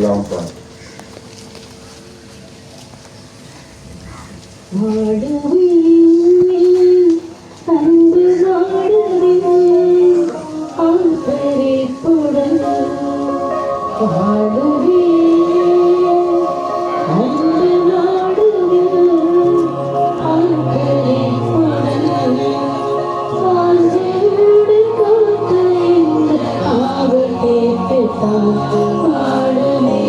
எல்லாம் பாரு. அன்பு நாடுவே ஆசரிப்புடன் வாழுவே அன்பு நாடுவே ஆசரிப்புடன் வாஞ்சையோடு காத்த இந்த ஆவல் கேட்டுத்தான் வாழுவே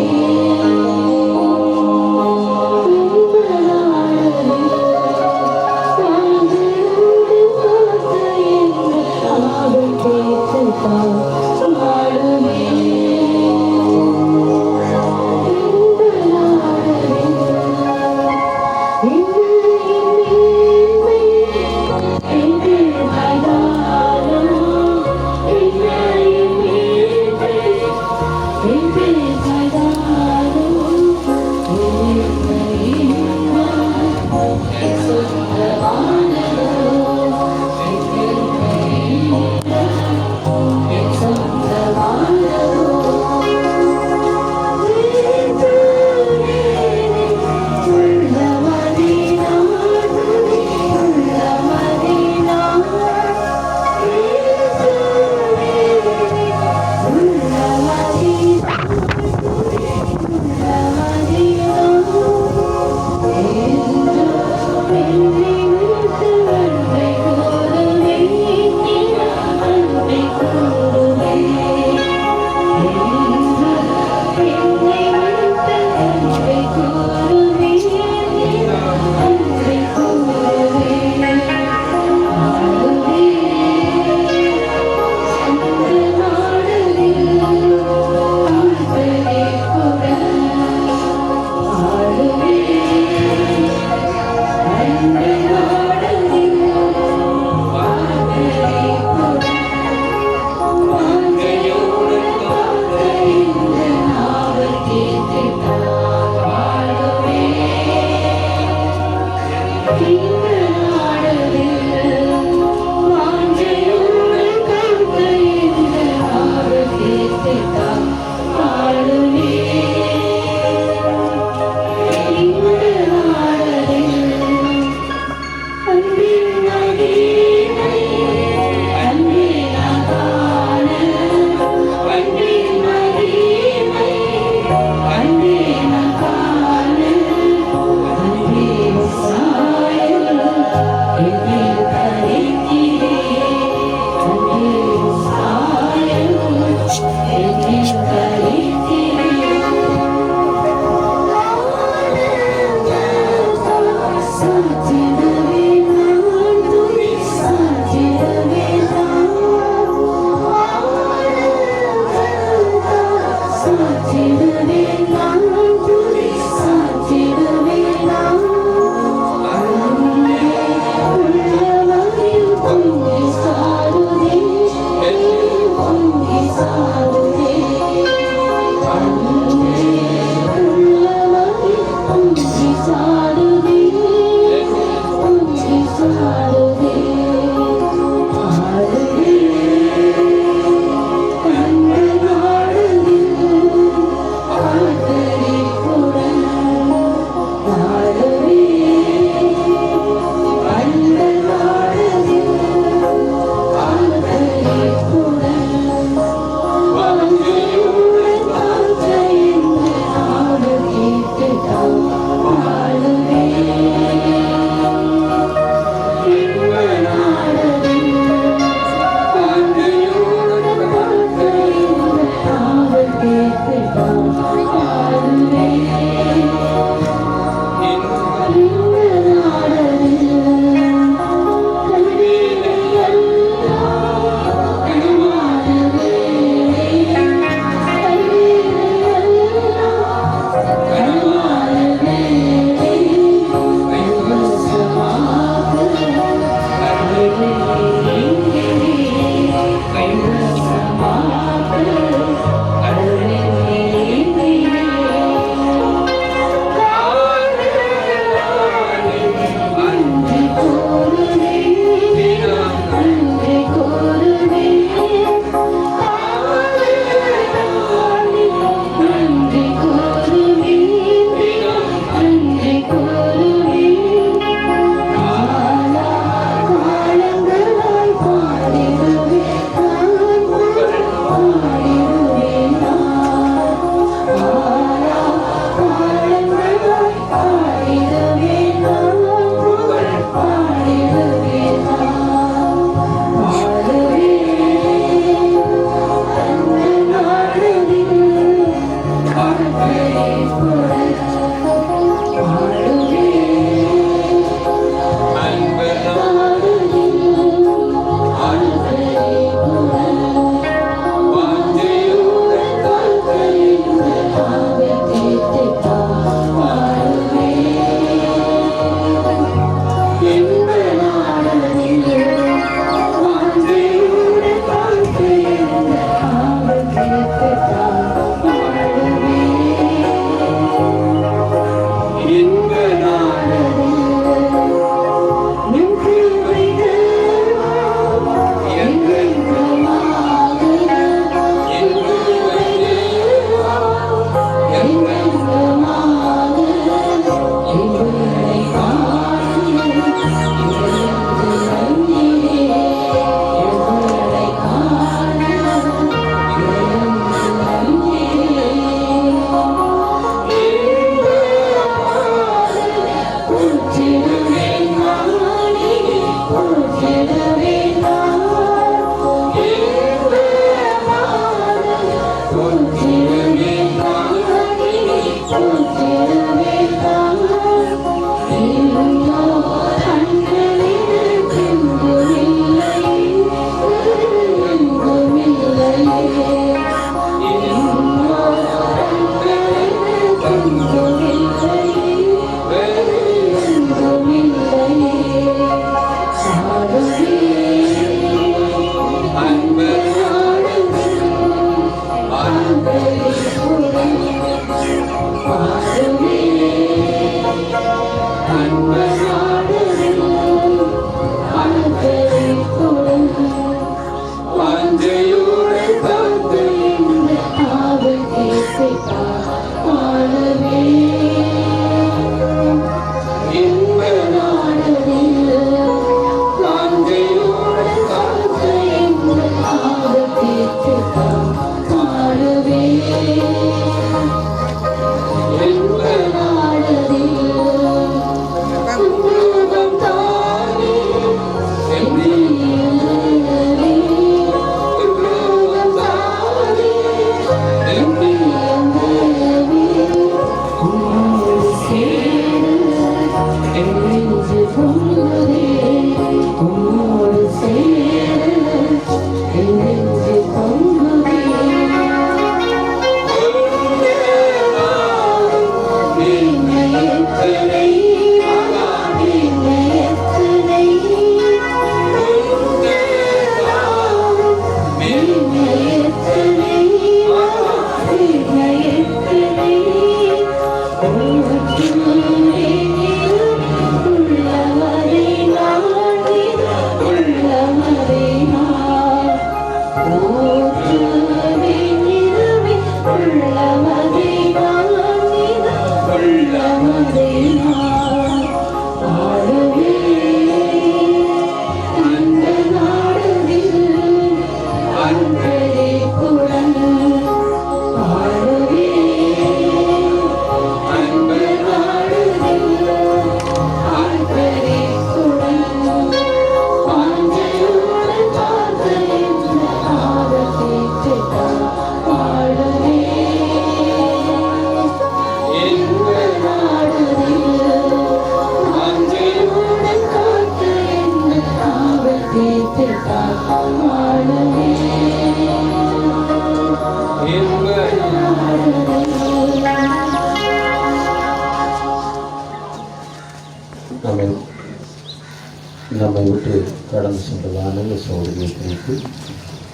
நம்மை விட்டு கடந்து சென்றதான இந்த சோதனையை குறித்து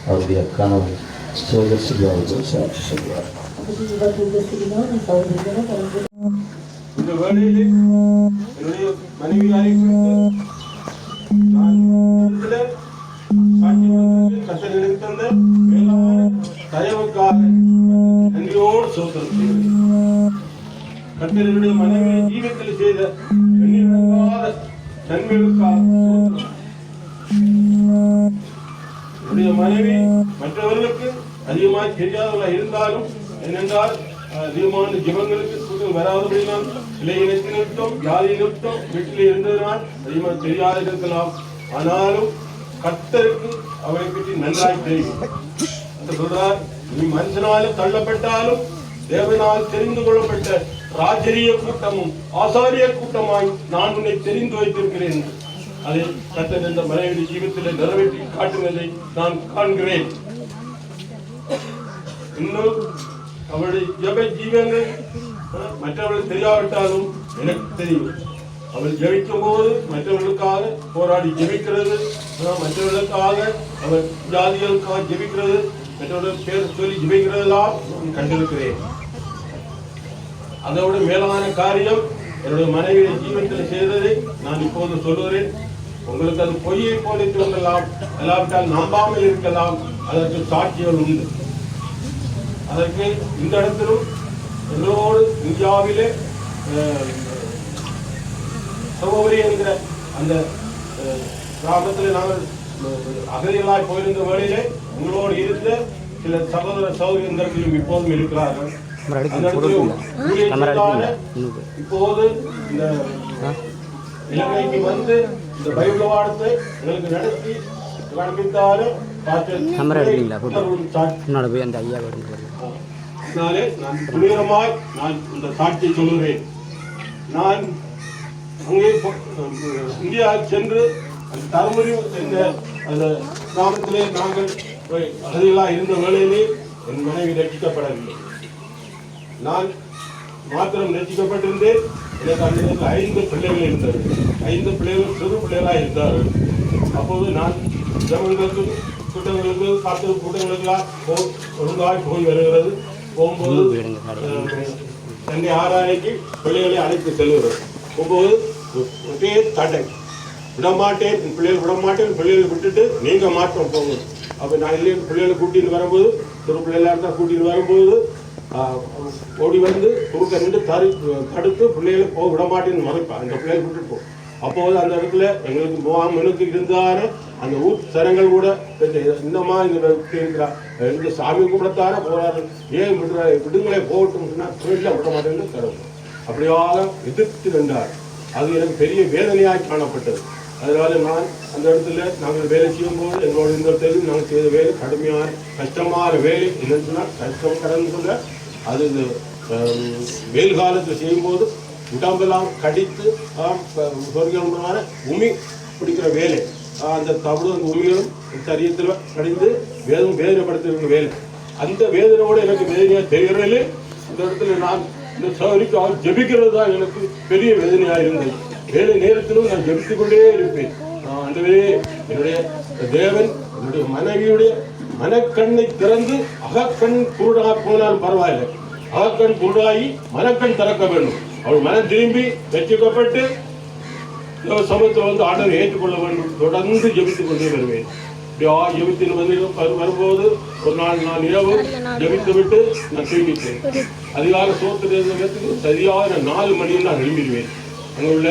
அவருடைய கணவன் சோதரி அவர்கள் சாட்சி சொல்வார். இந்த வேளையிலே என்னுடைய மனைவியாரை குறித்து நான் கட்டளை தந்த மேலான தயவுக்காக நன்றியோடு சோதனை செய்கிறேன். கட்டளையுடைய மனைவியை ஜீவத்தில் செய்த எண்ணிலடங்காத நன்மைகளுக்காக அவருடைய மனைவி மற்றவர்களுக்கு அதிகமாக தெரியாதவர்களாக இருந்தாலும் ஏனென்றால் அதிகமான ஜெபங்களுக்கு சூழல் வராதபடினால் இளைஞருக்கு நிறுத்தம் ஜாதி நிறுத்தம் வீட்டில் இருந்ததனால் அதிகமாக தெரியாத இருக்கலாம். ஆனாலும் கர்த்தருக்கு அவரை பற்றி நன்றாய் தெரியும். சொல்றார், நீ மனுஷனால தள்ளப்பட்டாலும் தேவனால் தெரிந்து கொள்ளப்பட்ட ராஜரிய கூட்டமும் ஆசாரிய கூட்டமாய் நான் உன்னை தெரிந்து வைத்திருக்கிறேன். அதை கர்த்தர் இந்த மனைவி ஜீவிதத்தில் நிறைவேற்றி காட்டுவதை நான் காண்கிறேன். இன்னும் அவளுடைய ஜெப ஜீவங்கள் மற்றவர்கள் தெரியாவிட்டாலும் எனக்கு தெரியும். அவள் ஜெபிக்கும் போது மற்றவர்களுக்காக போராடி ஜெபிக்கிறது, மற்றவர்களுக்காக அவள் ஜாதிகளுக்காக ஜெபிக்கிறது, மற்றவர்கள் பேர் சொல்லி ஜெபிக்கிறதெல்லாம் நான் கண்டிருக்கிறேன். அதோடு மேலான காரியம் என்னுடைய மனைவியை ஜீவனத்தில் செய்ததை நான் இப்போது சொல்லுகிறேன். உங்களுக்கு அது பொய்யை போல தோன்றலாம், இல்லாவிட்டால் நம்பாமல் இருக்கலாம். அதற்கு சாட்சிகள் உண்டு. அதற்கு இந்த இடத்திலும் எங்களோடு இந்தியாவிலே சகோதரி என்கிற அந்த கிராமத்தில் நாங்கள் அகதிகளாய் போயிருந்த வேளையிலே உங்களோடு இருந்த சில சகோதர சகோதரி இந்த இடத்திலும் இப்போதும் இருக்கிறார்கள். இப்போது இந்த இலங்கைக்கு வந்து இந்த பைபிள் வார்த்தை எங்களுக்கு நடத்தி காண்பித்தாலும் நான் துணிகரமாய் நான் இந்த சாட்சியை சொல்லுகிறேன். நான் அங்கே இந்தியா சென்று அந்த தருமபுரி என்ற அந்த கிராமத்திலே நாங்கள் அகதிகளாக இருந்த வேளையிலே என் மனைவி ரட்சிக்கப்படவில்லை. நான் மாத்திரம் ரட்சிக்கப்பட்டிருந்தேன். எனக்கு அந்த நேரத்தில் 5 பிள்ளைகள் இருந்தது. 5 பிள்ளைகள் சிறு பிள்ளைகளாக இருந்தார்கள். அப்போது நான் ஜனங்களுக்கு கூட்டங்களுக்கு காத்து கூட்டங்களுக்கெல்லாம் ஒழுங்காய் போய் வருகிறது. போகும்போது தன்னை ஆராய்ச்சி பிள்ளைகளை அழைத்து செல்கிறது. போகும்போது ஒரே தடை, விடமாட்டேன், என் பிள்ளைகள் விடமாட்டேன், பிள்ளைகளை விட்டுட்டு நீங்கள் மாற்றம் போங்க. அப்போ நான் இல்லையே பிள்ளைகளை கூட்டின்னு வரும்போது சிறு பிள்ளைகளாக இருந்தால் கூட்டின்னு வரும்போது ஓடி வந்து குறுக்க நின்று தடுத்து பிள்ளைகளை போக விடமாட்டேன்னு மறைப்பேன். அந்த பிள்ளைகளை விட்டுட்டு போ. அப்போது அந்த இடத்துல எங்களுக்கு முன்னுக்கு இருந்தான அந்த ஊர் சரங்கள் கூட இன்னமா இருக்கிறா இந்த சாமி கூடத்தானே போறாரு, ஏன் விடுறாரு, விடுங்களே போகட்டும் வீட்டில் விட மாட்டேன்னு தரும். அப்படியாக எதிர்த்து நின்றார். அது எனக்கு பெரிய வேதனையாக காணப்பட்டது. அதனால நான் அந்த இடத்துல நாங்கள் வேலை செய்யும் போது எங்களோட இந்த இடத்துல நாங்கள் செய்த வேலை கடுமையான கஷ்டமான வேலை. என்னன்னு சொன்னால் கஷ்டம் கடந்து சொல்ல அது வெயில் காலத்தில் செய்யும்போது உடம்பெல்லாம் கடித்து சொர்க்கமான உமி பிடிக்கிற வேலை. அந்த தவிடு அந்த உமிகளும் சரீரத்தில் கடிந்து வேதனைப்படுத்துகிற வேலை. அந்த வேதனையோடு எனக்கு வேதனையாக தெரிகிறதில்லை. இந்த இடத்துல நான் இந்த சௌரிக்கு ஜெபிக்கிறது தான் எனக்கு பெரிய வேதனையாக இருந்தது. வேலை நேரத்திலும் நான் ஜெபித்துக் கொண்டே இருப்பேன். ஆண்டவரே, என்னுடைய தேவன் என்னுடைய மனைவியுடைய மனக்கண்ணை திறந்து அகக்கண் குருடாக போனாலும் பரவாயில்லை, அகக்கண் குருடாகி மனக்கண் திறக்க வேண்டும். அவள் மனம் திரும்பி ரட்சிக்கப்பட்டு சமயத்தில் வந்து ஆண்டவரை ஏற்றுக்கொள்ள வேண்டும். தொடர்ந்து ஜெபித்துக் கொண்டே வருவேன். ஜெபித்து வரும்போது ஒரு நாள் நான் இரவு ஜெபித்து விட்டு நான் தூங்கிட்டேன். அதிகார சோத்திரத்துக்கு சரியாக 4 மணியில் நான் எழும்பிடுவேன். அங்கே உள்ள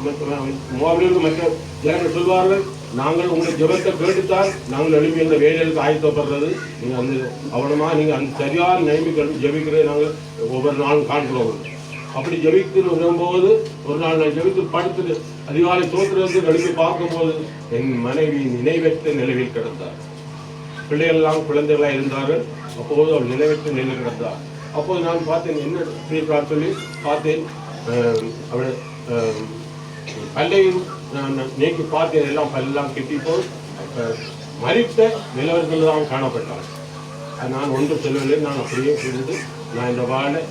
மற்ற ஜனங்கள் சொல்வார்கள், நாங்கள் உங்களுடைய ஜெபத்தை கேட்டுத்தான் நாங்கள் எழுப்பி அந்த வேலைகளுக்கு ஆயத்தப்படுறது. நீங்கள் அந்த அவனமாக நீங்கள் அந்த சரியான நிலைமைக்கு ஜெபிக்கிறதை நாங்கள் ஒவ்வொரு நாளும் காண்கிறோம். அப்படி ஜெபித்து வரும்போது ஒரு நாள் நான் ஜெபித்து படுத்து அதிகாலை சோத்திரத்தை எழுப்பி பார்க்கும்போது என் மனைவி நினைவற்ற நிலையில் கிடந்தார். பிள்ளைகள்லாம் குழந்தைகளாக இருந்தார்கள். அப்போது அவள் நினைவற்ற நிலையில் கிடந்தார். அப்போது நான் பார்த்தேன், என்ன செய்யலாம் சொல்லி பார்த்தேன். அவள் பல்லையும் நான் நேற்று பார்த்தேன். எல்லாம் பல்லெல்லாம் கெட்டி போய் மறித்த நிலவர்கள் தான் காணப்பட்டார். நான் ஒன்றும் சொல்லவில்லை. நான் அப்படியே இருந்து நான் இந்த வாழை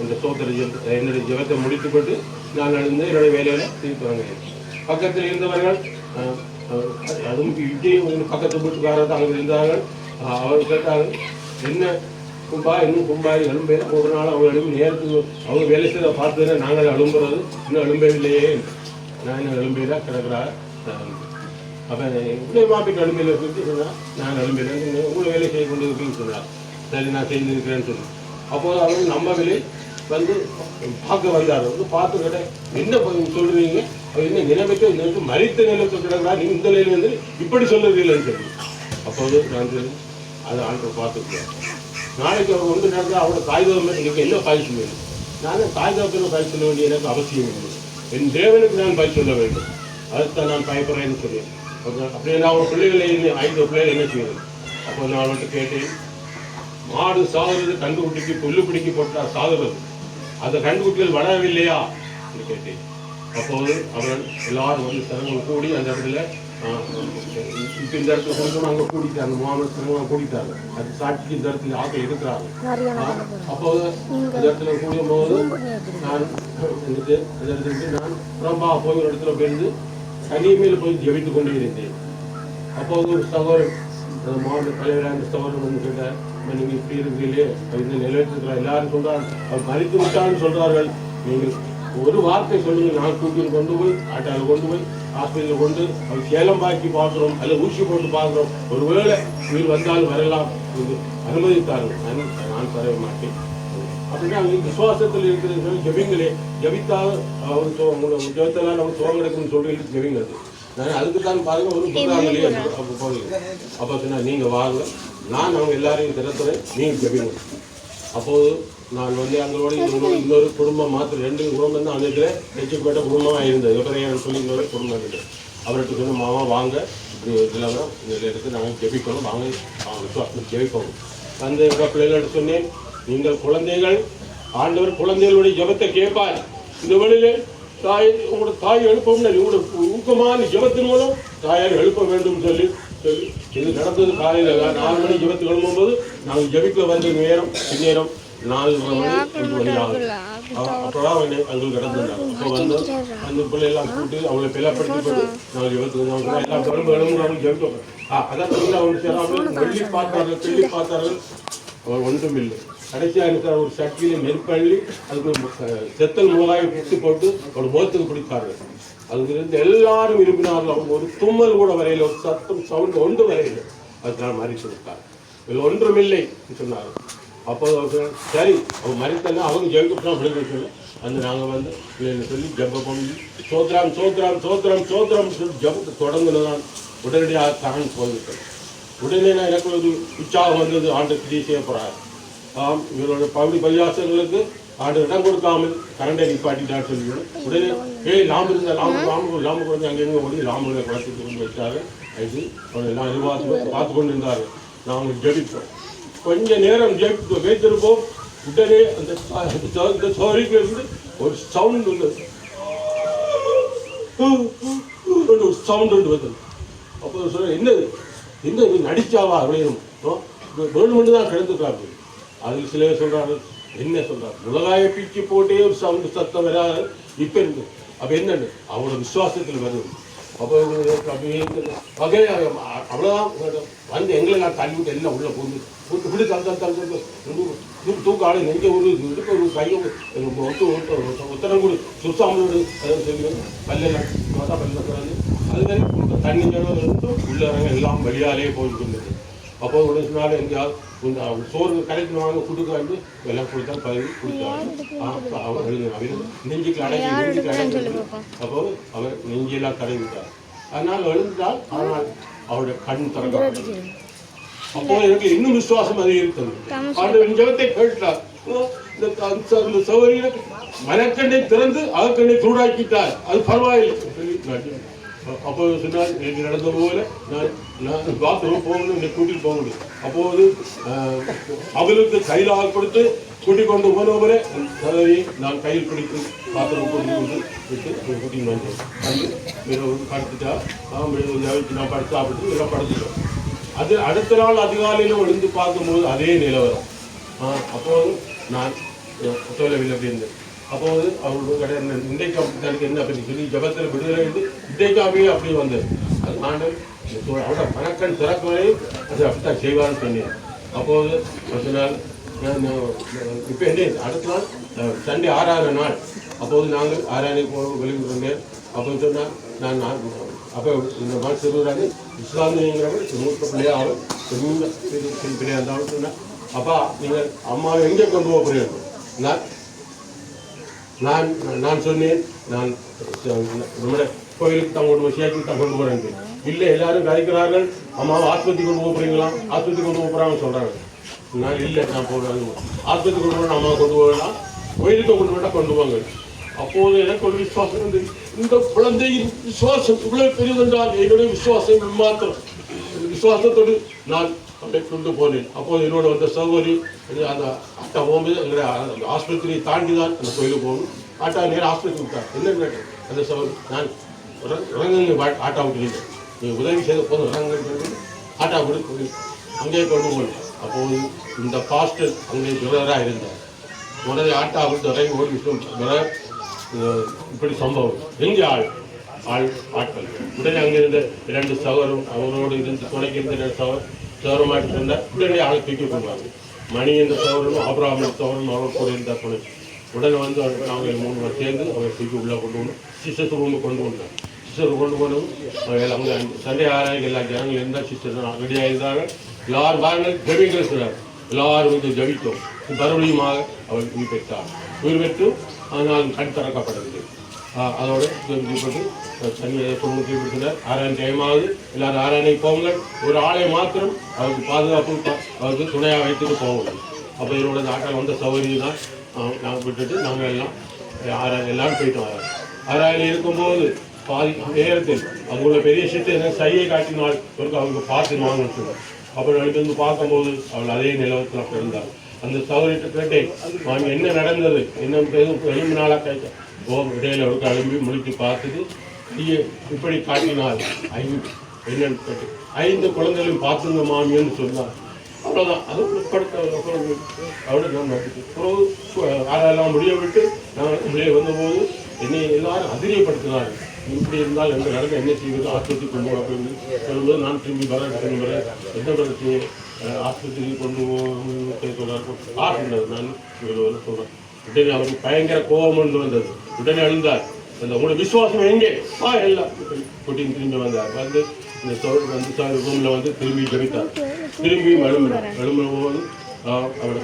இந்த சோத்திர என்னுடைய ஜெபத்தை முடித்துக்கொண்டு நான் எழுந்து என்னுடைய வேலையில் திருப்பி வாங்கினேன். பக்கத்தில் இருந்தவர்கள் அதுவும் விஜய் பக்கத்து வீட்டுக்காரர் அங்கே இருந்தார்கள். அவர் கேட்டார்கள், என்ன கும்பா இன்னும் கும்பாய் எழும்பே. ஒரு நாள் அவங்க எழும்பி நேரத்துக்கு அவங்க வேலை செய்த பார்த்ததுன்னா நாங்கள் எழும்புறது இன்னும் எழும்பவில்லையே. நான் இன்னும் எழும்பையில் கிடக்கிறார். அப்போ இப்படி மாப்பிட்டு எழும்பையில் இருக்குன்னு சொன்னால் நான் எழும்பையில் உங்களை வேலை செய்ய கொண்டு இருக்குன்னு சொன்னார். சரி, நான் செய்திருக்கிறேன்னு சொன்னேன். அப்போது அவங்க நம்பவில்லை. வந்து பார்க்க வந்தார். வந்து பார்த்து கேட்டேன், என்ன சொல்றீங்க, என்ன நிலைமைக்கு நினைச்சு மறித்த நிலைக்கு கிடக்கிறா, நீங்க இந்த நிலையில வந்து இப்படி சொல்றீங்களேன்னு சொல்லி. அப்போது நான் அதை ஆண்டு பார்த்துருக்கேன். நாளைக்கு அவர் வந்து நடந்தால் அவரோட காகிதம் எனக்கு என்ன பதில் சொல்ல வேண்டும், நானும் காகிதத்தில் பதில் சொல்ல வேண்டிய எனக்கு அவசியம் இல்லை. என் தேவனுக்கு நான் பதில் சொல்ல வேண்டும், அதுதான் நான் பயப்படுறேன்னு சொல்லி. அப்படியே நான் ஒரு பிள்ளைகளை 5 பிள்ளைகள் என்ன செய்வேன். அப்போ நான் அவன்கிட்ட கேட்டேன், மாடு சாகுறது கண்டுகுட்டிக்கு புல்லு பிடிக்கி போட்டா சாகுறது, அந்த கண்டுகுட்டிகள் வளரவில்லையா என்று கேட்டேன். அப்போது அவன் எல்லாரும் வந்து சிறங்கள் கூடி அந்த இடத்துல இப்போ இந்த இடத்துல கொஞ்சம் அங்கே கூட்டிட்டாங்க, மாமன் சிறங்க கூட்டிட்டாங்க. அது சாட்சிக்கு இந்த இடத்துல ஆக்கள் இருக்கிறாங்க. அப்போது அந்த இடத்துல கூடியும் போது நான் இருந்துட்டு அந்த இடத்துல நான் ரொம்ப போய் ஒரு இடத்துல போயிருந்து தனிமையில் போய் ஜெபித்து கொண்டு இருந்தேன். அப்போது ஒரு சகோதரன் மாவட்ட தலைவரான சகோதரன் வந்து கேட்டார், நீங்கள் இப்படி இருக்கிறீங்களே, இந்த நிலையத்தில் எல்லாரும் சொல்றாங்க, அவர் மறித்து விட்டான்னு சொல்றார்கள், நீங்கள் ஒரு வார்த்தை சொல்லுங்க, நான் கூட்டின்னு கொண்டு போய் ஆட்டாவில் கொண்டு போய் ஹாஸ்பிட்டலில் கொண்டு அவர் சேலம் பாக்கி பார்க்குறோம், அல்ல ஊசி போட்டு பார்க்குறோம், ஒருவேளை உயிர் வந்தாலும் வரலாம் என்று அனுமதித்தார்கள். நான் தர மாட்டேன் அப்படின்னா அவங்க விசுவாசத்தில் இருக்கிறது ஜெபிங்களே, ஜெபித்தால் அவர் உங்களோட ஜெபத்தெல்லாம் நம்ம சோகம் எடுக்கணும்னு சொல்லி ஜெபிங்கிறது. நான் அதுக்கு தான் பாருங்க ஒரு புறாங்களே போகிறீங்க. அப்போ சொன்னா நீங்கள் வாங்க, நான் அவங்க எல்லாரையும் திறத்துறேன், நீங்கள் ஜெபிங்க. அப்போது நான் வந்து அவங்களோட இன்னொரு குடும்பம் மாத்திரம் 2 குடும்பம் தான் அந்த இதில் ரசிக்கப்பட்ட குடும்பமாக இருந்தது. அப்புறம் சொல்லி இன்னொரு குடும்பம் இருக்குது. அவர்கிட்ட சொன்ன மாமா வாங்க, இப்படி நிலவரம் இதில் எடுத்து நாங்கள் ஜெபிக்கணும், வாங்க விசுவாசம் ஜெபிக்கணும். அந்த பிள்ளைகளோட சொன்னேன், நீங்கள் குழந்தைகள், ஆண்டவர் குழந்தைகளுடைய ஜெபத்தை கேட்பார். இந்த வழியிலே தாய் உங்களோட தாய் எழுப்பவும் உங்களோட ஊக்கமான ஜெபத்தின் மூலம் தாயார் எழுப்ப வேண்டும் சொல்லி இது நடந்தது. காலையில் 4 மணி ஜெபத்துக்கு எழுப்பும்போது நாங்கள் ஜெபிக்க வந்த நேரம் பின்னேரம் 4 மணி அப்போதான் அங்கே கிடந்திருந்தாங்க. அப்போ வந்து அந்த பிள்ளையெல்லாம் கூப்பிட்டு அவங்களை பிளப்படுத்தி போட்டு நாங்கள் ஜெபத்துக்கு எல்லா குழம்புகளும் நாங்கள் ஜெபித்தோம். அதான் அவங்க வெள்ளி பார்த்தார்கள் அவர் ஒன்றும் இல்லை. கடைசியாக இருக்கிற ஒரு சட்டியில் நெருப்பள்ளி அதுக்கு செத்தல் மிளகாயை பிடித்து போட்டு ஒரு முகத்துக்கு பிடித்தார்கள். அதுக்கு இருந்து எல்லாரும் விரும்பினார்கள். அவங்க ஒரு தும்மல் கூட வரையில், ஒரு சத்தம் சவுண்ட் ஒன்று வரையில் அதனால மறித்து கொடுத்தார். இதில் ஒன்றுமில்லை சொன்னார்கள். அப்போ சரி அவங்க மறித்தனா அவங்க ஜெயிக்கப்பட்டா விழுந்து சொல்லி அந்த நாங்கள் வந்து பிள்ளைகளை சொல்லி ஜெபம் பண்ணி சோத்ராம் சோத்ராம் சோத்ராம் சோத்ராம் சொல்லி ஜெபத்தை தொடங்குனதான் உடனடியாக கரண்ட் போய்விட்டது. உடனே நான் எனக்கு ஒரு உற்சாகம் வந்தது, ஆண்டு கிரியை செய்ய போகிறார். இவரோட பகுதி பரியாசங்களுக்கு ஆண்டு இடம் கொடுக்காமல் கரண்டை நிப்பாட்டிட்டான்னு சொல்லி உடனே லாம்பு இருந்தால் லாம்பு குறைஞ்சி அங்கெங்கே ஓடி லாம்புகளை குளத்துக்கு கொண்டு வச்சாரு. அது எல்லாம் பார்த்து கொண்டு இருந்தார்கள். நாங்கள் ஜெபிப்போம், கொஞ்ச நேரம் ஜெபித்து வைத்திருப்போம். உடனே அந்த சோரிக்கு இருந்து ஒரு சவுண்ட் வந்தது, ஒரு சவுண்ட் ஒன்று வந்தது. அப்போ சொல்ல என்னது என்ன இது நடிச்சாவா அப்படின்னு வேணுமென்று தான் கிடந்துக்கிறார்கள். அதில் சில சொல்றாரு, என்ன சொல்றாரு, மிளகாயை பீச்சி போட்டே ஒரு சவுண்டு சத்தம் வராது இப்போ இருக்கு. அப்போ என்னன்னு அவங்களோட விசுவாசத்தில் வருது. அப்போ அவ்வளோதான் வந்து எங்களை நான் தள்ளி விட்டு எல்லாம் உள்ள போகுது இப்படி தூக்க ஆளு நெஞ்ச ஒரு இடுக்க ஒரு கையை உத்தரம் கூட சுசாமோடு பல்லெல்லாம் பல்ல அது தண்ணி உள்ளறங்க எல்லாம் வெளியாலே போயிட்டு இருந்தது. அப்போ உடனே சொன்னாலும் எங்கேயாவது சோறு கரைக்கு வாங்க கொடுக்க வந்து எல்லாம் கொடுத்தா பதவி கொடுத்தாரு. நெஞ்சுக்கு அடைஞ்சி அப்போ அவர் நெஞ்செல்லாம் தடவிட்டார். அதனால் எழுந்தால் ஆனால் அவருடைய கண் திறக்கப்பட்டது. அப்போ எனக்கு இன்னும் விசுவாசம் அதிகரித்தது. ஆண்டவர் ஜெபத்தை கேட்டார். இந்த சௌகரிய மனக்கண்ணை திறந்து அகக்கண்ணை சூடாக்கிட்டார். அது பரவாயில்லை. அப்போ சொன்னால் எனக்கு நடந்த போல நான் பாத்ரூம் போகணும், என்னை கூட்டிட்டு போக முடியும். அப்போது அவளுக்கு கையிலாக கொடுத்து கூட்டிக் கொண்டு போனவரை சதவியை நான் கையில் பிடித்து பாத்ரூம் கூட்டிக் கொண்டு விட்டு கூட்டின்னு வந்தேன். வந்து படுத்துட்டா நான் படுத்து சாப்பிட்டு எல்லாம் படுத்துட்டோம். அது அடுத்த நாள் அதிகாலையில் விழுந்து பார்க்கும்போது அதே நிலவரம். அப்போது நான் சொல்லவில்லை அப்படின்னு. அப்போது அவங்களுக்கு கிடையாது இன்றைக்கு தனக்கு என்ன அப்படி சொல்லி ஜபத்தில் விடுதலை எடுத்து இன்றைக்காகவே அப்படி வந்தது. அது ஆண்டு அவரோட மனக்கண் திறக்கவரையும் அது அப்படித்தான் செய்வார்னு சொன்னேன். அப்போது அடுத்த நாள் இப்போ என்ன அடுத்த நாள் சண்டே 6ஆவது நாள். அப்போது நாங்கள் 6ஆம் போக வெளியூர் வந்தேன். அப்போ சொன்னால் நான் அப்போ இந்த மாதிரி சொல்லுறாங்க இஸ்லாமியங்கிறவங்க மூத்த பிள்ளையாக பிள்ளையாக இருந்தாலும் சொன்னேன், அப்பா நீங்கள் அம்மாவை எங்கே கொண்டு போக போகிறீர்கள்? நான் நான் சொன்னேன், நான் நம்முடைய கோயிலுக்கு தான் கொண்டு போய் சேர்த்து தான் கொண்டு போகிறேன். இல்லை எல்லாரும் கதைக்கிறார்கள், அம்மாவை ஆஸ்பத்திரி கொண்டு போகிறீங்களா, ஆஸ்பத்திரி கொண்டு போகிறாங்கன்னு சொல்கிறாங்க. நான் இல்லை, நான் போகிறேன், ஆஸ்பத்திரி கொண்டு போகிறேன், அம்மாவை கொண்டு போகலாம், கோயிலுக்கு கொண்டு போட்டால் கொண்டு போங்க. அப்போது எனக்கு ஒரு விசுவாசம் வந்து, இந்த குழந்தையின் விசுவாசம் இவ்வளவு பெரிதென்றால் என்னுடைய விசுவாசம் மாத்திரம். விசுவாசத்தோடு நான் அப்படியே கொண்டு போனேன். அப்போது என்னோட வந்த சகோதரி அந்த ஆட்டா போகும்போது எங்களுடைய அந்த ஆஸ்பத்திரியை தாண்டி தான் அந்த கோயிலுக்கு போகணும். ஆட்டா நேரம் ஆஸ்பத்திரி விட்டார். என்ன கேட்டேன் அந்த சகோதரி, நான் இறங்குங்க ஆட்டா விட்டு, நீங்கள் உதவி செய்த போதும் இறங்குங்க, ஆட்டா விட்டு அங்கேயே கொண்டு போகணும். அப்போது இந்த பாஸ்டர் அங்கே பிரதராக இருந்தார். உடனே ஆட்டா விட்டு இறங்கி ஓடி பிரதர் இப்படி சம்பவம் எங்கே ஆட்கள் உடனே அங்கே இருந்த 2 சகோதரும் அவரோடு இருந்து துணைக்கு இருந்த சகோதரமாட்டு இருந்தார். உடனே ஆளை தூக்கி கொண்டாங்க. மணி என்ற சகோதரனும் ஆபிரகாம் என்ற சகோதரனும் அவர் கூட இருந்தார் துணை. உடனே வந்து அவங்க 3 பேர் சேர்ந்து அவரை தூக்கி உள்ளே கொண்டு போகணும். சிஸ்டர் ரூமுக்கு கொண்டு வந்தாங்க. சிஸ்டர் கொண்டு போனோம். அங்கே சண்டே ஆராய்ச்சி எல்லா ஜனங்கள் இருந்தால் சிஸ்டர் ரெடியாக இருந்தாங்க. எல்லாரும் பாருங்கள் ஜெபிங்கள் சொல்றார். எல்லாரும் வந்து ஜபித்தோம். மறுபடியுமாக அவர் உயிர் பெற்றார். உயிர் பெற்று ஆனால் கண் திறக்கப்படவில்லை. அதோட போட்டு தண்ணியை குடும்பத்தை கொடுத்துட்டார். 6 டைமாவது எல்லாரும் ஆராயணைக்கு போங்க. ஒரு ஆளை மாத்திரம் அவருக்கு பாதுகாப்பு அவருக்கு துணையாக வைத்துட்டு போகணும். அப்போ என்னோட ஆட்கள் வந்த சௌகரியம் தான் நாங்கள் விட்டுட்டு நாங்கள் எல்லாம் எல்லாரும் போயிட்டோம். ஆராயணை இருக்கும்போது பாதி நேரத்தில் அவங்களோட பெரிய சிட்டு எனக்கு சையை காட்டினால் அவங்க பார்த்து வாங்கன்னு சொன்னார். அப்புறம் எனக்கு வந்து பார்க்கும்போது அவள் அதே நிலவரத்தில் அப்போ இருந்தார். அந்த சௌகரியத்தை கேட்டேன், மாமி என்ன நடந்தது, என்ன எலும்பு நாளாக கேட்டேன். இடையில ஒரு எழும்பி முடித்து பார்த்துட்டு கையை இப்படி காட்டினால் 5 என்னன்னு கேட்டு 5 குழந்தைகளையும் பார்த்துங்க மாமின்னு சொன்னார். அவ்வளோதான். அது அவட நான் அதெல்லாம் முடிய விட்டு நான் வெளியே வந்தபோது என்னை எல்லாரும் அதிரியப்படுத்தினார். இப்படி இருந்தால் எந்த நடந்த என்ன செய்வது, ஆஸ்பத்திரி கொண்டு போக அப்படின்னு சொல்லும்போது நான் திரும்பி வர எந்த பிரச்சனையை ஆஸ்பத்திரிக்கு கொண்டு போகிறார் நான் சொல்கிறேன். உடனே அவருக்கு பயங்கர கோபம் கொண்டு வந்தது. உடனே எழுந்தார். அந்த உங்களோட விசுவாசம் எங்கே எல்லாம் கூட்டின்னு திரும்பி வந்தார். வந்து இந்த ரூமில் வந்து திரும்பி ஜெபித்தார். திரும்பியும் எழும்பும் போது அவரை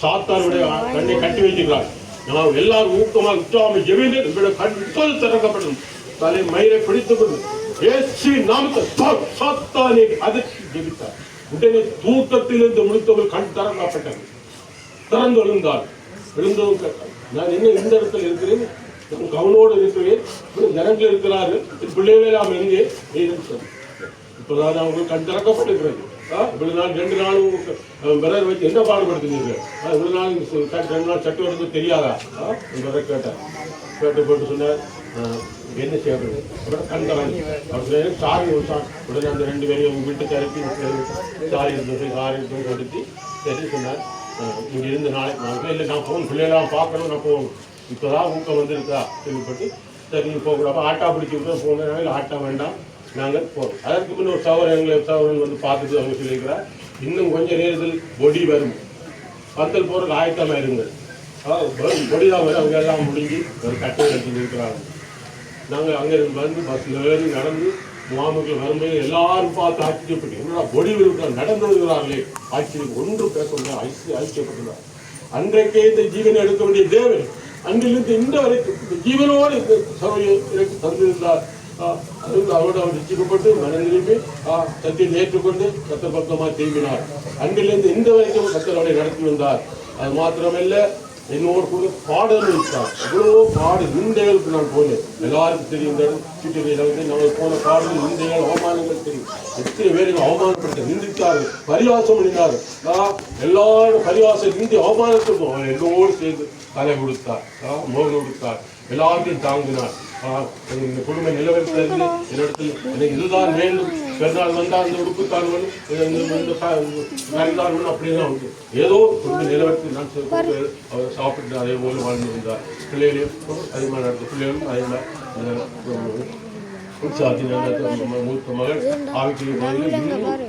சாத்தானுடைய கண்ணை கட்டி வைக்கிறார். நான் எல்லாரும் ஊக்கமாக உற்சாகமாக ஜெபித்து உங்களோட கண் இப்போது திறக்கப்படும். தலை மயிரை பிடித்துக்கொண்டு ஏசி நாமத்தை சாத்தானை அதற்கு ஜெபித்தார். உடனே தூக்கத்திலிருந்து முடித்தவர்கள் கண் திறக்கப்பட்டது. திறந்து எழுந்தார். எழுந்ததும் கேட்டார், நான் என்ன இந்த இடத்துல இருக்கிறேன், கவனோடு இருக்கிறேன், ஜனங்கள் இருக்கிறார்கள், பிள்ளைகளாம் எங்கே இப்போதான் அவங்களுக்கு கண் திறக்கப்பட்டிருக்கிறது. இவ்வளவு நாள் 2 நாளும் விரர் வச்சு என்ன பாடுபடுத்துங்க, இவ்வளவு நாள் 2 நாள் சட்டு வருது தெரியாதா விரர் கேட்டார். கேட்டு போட்டு சொன்னார், என்ன செய்யறது அப்புறம் கண் தராங்க. அவர் சாரி உடனே அந்த 2 பேரையும் வீட்டுக்கு அனுப்பி சாரி கொடுத்து சரி சொன்னார். இங்கே இருந்த நாளைக்கு நான் இல்லை, நான் போகணும், பிள்ளைகளாம் பார்க்கணும், நான் போகணும், இப்போதான் ஊக்கம் வந்துருக்கா கேள்விப்பட்டு சரி நீங்கள் போகக்கூடாது. ஆட்டா பிடிச்சி விட்டு போனாங்க. ஆட்டா வேண்டாம், நாங்கள் போகிறோம். அதற்கு முன்ன ஒரு சவரன் வந்து பார்த்துட்டு அவங்க சொல்லியிருக்கிறார், இன்னும் கொஞ்சம் நேரத்தில் பொடி வரும், பந்தல் போகிறதுக்கு ஆயத்தமாக இருங்கள். பொடி தான் வரும். அவங்க எல்லாம் முடிஞ்சு ஒரு கட்டை எடுத்து இருக்கிறாங்க. நாங்கள் அங்கே வந்து பஸ்ஸில் ஏறி நடந்து முகாமுக்கு வரும்போது எல்லாரும் பார்த்து ஆச்சரியப்பட்டு என்னடா பொடி விருப்பம் நடந்து வருகிறார்களே, ஆச்சரியம் ஒன்று பேச ஆச்சரியப்பட்டுள்ளார். அன்றைக்கே இந்த ஜீவனை எடுக்க வேண்டிய தேவன் அன்றிலிருந்து இந்த வரைக்கும் ஜீவனோடு எனக்கு தந்திருந்தார். அவரோட அவர் ரசிக்கப்பட்டு மனம் திரும்பி சத்தியம் ஏற்றுக்கொண்டு கத்த பக்கமாக திரும்பினார். அன்றிலிருந்து இந்த வரைக்கும் கத்தரோட நடத்தி வந்தார். அது மாத்திரமல்ல, என்னோடு கூட பாடல் வைத்தார். எவ்வளவோ பாடு நிந்தைகளுக்கு நான் போனேன். எல்லாருக்கும் தெரியும், இந்த சுற்றுலையில் வந்து நாங்கள் போன பாடல் நிந்தைகள் அவமானங்கள் தெரியும். எத்தனை பேருக்கு அவமானப்படுத்த நிந்தித்தார்கள், பரிவாசம் பண்ணினார்கள். எல்லாரும் பரிவாசம் நிந்தி அவமானத்துக்கும் அவர் என்னோடு சேர்ந்து தலை கொடுத்தார், மோகம் கொடுத்தார், எல்லாத்தையும் தாங்கினார். இந்த குடும்ப நிலவரத்தில் என்னிடத்தில் எனக்கு இதுதான் வேண்டும், பெருநாள் வந்தால் அந்த உடுப்புத்தான் வேணும், வேணும் அப்படிதான் உண்டு. ஏதோ குடும்ப நிலவரத்தில் நான் அவர் சாப்பிட்டு அதே போல் வாழ்ந்திருந்தார். பிள்ளைகளையும் அதே மாதிரி நடத்த பிள்ளைகளும் அதே மாதிரி மூத்த மகள் ஆவிக்குரிய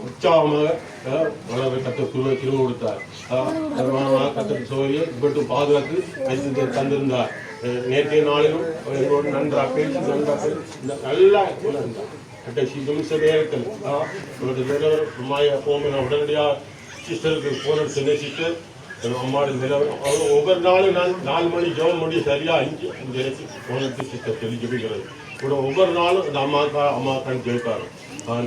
உற்சாகமாக வளர கத்த திரும்ப கொடுத்தார். கத்த சோழியை இப்பட்டும் பாதுகாத்து வைத்து தந்திருந்தார். நேற்றைய நாளிலும் எங்களோடு நன்றாக பேசி நல்லா இருந்தார். நேரத்தில் உடனடியாக சிஸ்டருக்கு போன சின்ன சிஸ்டர் அம்மாவோட நிலவரம் ஒவ்வொரு நாளும் நான் 4 மணி ஜெபம் பண்ணி சரியாக 5:5 போனது சிஸ்டர் சொல்லி ஜெபிக்கிறது கூட ஒவ்வொரு நாளும் இந்த அம்மாக்கான்னு ஜெயிப்பாரு.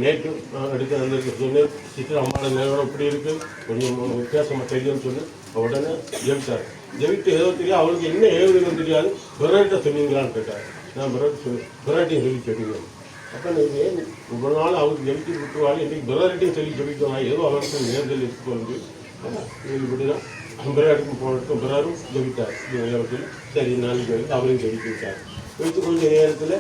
நேற்று எடுத்து வந்து சொன்னேன் சிஸ்டர் அம்மாவோட நிலவரம் இப்படி இருக்குது கொஞ்சம் வித்தியாசமாக தெரியும்னு சொன்னேன். உடனே ஜெபித்தார். ஜெபித்து ஏதோ தெரியாது அவருக்கு என்ன ஏவுதுன்னு தெரியாது. பிறர்கிட்ட சொன்னீங்களான்னு கேட்டார். நான் பிறர்ட்டையும் சொல்லி கேட்டீங்க. அப்போ நீங்கள் ஒவ்வொரு நாள் அவருக்கு ஜெபித்து விட்டுருவாங்க. இன்றைக்கி பிறர்கிட்டையும் சொல்லி ஜெபிக்கலாம். ஏதோ அவருக்கு நேர்தல் எடுத்துக்கொண்டு இப்படி தான் பிறருக்கு போனதுக்கும் பிறரும் ஜெபித்தார். சொல்லி சரி நாளைக்கு வந்து அவரையும் ஜெபித்து விட்டார். வைத்து கொஞ்ச நேரத்தில்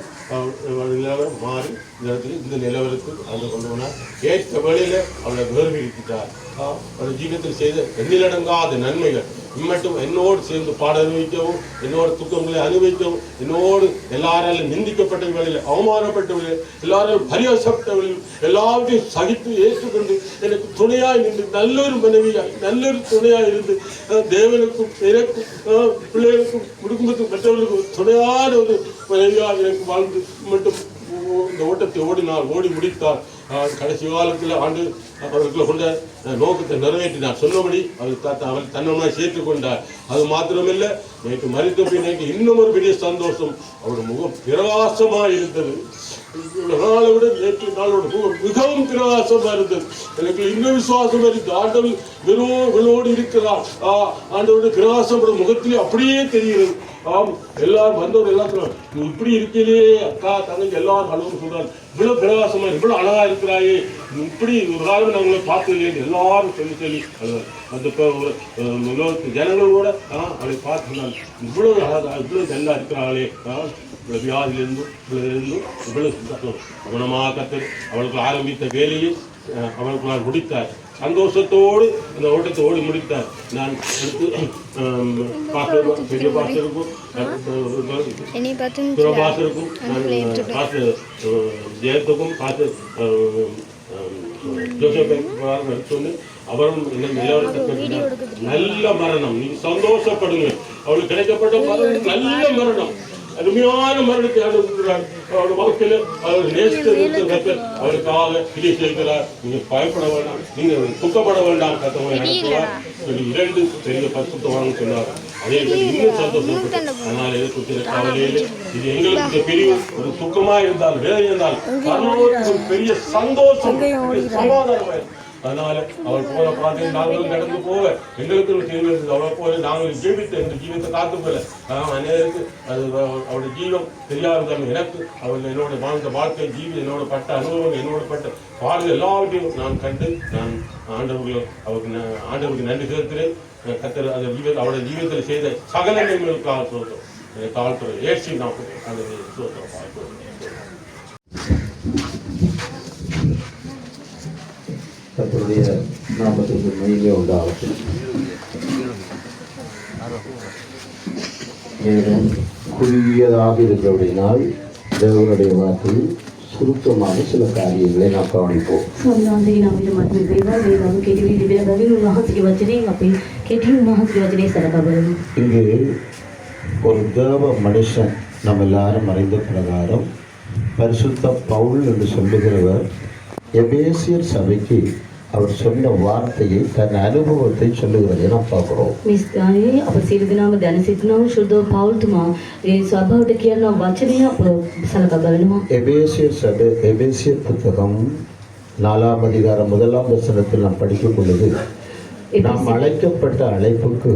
நிலவரம் மாறி இந்த இடத்துல இந்த நிலவரத்துக்கு அந்த கொண்டு போனார். ஏற்ற வேளையில் அவளை வேர்விட்டார். அவர் ஜீவிதத்தில் செய்த எண்ணிலடங்காத நன்மைகள் இம்மட்டும் என்னோடு சேர்ந்து பாட அனுபவிக்கவும் என்னோட துக்கங்களை அனுபவிக்கவும் என்னோடு எல்லாராலும் நிந்திக்கப்பட்டவர்களில் அவமானப்பட்டவர்கள் எல்லாராலும் பரியாசப்பட்டவர்கள் எல்லாவற்றையும் சகித்து ஏற்றுக்கொண்டு எனக்கு துணையாய் நின்று நல்லொரு மனைவியாய் நல்லொரு துணையாய் இருந்து தேவனுக்கும் எனக்கும் பிள்ளைகளுக்கும் குடும்பத்துக்கும் மற்றவர்களுக்கும் துணையான ஒரு மனைவியாக எனக்கு வாழ்ந்து மட்டும் இந்த ஓட்டத்தை ஓடி முடித்தார். கடைசி காலத்தில் ஆண்டு அவர்களை கொண்ட நோக்கத்தை நிறைவேற்றினார். சொன்னபடி அவர் தன்னமாக சேர்த்துக் கொண்டார். அது மாத்திரமில்லை, நேற்று மறித்த பின்னைக்கு இன்னும் ஒரு பெரிய சந்தோஷம். அவர் முகம் பிரகாசமாக இருந்தது. நாளை விட நேற்று நாளோட முகம் மிகவும் பிரகாசமாக இருந்தது. எனக்கு இன்னும் விசுவாசம் இருக்கு. ஆண்டவர் வெறும் இருக்கிறார். ஆண்டவருடைய பிரகாசம் முகத்திலே அப்படியே தெரிகிறது. எல்லாரும் வந்தவர் எல்லாத்துக்கும் நீ இப்படி இருக்கிறே அக்கா தங்கச்சி எல்லாரும் அளவு சொல்றாரு. இவ்வளவு பிரகாசமா இவ்வளவு அழகா இருக்கிறாயே இப்படி ஒரு காலம் நான் உங்களை பார்த்ததில்லையே எல்லாரும் சொல்லி அந்த ஜனங்கள் கூட அவளை பார்த்து இவ்வளவு அழகா இவ்வளவு நல்லா இருக்கிறாங்களே இவ்வளவு வியாதியிலிருந்தும் இவ்வளவு குணமாக கத்தர் அவளுக்கு ஆரம்பித்த வேலையை அவளுக்கு நான் முடித்தார். சந்தோஷத்தோடு அந்த ஓட்டத்தை ஓடி முடித்தார். நான் எடுத்து பெரிய பாஸ்டருக்கும் பாஸ்டருக்கும் பாஸ்டர் ஜெயத்துக்கும் பாஸ்டர் ஜோசப் சொல்லி அவரும் நிலவரத்தை நல்ல மரணம் நீங்க சந்தோஷப்படுங்க. அவளுக்கு கிடைக்கப்பட்ட மரணம் நல்ல மரணம் அருமையான மரணத்தை அனுப்புகிறார். அவருடைய வாழ்க்கையில் அவர் நேசித்த அவருக்காக கிளி செய்கிறார். நீங்க பயப்பட வேண்டாம், நீங்க துக்கப்பட வேண்டாம். கத்தவங்களை நடத்துவார். 2 பெரிய பரிசுத்தவான்னு சொன்னார். அதே இன்னும் சந்தோஷப்பட்டு அதனால எதை குறித்த கவலையில் இது எங்களுக்கு பெரிய ஒரு துக்கமா இருந்தால் வேலை இருந்தால் பெரிய சந்தோஷம் சமாதானம். அதனால அவர் போல பார்த்து நாங்களும் நடந்து போக எங்களுக்கு தெரிவித்தது அவரை போல நாங்கள் ஜீவித்த இந்த ஜீவத்தை காத்து போல அநேருக்கு அது அவருடைய ஜீவம் தெரியாத எனக்கு அவர்கள் என்னோட வாழ்ந்த வாழ்க்கை ஜீவி என்னோட பட்ட அனுபவம் என்னோட பட்ட பாடல் எல்லாவற்றையும் நான் கண்டு நான் ஆண்டவருக்கு நன்றி செலுத்துகிறேன். கத்தர் அந்த அவருடைய ஜீவத்தில் செய்த சகல நன்மைகளுக்காக சொல்றோம் காலத்துறை ஏசி நான் அந்த சொல்றோம். கர்த்தருடைய நாமத்திற்கு மகிமை உண்டாகட்டும். மேலும் குறுகியதாக இருக்கிறபடினால் தேவனுடைய வார்த்தையில் சுருக்கமாக சில காரியங்களை நாம் கவனிப்போம். இங்கு ஒரு தேவ மனுஷன் நம்ம எல்லாரும் அறிந்த பிரகாரம் பரிசுத்த பவுல் என்று சொல்லுகிறவர் எபேசியர் சபைக்கு அவர் சொன்ன வார்த்தையை தன் அனுபவத்தை சொல்லுகிறதை நாம் பார்க்கிறோம். எபேசியர் சபை எபேசியர் புத்தகம் 4ஆம் அதிகாரம் 1ஆம் வசனத்தில் நாம் படிக்கும் பொழுது நாம் அழைக்கப்பட்ட அழைப்புக்கு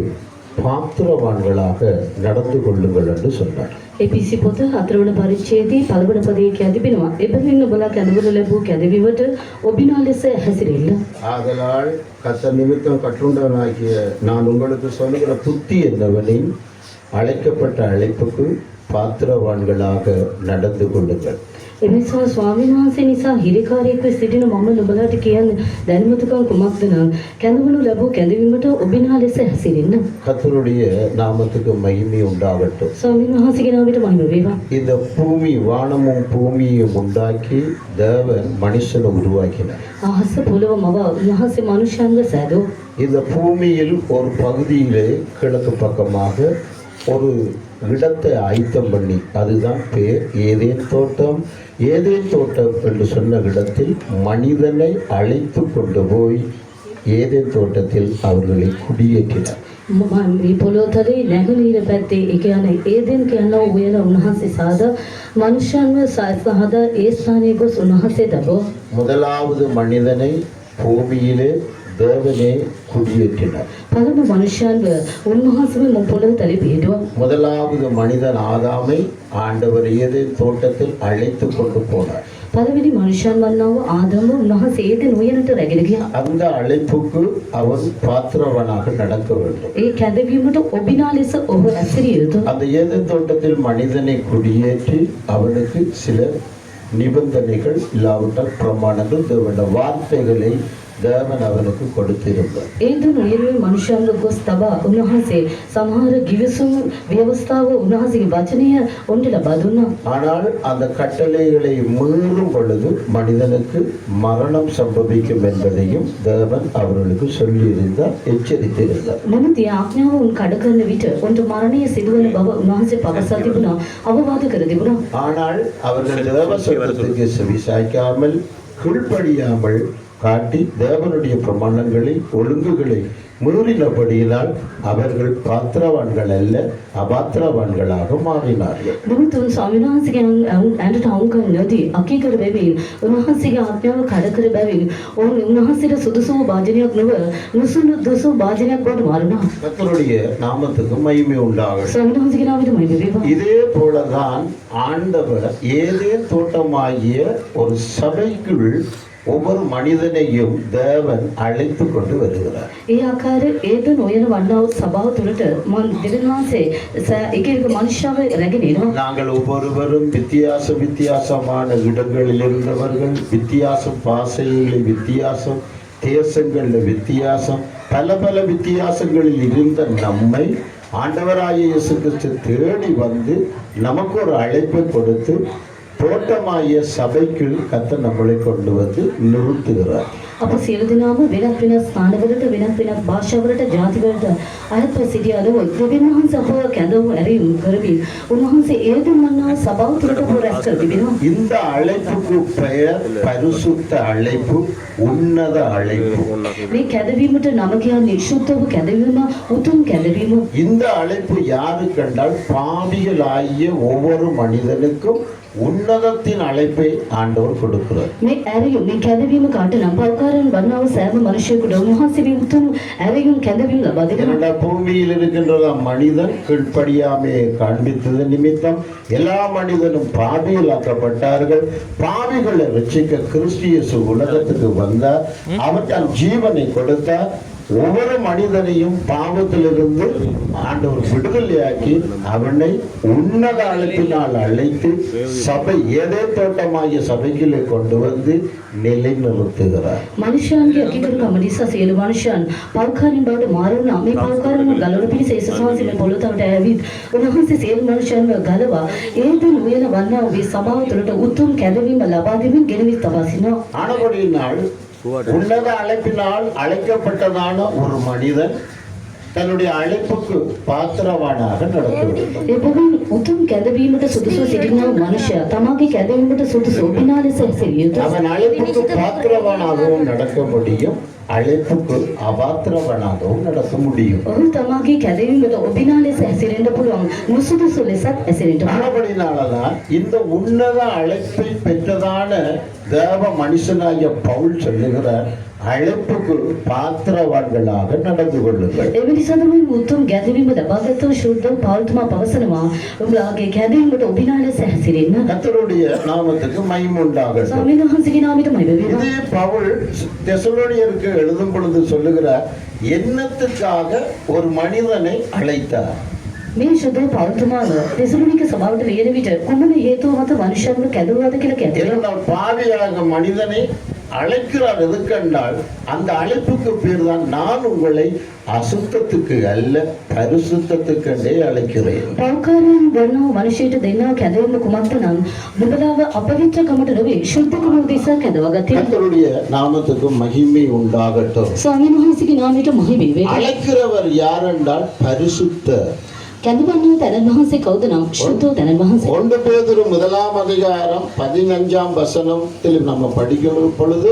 பாத்திரவான்களாக நடந்து கொள்ளுங்கள் என்று சொன்னார். එපිසි පොත 4 වන පරිච්ඡේදයේ පළවන පදයේ කැදෙනවා. එබැවින් ඔබලා කැඳවනු ලැබූ කැදවීමට ඔබිනා ලෙස හැසිරෙන්න. ஆதலால் கர்த்தர் நிமித்தம் கட்டுண்டவனாகிய நான் உங்களுக்கு சொல்லுகிற புத்தி என்னவெனில் அழைக்கப்பட்ட அழைப்புக்கு பாத்திரவான்களாக நடந்து கொள்ளுங்கள். එනිසා ස්වාමීන් වහන්සේ නිසා හිරිකාරයෙක්ව සිටින මම නුඹලාට කියන්නේ දැනුමතුකම් කුමක්ද නම් කැඳවනු ලැබූ කැඳවීමට ඔබිනා ලෙස හැසිරෙන්න. கர்த்தருடைய நாமத்துக்கு மகிமை உண்டாகட்டும். ස්වාමීන් වහන්සේගේ නාමයට මහිම වේවා. இந்த பூமி வானமும் பூமியையும் உண்டாக்கி தேவன் மனுஷனை உருவாக்கினார். අහස පොළව මව උන්වහන්සේ මනුෂ්‍යයන්ව සෑදෝ. இந்த பூமியில் ஒரு பகுதியிலே கிழக்கு பக்கமாக ஒரு இடத்தை ஆயத்தம் பண்ணி அதுதான் பேர் ஏதேன் தோட்டம். ஏதேன் தோட்டம் என்று சொன்ன இடத்தில் மனிதனை அழைத்து கொண்டு போய் ஏதேன் தோட்டத்தில் அவர்களை குடியேற்றினார். මේ පොළොව තලයේ නැගෙනහිර පැත්තේ ඒ කියන්නේ ඒදෙන් කියනවා උයන උන්වහන්සේ සාදා මනුෂ්‍යයන්ව සහදා ඒ ස්ථානයේ ගොස් උන්වහන්සේ දබෝ முதலாவது மனிதனை பூமியிலே தேவனே குடியேற்றினார். පළමු මනුෂ්‍යයන්ව උන්වහන්සේම පොළොව තලයේ පිහිටුවා. முதலாவது மனிதன் ஆதாமை ஆண்டவர் ஏதேன் தோட்டத்தில் அழைத்து கொண்டு போனார். පළවෙනි මනුෂ්‍යයන් වන්නව ආදම්ව උන්වහන්සේ ඒදෙන් උයනට රැගෙන ගියා. அந்த அழைப்புக்கு அவன் பாத்திரவனாக நடக்க வேண்டும். ඒ කැඳවීමට ඔබිනා ලෙස ඔබ ඇසිරිය යුතුයි. அந்த ஏதேன் தோட்டத்தில் மனிதனை குடியேற்றி அவனுக்கு சில நிபந்தனைகள் இல்லாவிட்டால் பிரமாணங்கள் தேவனுடைய வார்த்தைகளை தேவன் அவனுக்கு கொடுத்திருந்தார். ඒදෙන් උයනේ මනුෂ්‍යයන්ව ගොස් තබා උන්වහන්සේ සමහර ගිවිසුම් ව්‍යවස්ථාව උන්වහන්සේගේ වචනය ඔන්ට ලබා දුන්නා. ஆனால் அந்த கட்டளைகளை மீறும் பொழுது மனிதனுக்கு மரணம் சம்பவிக்கும் என்பதையும் தேவன் அவர்களுக்கு சொல்லியிருந்தார், எச்சரித்திருந்தார். නමුත් ඒ ආඥාව උන් කඩ කරන විට උන්ට මරණය සිදුවන බව උන්වහන්සේ පවසා තිබුණා, අවවාද කර තිබුණා. ஆனால் அவர்கள் தேவ சத்தத்துக்கு செவிசாய்க்காமல் கீழ்ப்படியாமல் காட்டி தேவனுடைய பிரமாணங்களை ஒழுங்குகளை மீறினபடியினால் அவர்கள் பாத்திரவான்கள் அல்ல, அபாத்திரவான்களாக மாறினார்கள். නමුත් උන් ස්වාමීන් වහන්සේගේ ඇඳට අවුකම් නොදී අකීකර බැවින් උන්වහන්සේගේ ආඥාව කඩ කර බැවින් උන්වහන්සේට සුදුසු භාජනයක් නොව නුසුදුසු භාජනයක් බවට මාරුණා. கர்த்தருடைய நாமத்துக்கு மகிமை உண்டாகட்டும். ස්වාමීන් වහන්සේගේ නාමයට මහිම වේවා. இதே போலதான் ஆண்டவர் ஏதேன் தோட்டமாகிய ஒரு சபைக்குள் ஒவ்வொரு மனிதனையும் தேவன் அழைத்து கொண்டு வருகிறார். ඒ ආකාරයේ ඒදෙන් උයන වන්නව සභාව තුළට දෙවියන් වහන්සේ එක එක මනුෂ්‍යව රැගෙන එනවා. நாங்கள் ஒவ்வொருவரும் வித்தியாசமான இடங்களில் இருந்தவர்கள், வித்தியாசம் பாசைகளில் வித்தியாசம், தேசங்களில் வித்தியாசம், பல வித்தியாசங்களில் இருந்த நம்மை ஆண்டவராகிய இயேசு கிறிஸ்து தேடி வந்து நமக்கு ஒரு அழைப்பை கொடுத்து தோட்டமாகிய சபைக்குள் கர்த்தர் நம்மளை கொண்டு வந்து நிறுத்துகிறார். අප සියලු දෙනාම වෙනත් වෙනත් ස්ථානවලට වෙනත් වෙනත් භාෂාවලට ජාතිවලට අයත්ව සිටියාලෝ දෙවියන් වහන්සේ අපව කැඳවු ඇරීම් කරමින් උන්වහන්සේ ඒදෙන් වන්නා සභාව තුළට අපව රැස් කර තිබෙනවා. இந்த அழைப்புக்கு பெயர் பரிசுத்த அழைப்பு, உன்னத அழைப்பு. මේ කැඳවීමට නම කියන්නේ ශුද්ධ වූ කැඳවීම, උතුම් කැඳවීම. இந்த அழைப்பு யாரு கண்டால் பாவிகளாகிய ஒவ்வொரு மனிதனுக்கும் உன்னதத்தின் அழைப்பை ஆண்டவர் கொடுக்கிறார். මේ ඇරයුම් මේ කැඳවීම කාට නම් පෞකාරයන් වන්නව සෑම මනුෂ්‍යයෙකුට උන්වහන්සේ මේ උතුම් ඇරයුම් කැඳවීම ලබා දෙනවා. என்னடா பூமியில் இருக்கின்ற மனிதன் கீழ்ப்படியாமையை காண்பித்தது நிமித்தம் எல்லா மனிதனும் பாவிகளாக்கப்பட்டார்கள். பாவிகளை ரட்சிக்க கிறிஸ்து இயேசு உலகத்துக்கு வந்தார். அவர் தன் ஜீவனை கொடுத்தார். ஒவ்வொரு மனிதனையும் பாவத்திலிருந்து ஆண்டவர் விடுதலையாக்கி அவனை உன்னத அழைப்பினால் அழைத்து சபை ஏதேன் தோட்டமாகிய சபைகளை கொண்டு வந்து நிலைநிறுத்துகிறார். මනුෂ්‍යයන්ගේ අකිකරුකම නිසා සියලු මනුෂ්‍යයන් පෞකාරයන් බවට මාරුණා. මේ පෞකාරයන් ගලවන පිණිස යේසුස් වහන්සේ මේ පොළොව තලට ඇවිත් උන්වහන්සේ සියලු මනුෂ්‍යයන්ව ගලවා ඒදෙන් උයන වන්නා වූ සභාව තුළට උතුම් කැඳවීම ලබා දෙමින් ගෙනවිත් තබා සිටිනවා. ஆனபடியினால் உன்னத அழைப்பினால் அழைக்கப்பட்டதான ஒரு மனிதன் தன்னுடைய அழைப்புக்கு பாத்திரவானாக நடக்க வேண்டும். එබැවින් උතුම් කැඳවීමට සුදුසු සිටිනා මනුෂ්‍යයා තමාගේ කැඳවීමට සුදුසු ඔබිනා ලෙස හැසිරිය යුතුයි. அவன் அழைப்புக்கு பாத்திரவானாகவும் நடக்க முடியும், அழைப்புக்கு அபாத்திரவானாகவும் நடக்க முடியும். ඔහු තමාගේ කැඳවීමට ඔබිනා ලෙස හැසිරෙන්න පුළුවන්, නුසුදුසු ලෙසත් හැසිරෙන්න පුළුවන්. ஆனபடினால்தான் இந்த உன்னத அழைப்பை பெற்றதான தேவ மனுஷனாகிய பவுல் சொல்லுகிறார், அழைப்புக்கு பாத்திரவான்களாக நடந்து கொள்ளுங்கள். එවිනිසා තමයි උතුම් කැඳවීම ලබාගත් ශුද්ධ පෞල්තුමා පවසනවා ඔබගේ කැඳවීමට ඔබිනා ලෙස හැසිරෙන්න. கர்த்தருடைய நாமத்துக்கு மகிமை உண்டாகட்டும். ස්වාමීන් වහන්සේගේ නාමයට මහිම වේවා. இதே பவுல் தெசலோனியருக்கு எழுதும் பொழுது சொல்லுகிறார், என்னத்துக்காக ஒரு மனிதனை அழைத்தார். මේ ශුද්ධ පෞල්තුමාව දෙසලොනික සභාවට ලියන විට කුමන හේතුව මත මනුෂ්‍යයන්ව කැඳවුවාද කියලා කියනවා. இரண்டாம் பாவியாக மனிதனை அழைக்கிறார். எதுக்கென்றால் அந்த அழைப்புக்கு பேர் தான் நான் உங்களை அசுத்தத்துக்கு அல்ல பரிசுத்தத்துக்கென்றே அழைக்கிறேன். පෞකාරයන් වන්නව මනුෂ්‍යයට දෙන්නා කැඳවීම කුමක්ද නම් නුඹලාව අපවිත්‍රකමට නොවේ ශුද්ධකම උදෙසා කැඳවගත්තේ. கர்த்தருடைய நாமத்துக்கு மகிமை உண்டாகட்டும். ස්වාමීන් වහන්සේගේ නාමයට මහිම වේවා. அழைக்கிறவர் யார் என்றால் பரிசுத்த. කැඳවන්නව තැනන් වහන්සේ කවුද නම් ශුද්ධ තැනන් වහන්සේ. 1 பேதுரு 1 அதிகாரம் 15 வசனத்தில் நம்ம படிக்கும் பொழுது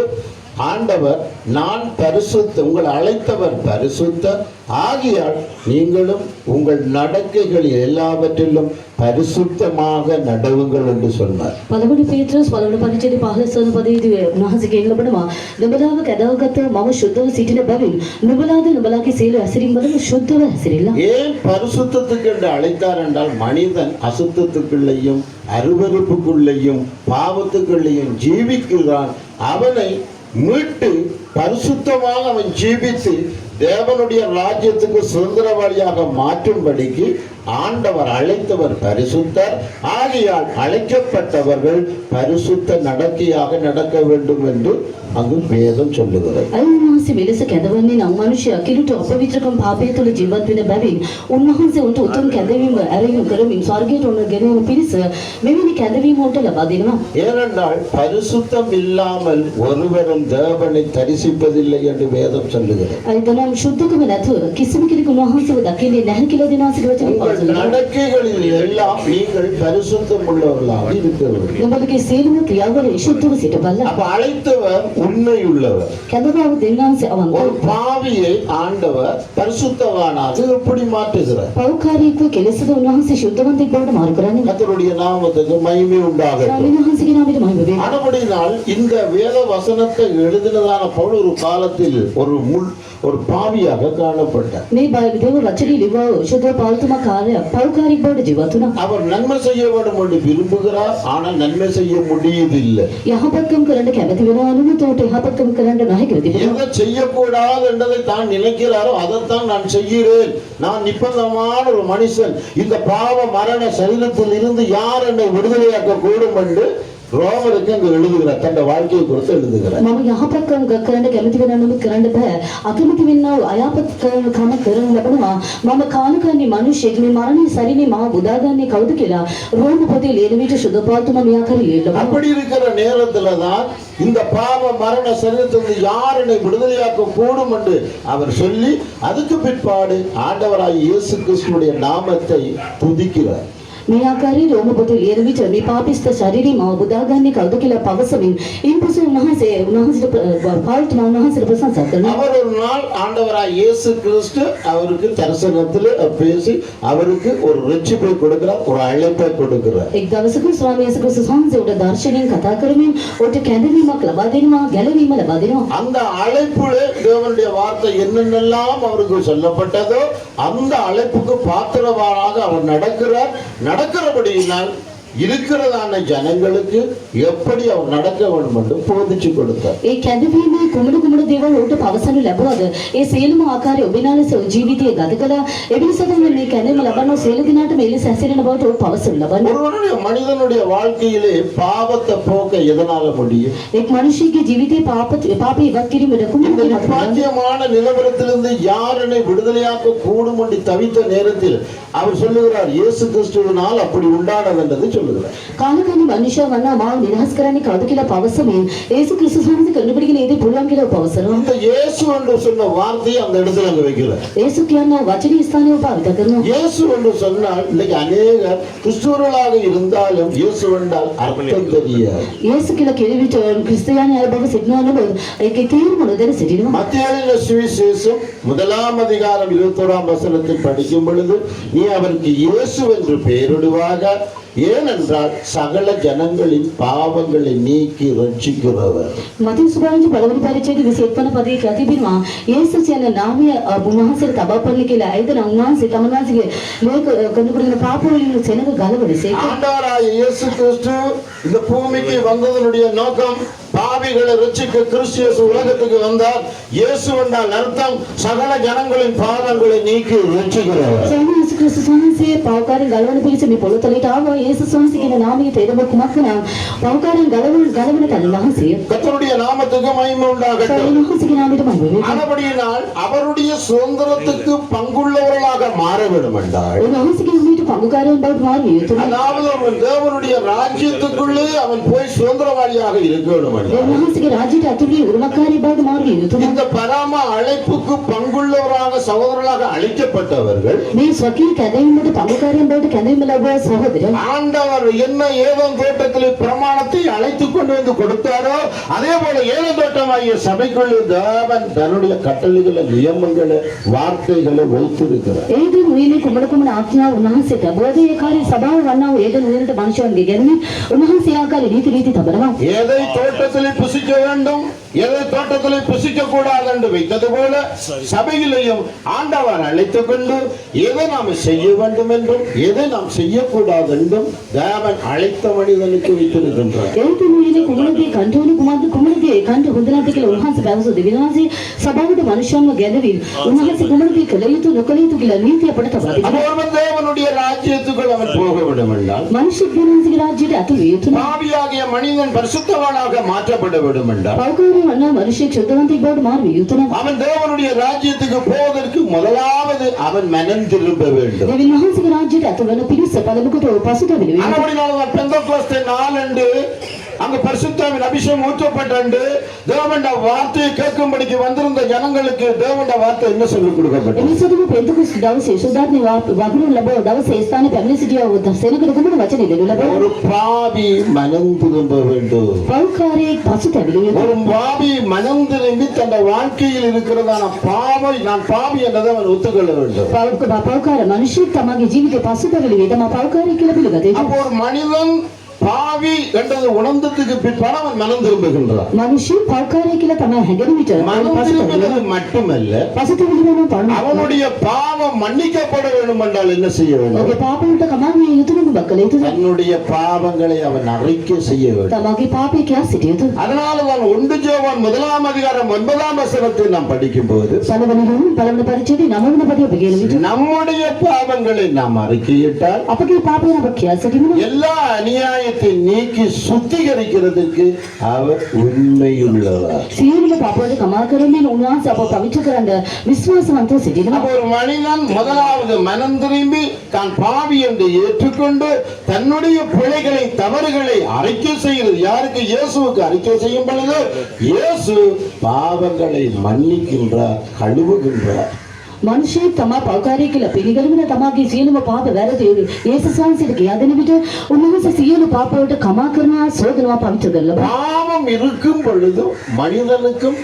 ஆண்டவர் நான் பரிசுத்த, உங்களை அழைத்தவர் பரிசுத்த, ஆகையால் நீங்களும் உங்கள் நடக்கைகளில் எல்லாவற்றிலும் பரிசுத்தமாக நடவுங்கள் என்று சொன்னார். පළවෙනි පේත්‍රස් පළවෙනි පරිච්ඡේදයේ 15 වන පදයේදී උන්වහන්සේ කියනවා නුඹලාව කැදවගත මම ශුද්ධව සිටින බැවින් නුඹලාද නුඹලාගේ සීල ඇසිරීම වලින් ශුද්ධව ඇසිරිලා. ஏன் பரிசுத்தத்துக்கு என்று அழைத்தார் என்றால் மனிதன் அசுத்தத்துக்குள்ளேயும் அருவருப்புக்குள்ளேயும் பாவத்துக்குள்ளேயும் ஜீவிக்கிறான். அவனை மீட்டு பரிசுத்தமாக அவன் ஜீவித்து தேவனுடைய ராஜ்யத்துக்கு சுதந்திரவாளியாக மாற்றும்படிக்கு ஆண்டவர் அழைத்தவர் பரிசுத்தர். ஆகையால் அழைக்கப்பட்டவர்கள் பரிசுத்த நடக்கையாக நடக்க வேண்டும் என்று அங்கு வேதம் சொல்லுகிறது. උන්වහන්සේ මෙලෙස කැදවන්නේ නම් මනුෂ්‍යයා කිලුට අපවිත්‍රකම් පාපය තුළ ජීවත් වෙන බැවින් උන්වහන්සේ උන්ට උතුම් කැදවීම ඇරයුම් කරමින් ස්වර්ගයට උන ගෙනෙන පිරිස මෙවැනි කැදවීම උන්ට ලබා දෙනවා. ஏனென்றால் பரிசுத்தம் இல்லாமல் ஒருவரும் தேவனை தரிசிப்பதில்லை என்று வேதம் சொல்லுகிறது. අයිතනම් ශුද්ධකම නැතුව කිසිම කෙනෙකු උන්වහන්සේව දකින්නේ නැහැ කියලා දෙනාසික වචනේ உங்கள் පවසනවා. நடக்கைகளில் எல்லாம் நீங்கள் பரிசுத்தம் உள்ளவர்களாக இருக்க வேண்டும். නුඹගේ සියලුම ක්‍රියාවල ශුද්ධව සිටබල්ලා. அப்ப அழைத்தவர் உண்மையுள்ளவர். කැදවාව දෙන්නාන්සේ අවංක. ஒரு பாவியை ஆண்டவர் பரிசுத்தவானாக எப்படி மாற்றுகிறார்? පෞකාරීත්ව කෙලෙසද උන්වහන්සේ ශුද්ධවන්තෙක් බවට මාරු කරන්නේ. கர்த்தருடைய நாமத்துக்கு மகிமை உண்டாகட்டும். උන්වහන්සේගේ නාමයට මහිම වේ. ஆனபடியால் இந்த வேத வசனத்தை எழுதினதான பவுல் ஒரு காலத்தில் ஒரு பாவியாக காணப்பட்டார். මේ දේව වචනේ ලිවව ශුද්ධ පෞල්තුමා කාර්ය පෞකාරීක් බවට ජීවත් වුණා. அவர் நன்மை செய்ய வேண்டும் என்று விரும்புகிறார், ஆனால் நன்மை செய்ய முடியவில்லை. යහපත්කම් කරන්න කැමති වෙනවා නුඹට උට යහපත්කම් කරන්න නැහැ කියලා. எதை செய்யக்கூடாது என்றதை தான் நினைக்கிறாரோ அதைத்தான் நான் செய்கிறேன். நான் நிப்பந்தமான ஒரு மனுஷன். இந்த பாவ மரண சரீரத்தில் இருந்து யார் என்னை விடுதலையாக்க கூடும் என்று ரோமருக்கு அங்கு எழுதுகிறார். தன் வாழ்க்கையை குறித்து எழுதுகிறார். මම යහපත්කම් කරන්න කැමති වෙනා නුඹ කරන්න බෑ. අකමැති වෙනා අයහපත්කම් කරන්න ලබනවා. මම කාලකන්ණි මිනිහෙක් මේ මරණය සරිනේ මාව බුදාගන්නේ කවුද කියලා රෝම පොතේ ලියන විට සුද්ධ පෞල්තුමා මෙයා කරේ ලියනවා. அப்படி இருக்கிற நேரத்துல தான் இந்த பாவ மரண சரீரத்திலிருந்து யார் என்னை விடுதலையாக்க கூடும் என்று அவர் சொல்லி அதுக்கு பிற்பாடு ஆண்டவராய் இயேசு கிறிஸ்துவுடைய நாமத்தை துதிக்கிறார். මේ ආකාරයේ රෝම පොතේ ලියන විට මේ පාපිස්ත ශරීරේ මාව බුදාගන්නේ කවුද කියලා පවසමින් ඉන්පසු උන්වහන්සේට පෞල්තුමා උන්වහන්සේට ප්‍රශංසා කරනවා. அவர் ஒரு நாள் ஆண்டவராய் இயேசு கிறிஸ்து அவருக்கு தரிசனத்தில் பேசி அவருக்கு ஒரு ரட்சிப்பை கொடுக்கிறார், ஒரு அழைப்பை கொடுக்கிறார். එක් දවසක ස්වාමී යේසු ක්‍රිස්තුස් වහන්සේ උට දර්ශනයෙන් කතා කරමින් උට කැඳවීමක් ලබා දෙනවා, ගැලවීම ලබා දෙනවා. அந்த அழைப்புலே தேவனுடைய வார்த்தை என்னென்னலாம் அவருக்கு சொல்லப்பட்டதோ அந்த அழைப்புக்கு பாத்திரவானாக அவர் நடக்கிறார். நடக்கிறபடியினால் இருக்கிறதான ஜனங்களுக்கு எப்படி அவர் நடக்க வேண்டும் என்று போதிச்சு கொடுத்தார். ඒ කැඳවීමේ කුමන දේවල් උට පවසනු ලැබුවද ඒ සියලුම ආකාරයේ ඔබිනාලස ජීවිතයේ ගත කළා. ඒ නිසා තමයි මේ කැඳවීම ලබන සියලු දිනාට මේ ලෙස හැසිරෙන බවට උට පවසනු ලබන්නේ. ஒருவனுடைய மனிதனுடைய வாழ்க்கையிலே பாவத்தை போக்க எதனால முடியும்? එක් මිනිසෙකුගේ ජීවිතේ පාපේ ඉවත් කිරීමට இந்த කුමන நிர்பாக்கியமான நிலவரத்திலிருந்து யார் என்னை விடுதலையாக்க கூடும் என்று தவித்த நேரத்தில் அவர் சொல்லுகிறார் இயேசு கிறிஸ்துவினால் அப்படி உண்டானது என்று சொல்லுகிறார். කාලකන්ණි මිනිසා වන්නා මාව නිදහස් කරන්නේ කවුද කියලා පවසමින් යේසු ක්‍රිස්තුස් වහන්සේ කරන පිළිගෙන ඒදී පුළුවන් කියලා පවසනවා. இந்த இயேசு என்று சொன்ன வார்த்தையை அந்த இடத்துல அங்க வைக்கிறார். යේසු කියන වචනේ ස්ථානය පාවිච්චි කරනවා. இயேசு என்று சொன்னால் இன்னைக்கு அநேகர் கிறிஸ்துவர்களாக இருந்தாலும் இயேசு என்றால் அர்த்தம் தெரியாது. යේසු කියලා කියන විට ක්‍රිස්තියානි අය බව සිටිනවා නේද? ඒකේ තේරුම නොදැන සිටිනවා. மத்தேயு சுவிசேஷம் 1 அதிகாரம் 21 வசனத்தில் படிக்கும் பொழுது நீ அவருக்கு இயேசு என்று பெயரிடுவாக, ஏனென்றால் சகல ஜனங்களின் பாவங்களை நீக்கி ரட்சிக்கிறவர். මතී සුභාරංචි පළවෙනි පරිච්ඡේදයේ 21 වන පදයේ කියතිබෙනවා යේසුස් යන නාමය උන්වහන්සේට තබාපන්න කියලා. ඒද උන්වහන්සේ තමන්වහන්සේගේ ලෝක කඳුකරන පාප වලින් සෙනඟ ගලවලසේ. ஆண்டவராகிய இயேசு கிறிஸ்து இந்த பூமிக்கு வந்ததனுடைய நோக்கம் பாவிகளை ரட்சிக்க கிறிஸ்து இயேசு உலகத்துக்கு வந்தார். இயேசு என்றால் அர்த்தம் சகல ஜனங்களின் பாவங்களை நீக்கி ரட்சிக்கிறவர். යේසුස් ක්‍රිස්තුස් වහන්සේ පෞකාරයෙන් ගලවන පිළිස මේ පොළොතලට ආවා. යේසුස් වහන්සේ කියන නාමයේ තේරුම කුමක්ද නම් පෞකාරයෙන් ගලවන තන වහන්සේ. கர்த்தருடைய நாமத்துக்கு மகிமை உண்டாகட்டும். වහන්සේගේ නාමයට මම වෙන්නේ. ஆனபடியினால் அவருடைய சுதந்திரத்துக்கு பங்குள்ளவர்களாக மாற வேண்டும் என்றால் උන්වහන්සේගේ උමිට පංගුකාරයන් බවට මාරු යුතුයි. அதாவது அவன் தேவனுடைய ராஜ்யத்துக்குள்ளே அவன் போய் சுதந்திரவாளியாக இருக்க வேண்டும். දෙවියන්ගේ රාජ්‍යයට ඇතුළේ උරුමකාරී බවට මාරු යුතුයි. இந்த பரம அழைப்புக்கு பங்குள்ளவராக சகோதரர்களாக அழைக்கப்பட்டவர்கள் මේ ස්වකීය කැඳවීමට පංගුකාරයන් බවට කැඳවීම ලැබුවා සහෝදරයන්. ஆண்டவர் என்ன ஏதேன் தோட்டத்தில் பிரமாணத்தை அழைத்துக் கொண்டு வந்து கொடுத்தாரோ அதே போல ஏதேன் தோட்டமாகிய சபைக்குள் தேவன் தன்னுடைய கட்டளைகளை நியமங்களை வார்த்தைகளை வைத்திருக்கிறார். ඒදෙන් උයනේ කුමන කුමන ආඥා උන්වහන්සේට බෝධි ඒකාරී සභාව වන්නා වූ ඒදෙන් උයනට මනුෂ්‍යයන්ගේ ගැනීම උන්වහන්සේ ආකාරී රීති තබනවා. எதை தோட்டத்தில் புசிக்க வேண்டும் எதை தோட்டத்தில் புசிக்க கூடாது என்று வைத்தது போல சபையிலையும் ஆண்டவர் அழைத்துக் கொண்டு எதை நாம் செய்ய வேண்டும் என்றும் எதை நாம் செய்யக்கூடாது என்றும் தேவன் அழைத்த மனிதனுக்கு வைத்திருக்கின்றார். ඒදෙන් උයනේ කුමනදී කන්ටෝනි කුමනදී කන්ට හොඳ නැති කියලා උන්වහන්සේ පැවසු දෙවියන්සේ සභාවට මනුෂ්‍යයන්ව ගැනවින් උන්වහන්සේ කුමනදී කළ යුතු නොකළ යුතු කියලා නීතිය අපට තබා දෙනවා. அவன் தேவனுடைய ராஜ்யத்துக்குள் அவன் போக வேண்டும் என்றால் මනුෂ්‍ය දෙවියන්ගේ රාජ්‍යයට ඇතුළු විය යුතුයි. பாவியாகிய மனிதன் பரிசுத்தவானாக மாற்றப்பட வேண்டும் என்றால் පෞකාරී වන්නා මනුෂ්‍ය ක්ෂුද්දවන්තයෙක් බවට මාරු විය යුතුයි. அவன் தேவனுடைய ராஜ்யத்துக்கு போவதற்கு முதலாவது அவன் மனம் திரும்ப வேண்டும். දෙවියන් වහන්සේගේ රාජ්‍යයට ඇතුළු වෙන පිරිස පළමුවට පසුතැවිලි වෙනවා. அப்படினால்தான் பெந்தெகோஸ்தே நாளன்று அங்கு பரிசுத்தாவின் அபிஷேகம் ஊற்றப்பட்டு தேவனுடைய வார்த்தையை கேட்கும்படிக்கு வந்திருந்த ஜனங்களுக்கு தேவனுடைய வார்த்தை என்ன சொல்லிக் கொடுக்கப்பட்டது? එනිසාම පෙන්තෙකොස් දවසේ සුදාත්නි වගුරු ලැබව දවසේ ස්ථානයේ පැමිණ සිටියා වූ සෙනඟට කුමන වචනේ දෙනු ලැබුවා. ஒரு பாவி மனம் திரும்ப வேண்டும். පෞකාරයෙක් පසුතැවිලි වෙනවා. ஒரு பாவி மனம் திரும்பி தன் வாழ்க்கையில் இருக்கிறதான பாவை நான் பாவி என்றதை அவன் ஒத்துக்கொள்ள வேண்டும். පෞකාර මිනිසෙක් තමගේ ජීවිතේ පසුතැවිලි වේ. තමා පෞකාරයෙක් කියලා පිළිගත යුතුයි. அப்போ ஒரு மனிதன் பாவி என்றது உணர்ந்ததுக்கு பிற்பாடு அவன் மனம் திரும்புகின்றான். මිනිසෙක් පෞකාරයෙක් කියලා තමයි හැඟෙන විට மனம் திரும்புவது மட்டுமல்ல පසුතැවිලි වෙනවා තමයි. அவனுடைய பாவம் மன்னிக்கப்பட வேண்டும் என்றால் என்ன செய்ய வேண்டும்? ඔබේ පාපවලට කමාවිය යුතුයි නුඹ කළ යුතුයි. தன்னுடைய பாவங்களை அவன் அறிக்கை செய்ய வேண்டும். තමගේ පාපේ කියා සිටිය යුතුයි. அதனாலதான் 1 யோவான் 1 அதிகாரம் 9 வசனத்தை நாம் படிக்கும்போது පළවෙනි පරිච්ඡේදයේ 9 වෙනි පදයේ ඔබ කියන විට நம்முடைய பாவங்களை நாம் அறிக்கையிட்டால் අපගේ පාපය අප කියා සිටිනවා. எல்லா அநியாயத்தை நீக்கி சுத்திகரிக்கிறதுக்கு அவர் உண்மையுள்ளவர். සියලුම පාපවලට කමා කරමින් උන්වහන්සේ අප පවිත්‍ර කරන්න විශ්වාසවන්තව සිටිනවා. அப்ப ஒரு மனிதன் முதலாவது மனம் திரும்பி தான் பாவி என்று ஏற்றுக்கொண்டு தன்னுடைய பிழைகளை தவறுகளை அறிக்கை செய்கிறது. யாருக்கு? இயேசுவுக்கு அறிக்கை செய்யும் பொழுது இயேசு பாவங்களை மன்னிக்கின்றார், கழுவுகின்றார். මිනිසෙක් තමා පෞකාරයෙක් කියලා පිළිගැනීම තමාගේ සියලුම පාප වැරදි යේසුස් වහන්සේට කියා දෙන විට උන්වහන්සේ සියලු පාපවලට කමා කරනවා, සෝදනවා, පවිත්‍ර කරනවා. பாவம் இருக்கும் பொழுது மனிதனுக்கும்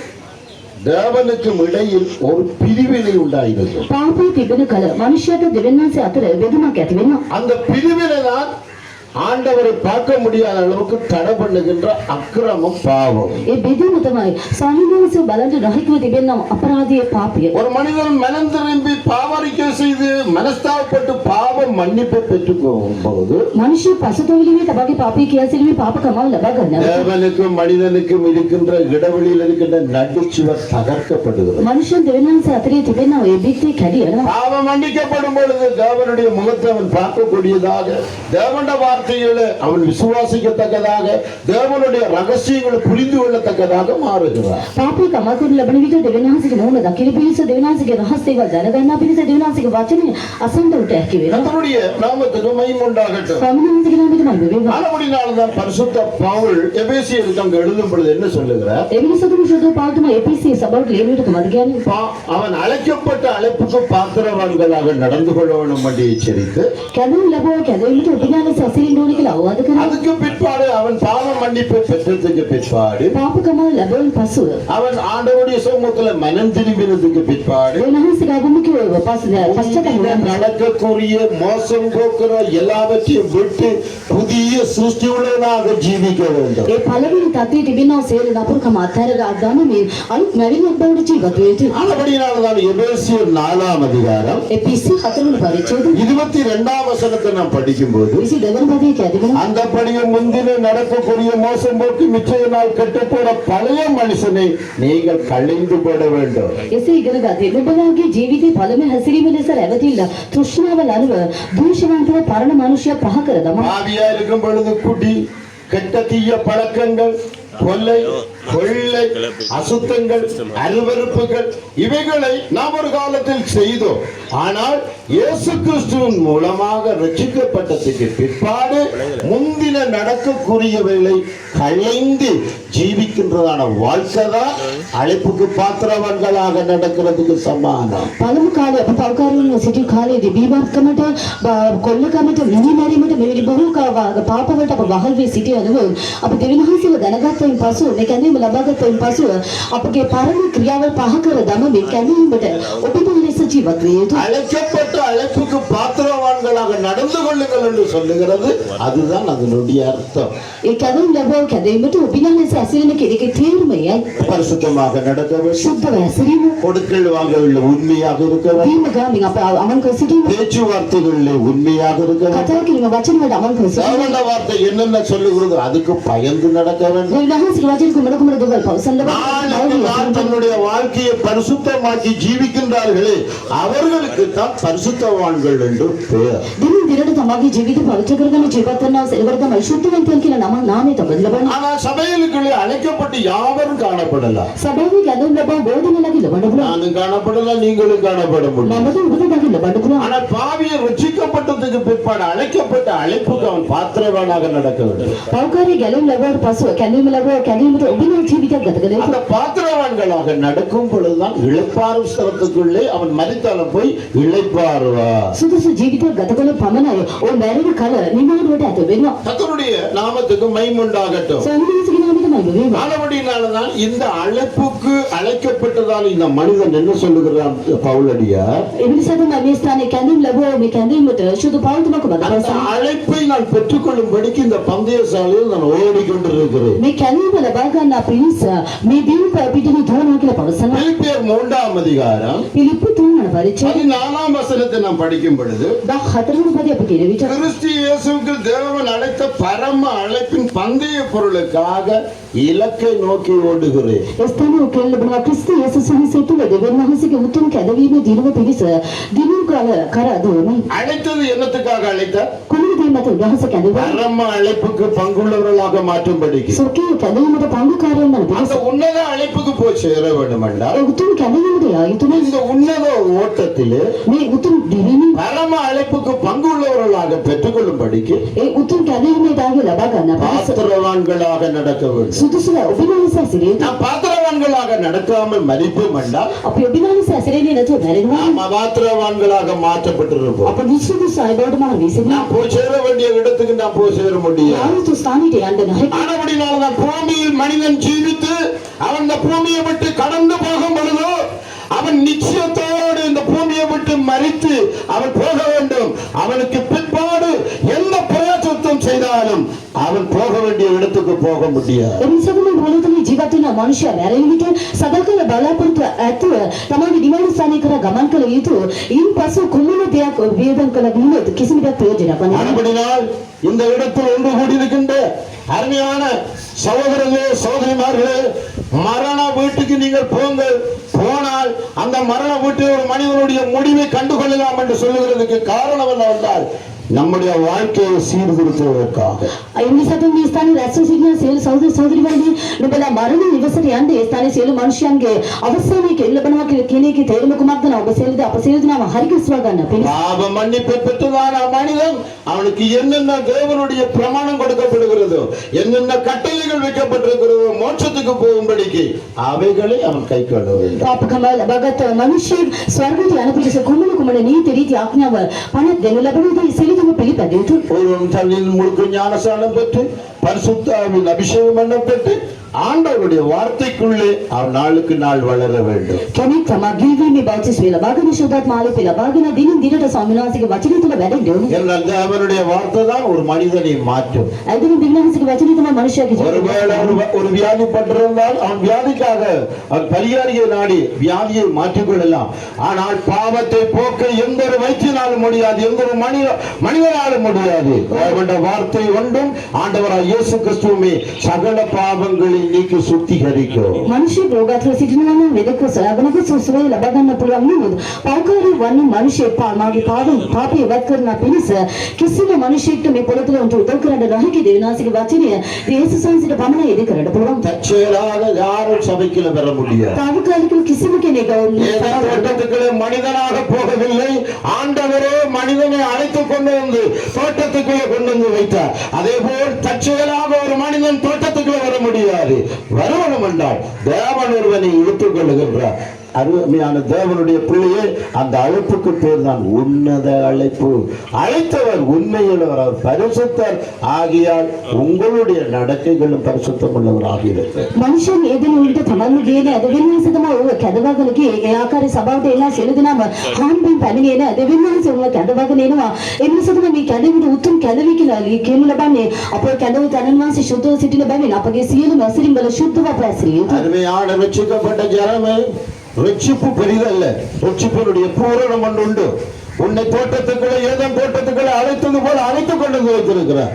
தேவனுக்கும் இடையில் ஒரு பிரிவினை உண்டாகிறது. පාපය තිබෙන කල මනුෂ්‍යයට දෙවියන් වහන්සේ අතර බෙදුමක් ඇති වෙනවා. அந்த பிரிவினை தான் ஆண்டவரை பார்க்க முடியாத அளவுக்கு தடை பண்ணுகின்ற அக்கிரமம் பாவம். ඒ බෙදුම තමයි සාහිණවහන්සේ බලන්න නොහැකිව තිබෙන අපරාධයේ පාපය. ஒரு மனிதன் மனம் திரும்பி பாவரிக்கை செய்து மனஸ்தாபப்பட்டு பாவம் மன்னிப்பு பெற்றுக்கொள்ளும் போது මිනිස්සු පසුතැවිලි වී තබගේ පාපය කියා සිටීමේ පාප කමාව ලබා ගන්නවා. தேவனுக்கும் மனிதனுக்கும் இருக்கின்ற இடைவெளியில் இருக்கின்ற நடுச்சுவர் தகர்க்கப்படுகிறது. මිනිසුන් දෙවියන් වහන්සේ අතරේ තිබෙන ওই බිත්ති කැඩි යනවා. பாவம் மன்னிக்கப்படும் பொழுது தேவனுடைய முகத்தை அவன் பார்க்கக்கூடியதாக தேவனுடைய வார்த்தைகளை அவன் விசுவாசிக்கத்தக்கதாக தேவனுடைய ரகசியங்களை புரிந்து கொள்ளத்தக்கதாக மாறுகிறார். පාපය කමා කරන ලැබෙන විට දෙවියන් වහන්සේගේ මූණ දකින පිණිස දෙවියන් වහන්සේගේ රහස් දේවල් දැනගන්නා පිණිස දෙවියන් වහන්සේගේ වචනේ අසන්න උට හැකි වෙනවා. கர்த்தருடைய நாமத்துக்கு மகிமை உண்டாகட்டும். ස්වාමීන් වහන්සේගේ නාමයට මම වේවා. ஆனபடினால்தான் பரிசுத்த பவுல் எபேசியருக்கு அங்கு எழுதும் பொழுது என்ன சொல்லுகிறார்? එවිසතුරු ශුද්ධ පාල්තුමා APC සභාවට ලියන විට කොහොමද කියන්නේ? அவன் அழைக்கப்பட்ட அழைப்புக்கு பாத்திரவான்களாக நடந்து கொள்ள வேண்டும் என்று எச்சரித்து කැඳවුම් ලැබුවා කැඳවීමට උපඥාන සැසිරින්න ඕන කියලා අවවාද කරනවා. அதுக்கு பிற்பாடு அவன் பாவ மன்னிப்பை பெற்றதுக்கு பிற்பாடு පාප කමාව ලැබුවන් පසුව அவன் ஆண்டவருடைய சமூகத்துல மனம் திரும்பினதுக்கு பிற்பாடு දෙවියන් වහන්සේගේ අගමකේ පස්සට நடக்கக்கூடிய மோசம் போக்குற எல்லாவற்றையும் விட்டு புதிய சிருஷ்டி உள்ளவனாக ஜீவிக்க வேண்டும். ඒ පළවෙනි තත්ත්වයේ තිබෙනා සියලු නපුරුකම අත්හැරලා අදානමේ අලුත් මැවිලක් බවට ජීවත් වෙ යුතුයි. ஆனபடினால்தான் எபேசியர் 4 அதிகாரம் APC 4 වෙනි පරිච්ඡේදය 22 வசனத்தை நாம் படிக்கும்போது 22 වෙනි පදයේ කියදෙනවා. அந்தபடியே முந்தின நடக்கக்கூடிய மோசம் போக்கு மிச்சத்தினால் கெட்டுப்போற பழைய மனுஷனை நீங்கள் கழிந்து போட வேண்டும். එසේ ඉගෙන ගත්තේ ඔබලාගේ ජීවිතේ පළමු හැසිරීම ලෙස රැවටිලා තෘෂ්ණාවල අනුව දූෂණවන්තව පරණ මනුෂ්‍ය පහ කර දමා. பாவியா இருக்கும் பொழுது குடி, கெட்ட தீய பழக்கங்கள், கொள்ளை, கொள்ளை, அசுத்தங்கள், அருவருப்புகள் இவைகளை நாம் ஒரு காலத்தில் செய்தோம். ஆனால் இயேசு கிறிஸ்துவின் மூலமாக ரட்சிக்கப்பட்டதுக்கு பிற்பாடு முந்தின நடக்கக்கூடியவைகளை களைந்து ஜீவிக்கின்றதான வாழ்க்கை தான் அழைப்புக்கு பாத்திரவன்களாக நடக்கிறதுக்கு சமானம். පළමු කාලේ අප පවකාරයන් සිටි කාලයේදී බීමත්කමට කොල්ලකමට මිනිමැරීමට මෙවැනි බොහෝ පාපවලට අප වහල් වී සිටිය අනුව අප දෙවියන් වහන්සේව දැනගත්තයින් පසු මේ කැඳවීම ලබාගත්තයින් පසු අපගේ පරම ක්‍රියාවල් පහ කර දමමින් කැඳවීමට ඔබතුමා ලෙස ජීවත් විය යුතුයි. அழைக்கப்பட்ட அழைப்புக்கு பாத்திரவான்களாக நடந்து கொள்ளுங்கள் என்று சொல்லுகிறது. அதுதான் அதனுடைய அர்த்தம். ඒ කැඳවීම ලැබුව කැඳවීමට ඔබිනා ලෙස ඇසිරෙන කෙනෙකුගේ තීරණයයි பரிசுத்தமாக நடக்க வேண்டும். සුද්ධව ඇසිරීම கொடுக்கல் வாங்கவில்லை உண்மையாக இருக்க வேண்டும். දීම ගාමින් අප අමන් කර සිටීම பேச்சுவார்த்தைகளிலே உண்மையாக இருக்க வேண்டும். කතා කිරීම වචන වලට අමන් කර සිටීම தேவனுடைய வார்த்தை என்னென்ன சொல்லுகிறது அதுக்கு பயந்து நடக்க வேண்டும். දෙවියන් වහන්සේගේ වචන කුමන කුමන දේවල් පවසන நாளுக்கு நாள் தன்னுடைய வாழ்க்கையை பரிசுத்தமாக்கி ஜீவிக்கின்றார்களே அவர்களுக்கு தான் பரிசுத்தவான்கள் என்று பெயர். දිනින් දිනට තමගේ ජීවිත පවිත්‍ර කරගෙන ජීවත් වන සෙලවර තමයි ශුද්ධවන්තයන් කියලා නම නාමය තමයි ලබන්නේ. ஆனால் சபைகளுக்குள்ளே அழைக்கப்பட்டு யாவரும் காணப்படலாம். සබාවේ ගැලවුම් ලබා බෝධිනලගේ ලබන්න පුළුවන්. நானும் காணப்படலாம், நீங்களும் காணப்பட முடியும். මමද උපතටගේ ලබන්න පුළුවන්. ஆனால் பாவியை ரட்சிக்கப்பட்டதுக்கு பிற்பாடு அழைக்கப்பட்ட அழைப்புக்கு அவன் பாத்திரவானாக நடக்க வேண்டும். පෞකාරී ගැලවුම් ලැබුවාට පසුව කැඳවීම ලැබුවා කැඳවීමට ඔබිනා ජීවිතයක් ගත කළ அந்த යුතුයි. பாத்திரவான்களாக நடக்கும் பொழுதுதான் இளைப்பாறும் ஸ்தலத்துக்குள்ளே அவன் மரித்தாலும் போய் இளைப்பாறுவார். සුදුසු ජීවිතයක් ගත කළ පමණයි ඔව් මැරෙන කල නිමාඩුවට ඇත වෙනවා. கர்த்தருடைய நாமத்துக்கு மகிமையுண்டாகட்டும். සම්මානසික නාමයට මම වේවා. ஆனபடினால்தான் இந்த அழைப்புக்கு அழைக்கப்பட்டதால் இந்த மனிதன் என்ன சொல்லுகிறான் பவுலடியார்? ඒ නිසා තමයි මේ ස්ථානයේ කැඳවීම ලැබුවා මේ කැඳවීමට ශුද්ධ පෞතුමක அந்த බදපසා. அழைப்பை நான் பெற்றுக்கொள்ளும்படிக்கு இந்த பந்தயசாலையில் நான் ஓடிக்கொண்டிருக்கிறேன். මේ කැඳවීම ලබා ගන්න පිණිස මේ දීප පිටින් දුවනවා කියලා පවසනවා. பிலிப்பியர் 3ஆம் அதிகாரம் පිලිප්පු 3 වන පරිච්ඡේදය 14ஆம் வசனத்தை நாம் படிக்கும் பொழுது 14 වන පදය අපි කියන විට கிறிஸ்து இயேசுவுக்கு தேவன் அழைத்த பரம அழைப்பின் பந்தய பொருளுக்காக இலக்கை நோக்கி ஓடுகிறேன். ස්ථානයේ උකෙල් ලැබෙනවා ක්‍රිස්තු යේසුස් වහන්සේ තුළ දෙවියන් වහන්සේගේ උතුම් කැදවීමේ දිනව පිණිස දිනු කාල කර දුවමයි. அழைத்தது என்னத்துக்காக அழைத்தார்? කුමන දේ මත උදහස කැදවුවා? பரம அழைப்புக்கு பங்குள்ளவர்களாக மாற்றும்படிக்கு. සොකේ කැදවීමට පංගුකාරයන් වන அந்த පිණිස உன்னத அழைப்புக்கு போய் சேர வேண்டுமென்றால் ඒ උතුම් කැදවීමට යා යුතුයි. இந்த உன்னத ஓட்டத்திலே මේ උතුම් දිවිනි பரம அழைப்புக்கு பங்குள்ளவர்களாக பெற்றுக்கொள்ளும்படிக்கு ඒ උතුම් කැදවීමේ දාගේ ලබා ගන්න පිණිස பாத்திரவான்களாக நடக்க வேண்டும். සුදුසුව ඔබිනාලස ඇසිරෙන්න. நாம் பாத்திரவான்களாக நடக்காமல் மறிப்போம் என்றால் අපි ඔබිනාලස ඇසිරෙන්නේ නැතුව මැරෙනවා. நாம் அபாத்திரவான்களாக மாற்றப்பட்டிருப்போம். අප විශ්වවිස අයබවට මාර විසිනවා. நாம் போய் சேர வேண்டிய இடத்துக்கு நாம் போய் சேர முடியாது. යාළුතු ස්ථානයට යන්න නැහැ. ஆனபடினால்தான் பூமியில் மனிதன் ஜீவித்து அவன் இந்த பூமியை விட்டு கடந்து போகும் பொழுதோ அவன் நிச்சயத்தோடு இந்த பூமியை விட்டு மரித்து அவன் போக வேண்டும். அவனுக்கு பிற்பாடு எந்த பிரயத்தனம் செய்தாலும் அவன் போக வேண்டிய இடத்துக்கு போக முடியாது. එනිසාම මොළොතේ ජීවත් වෙන මනුෂ්‍යයා මැරෙන විට සදාකාල බලාපොරොත්තු ඇතුව තමන්ගේ නිවන ස්ථානය කරා ගමන් කළ යුතු. ඉන්පසු කුමන දෙයක් වේදන් කළ ගියොත් කිසිම දෙයක් ප්‍රයෝජනයක් නැහැ. ஆனபடினால் இந்த இடத்தில் ஒன்று கூடியிருக்கின்ற அருமையான சகோதரர்களே சகோதரிமார்களே, மரண வீட்டுக்கு நீங்கள் போங்கள். போனால் அந்த மரண வீட்டில் ஒரு மனிதனுடைய முடிவை கண்டுகொள்ளலாம் என்று சொல்லுகிறதுக்கு காரணம் என்னவென்றால் நம்முடைய வாழ்க்கையை சீர்திருத்துவதற்காக. එනිසා මේ ස්ථානයේ රැස් වී සිටින සියලු සහෝදර සහෝදරිවරුනි නුඹලා මරණ නිවසට යන්න ඒ ස්ථානයේ සියලු මිනිසයන්ගේ අවසානයේ කෙල්ලබනවා කියලා කියන එකේ තේරුම කුමක්ද නම් ඔබ සියලුද අප සියලුද නම් හරි කිස්වා ගන්න පිණිස பாவ மன்னிப்பை பெற்றதான மனிதன் அவனுக்கு என்னென்ன தேவனுடைய பிரமாணம் கொடுக்கப்படுகிறதோ என்னென்ன கட்டளைகள் வைக்கப்பட்டிருக்கிறதோ மோட்சத்துக்கு போகும்படிக்கு அவைகளை அவன் கை கொள்ள வேண்டும். පාපකම ලබාගත් මනුෂ්‍යයෙක් ස්වර්ගයට යන පිණිස කුමන කුමන නීති රීති ආඥාව පනත් දෙනු ලැබෙනදී සියලුම පිළිපැදිය යුතුයි. ஒருவன் தன்னில் முழுக்க ஞானசானம் பெற்று பரிசுத்தாவின் அபிஷேகம் பண்ணப்பட்டு ஆண்டவருடைய வார்த்தைக்குள்ளே அவன் நாளுக்கு நாள் வளர வேண்டும். කෙනෙක් තමා ගිවිීමේ බෞද්ධ ලබාගෙන ශෝධාත් මාළිපේ ලබාගෙන දිනින් දිනට ස්වාමීන් වහන්සේගේ වචනය තුළ වැඩෙන්න ඕනේ. என்றால் அவனுடைய வார்த்தை தான் ஒரு மனிதனை மாற்றும். ඇදෙන දිනහන්සේගේ වචනය තමයි මනුෂ්‍යයාගේ ஒருவேளை ஒரு வியாதிப்பட்டிருந்தால் அவன் வியாதிக்காக அவன் பரிகாரியை நாடி வியாதியை மாற்றிக்கொள்ளலாம். ஆனால் பாவத்தை போக்க எந்த ஒரு வைத்தியனாலும் முடியாது, எந்த ஒரு மனிதனாலும் முடியாது. அவனுடைய வார்த்தை ஒன்றும் ஆண்டவராய் இயேசு கிறிஸ்துவே சகல பாவங்களை நீக்கி சுத்திகரிக்கும். මනුෂ්‍ය රෝගාතුර සිටිනවා නම් වෙදක සොයාගෙනක සුසුවේ ලබා ගන්න පුළුවන් නේද? පෞකාරී වන්නේ මනුෂ්‍ය පාමාගේ පාපය ඉවත් කරන පිණිස කිසිම මනුෂ්‍යෙක්ට මේ පොළොව තුළ උදව් කරන්න නොහැකි දෙවිනාසික වචනය යේසුස් වහන්සේට පමණයි ඉදි කරන්න පුළුවන්. தற்செயலாக யாரும் சபைக்குள்ள வர முடியாது. తాత్కాలిక කිසිම කෙනෙක් ஏதேன் தோட்டத்துக்குள்ளே மனிதனாக போகவில்லை, ஆண்டவரே மனிதனை அழைத்துக் கொண்டு வந்து தோட்டத்துக்குள்ளே கொண்டு வந்து வைத்தார். அதே போல் தற்செயலாக ஒரு மனிதன் தோட்டத்துக்குள்ளே வர முடியாது. வருவனும் என்றால் தேவன் ஒருவனை இழுத்துக் கொள்ளுகின்றார். அருமையான தேவனுடைய பிள்ளையே, அந்த அழைப்புக்கு பேர் தான் உன்னத அழைப்பு. அழைத்தவர் உண்மையுள்ளவர், அவர் பரிசுத்தர் ஆகியால் உங்களுடைய நடக்கைகளும் பரிசுத்தம் உள்ளவர் ஆகிறது. මනුෂ්‍යයන් ඒ දින උන්ට තමන්ම ගේන අද වෙනස තමයි ඔය කැදවගලකේ ඒ ආකාරයේ සභාවට එලා සෙලදෙනාම හාන්බින් පැමිණෙන අද වෙනස ඔය කැදවගල එනවා. ඒ නිසා තමයි මේ කැදෙවිට උතුම් කැදවි කියලා කියනු ලබන්නේ. අපේ කැදව තනන් වාසී සුද්ධව සිටින බැවින් අපගේ සියලුම ඇසිරින් වල සුද්ධව පැසිරිය යුතුයි. அருமையான ரட்சிக்கப்பட்ட ஜனமே, ரட்சிப்பு பெரிதல்ல, ரட்சிப்பினுடைய பூரணம் ஒன்று உண்டு. உன்னை தோட்டத்துக்குள்ள ஏதேன் தோட்டத்துக்குள்ள அழைத்தது போல அழைத்துக் கொண்டு வைத்திருக்கிறார்.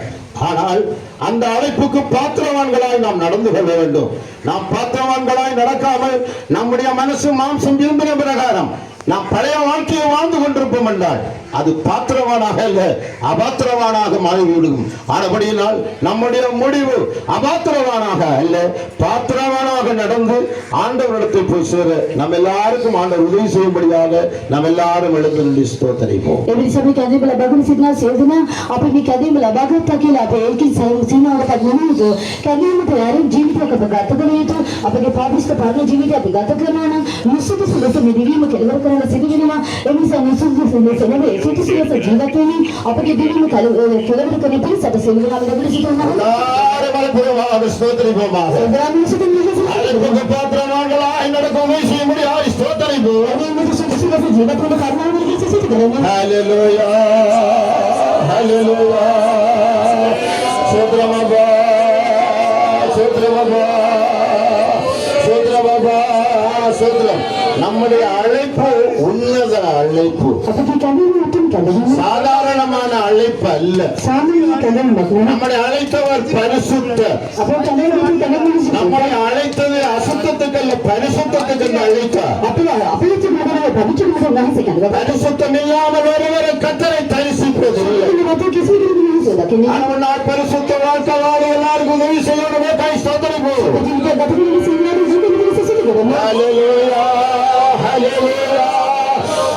ஆனால் அந்த அழைப்புக்கு பாத்திரவான்களாய் நாம் நடந்து கொள்ள வேண்டும். நாம் பாத்திரவான்களாய் நடக்காமல் நம்முடைய மனசு மாம்சம் விரும்பின பிரகாரம் நாம் பழைய வாழ்க்கையை வாழ்ந்து கொண்டிருப்போம் என்றால் அது பாத்திரவானாக அல்ல, அபாத்திரவானாக மாறிவிடும். ஆனபடியினால் நம்முடைய முடிவு அபாத்திரவானாக அல்ல, பாத்திரவானாக நடந்து ஆண்டவரிடத்தில் போய் சேர நம்ம எல்லாருக்கும் ஆண்டவர் உதவி செய்யும்படியாக நம்ம எல்லாரும் எழுந்து நின்று ஸ்தோத்திரிப்போம். ඒ නිසා මේ කැදීම ලබාගෙන සිටිනා සියලුම අපි මේ කැදීම ලබාගත්තා කියලා අපේ ඒකේ සීමාවකට නෙමෙයි. කැදීමට ආරම්භ ජීවිතයක ගත කළ යුතු අපගේ පාපිෂ්ඨ පරණ ජීවිතය අපි ගත කරනවා නම් නිසුදුසු ලෙස නිවීම කෙලවර කරන සිදුවෙනවා. ඒ නිසා නිසුදුසු ලෙස නෙවෙයි සුදුසු ලෙස ජීවත් වෙමින් අපගේ දිවිම කෙලවර කරන පිළිසට සිදුවන ලබන සිදුවනවා. எல்லாரும் மனப்பூர்வமாக ஸ்தோத்திரிப்போமாக. அழைப்புக்கு பாத்திரவான்களாய் நடக்க உதவி செய்யும்படியாக ஸ்தோத்திரிப்போம். ஹல்லேலூயா, ஹல்லேலூயா. ஸ்தோத்திரமப்பா, ஸ்தோத்திரமப்பா, ஸ்தோத்திரமப்பா, ஸ்தோத்திரம். நம்முடைய அழைப்பு உன்னத அழைப்பு, சாதாரணமான அழைப்பு அல்ல. நம்முடைய அழைத்தவர் பரிசுத்தர். நம்மை அழைத்தது அசுத்தத்துக்கு அல்ல, பரிசுத்தத்துக்கு அழைத்தார். பரிசுத்தம் இல்லாமல் ஒருவரை கர்த்தரை தரிசிப்பதில்லை. ஆனால் பரிசுத்த வாழ்க்கை வாழ எல்லாருக்கும் உதவி செய்யணுமே. தாய் ஸ்தோத்திரிப்போம். ஹல்லேலூயா, ஹல்லேலூயா.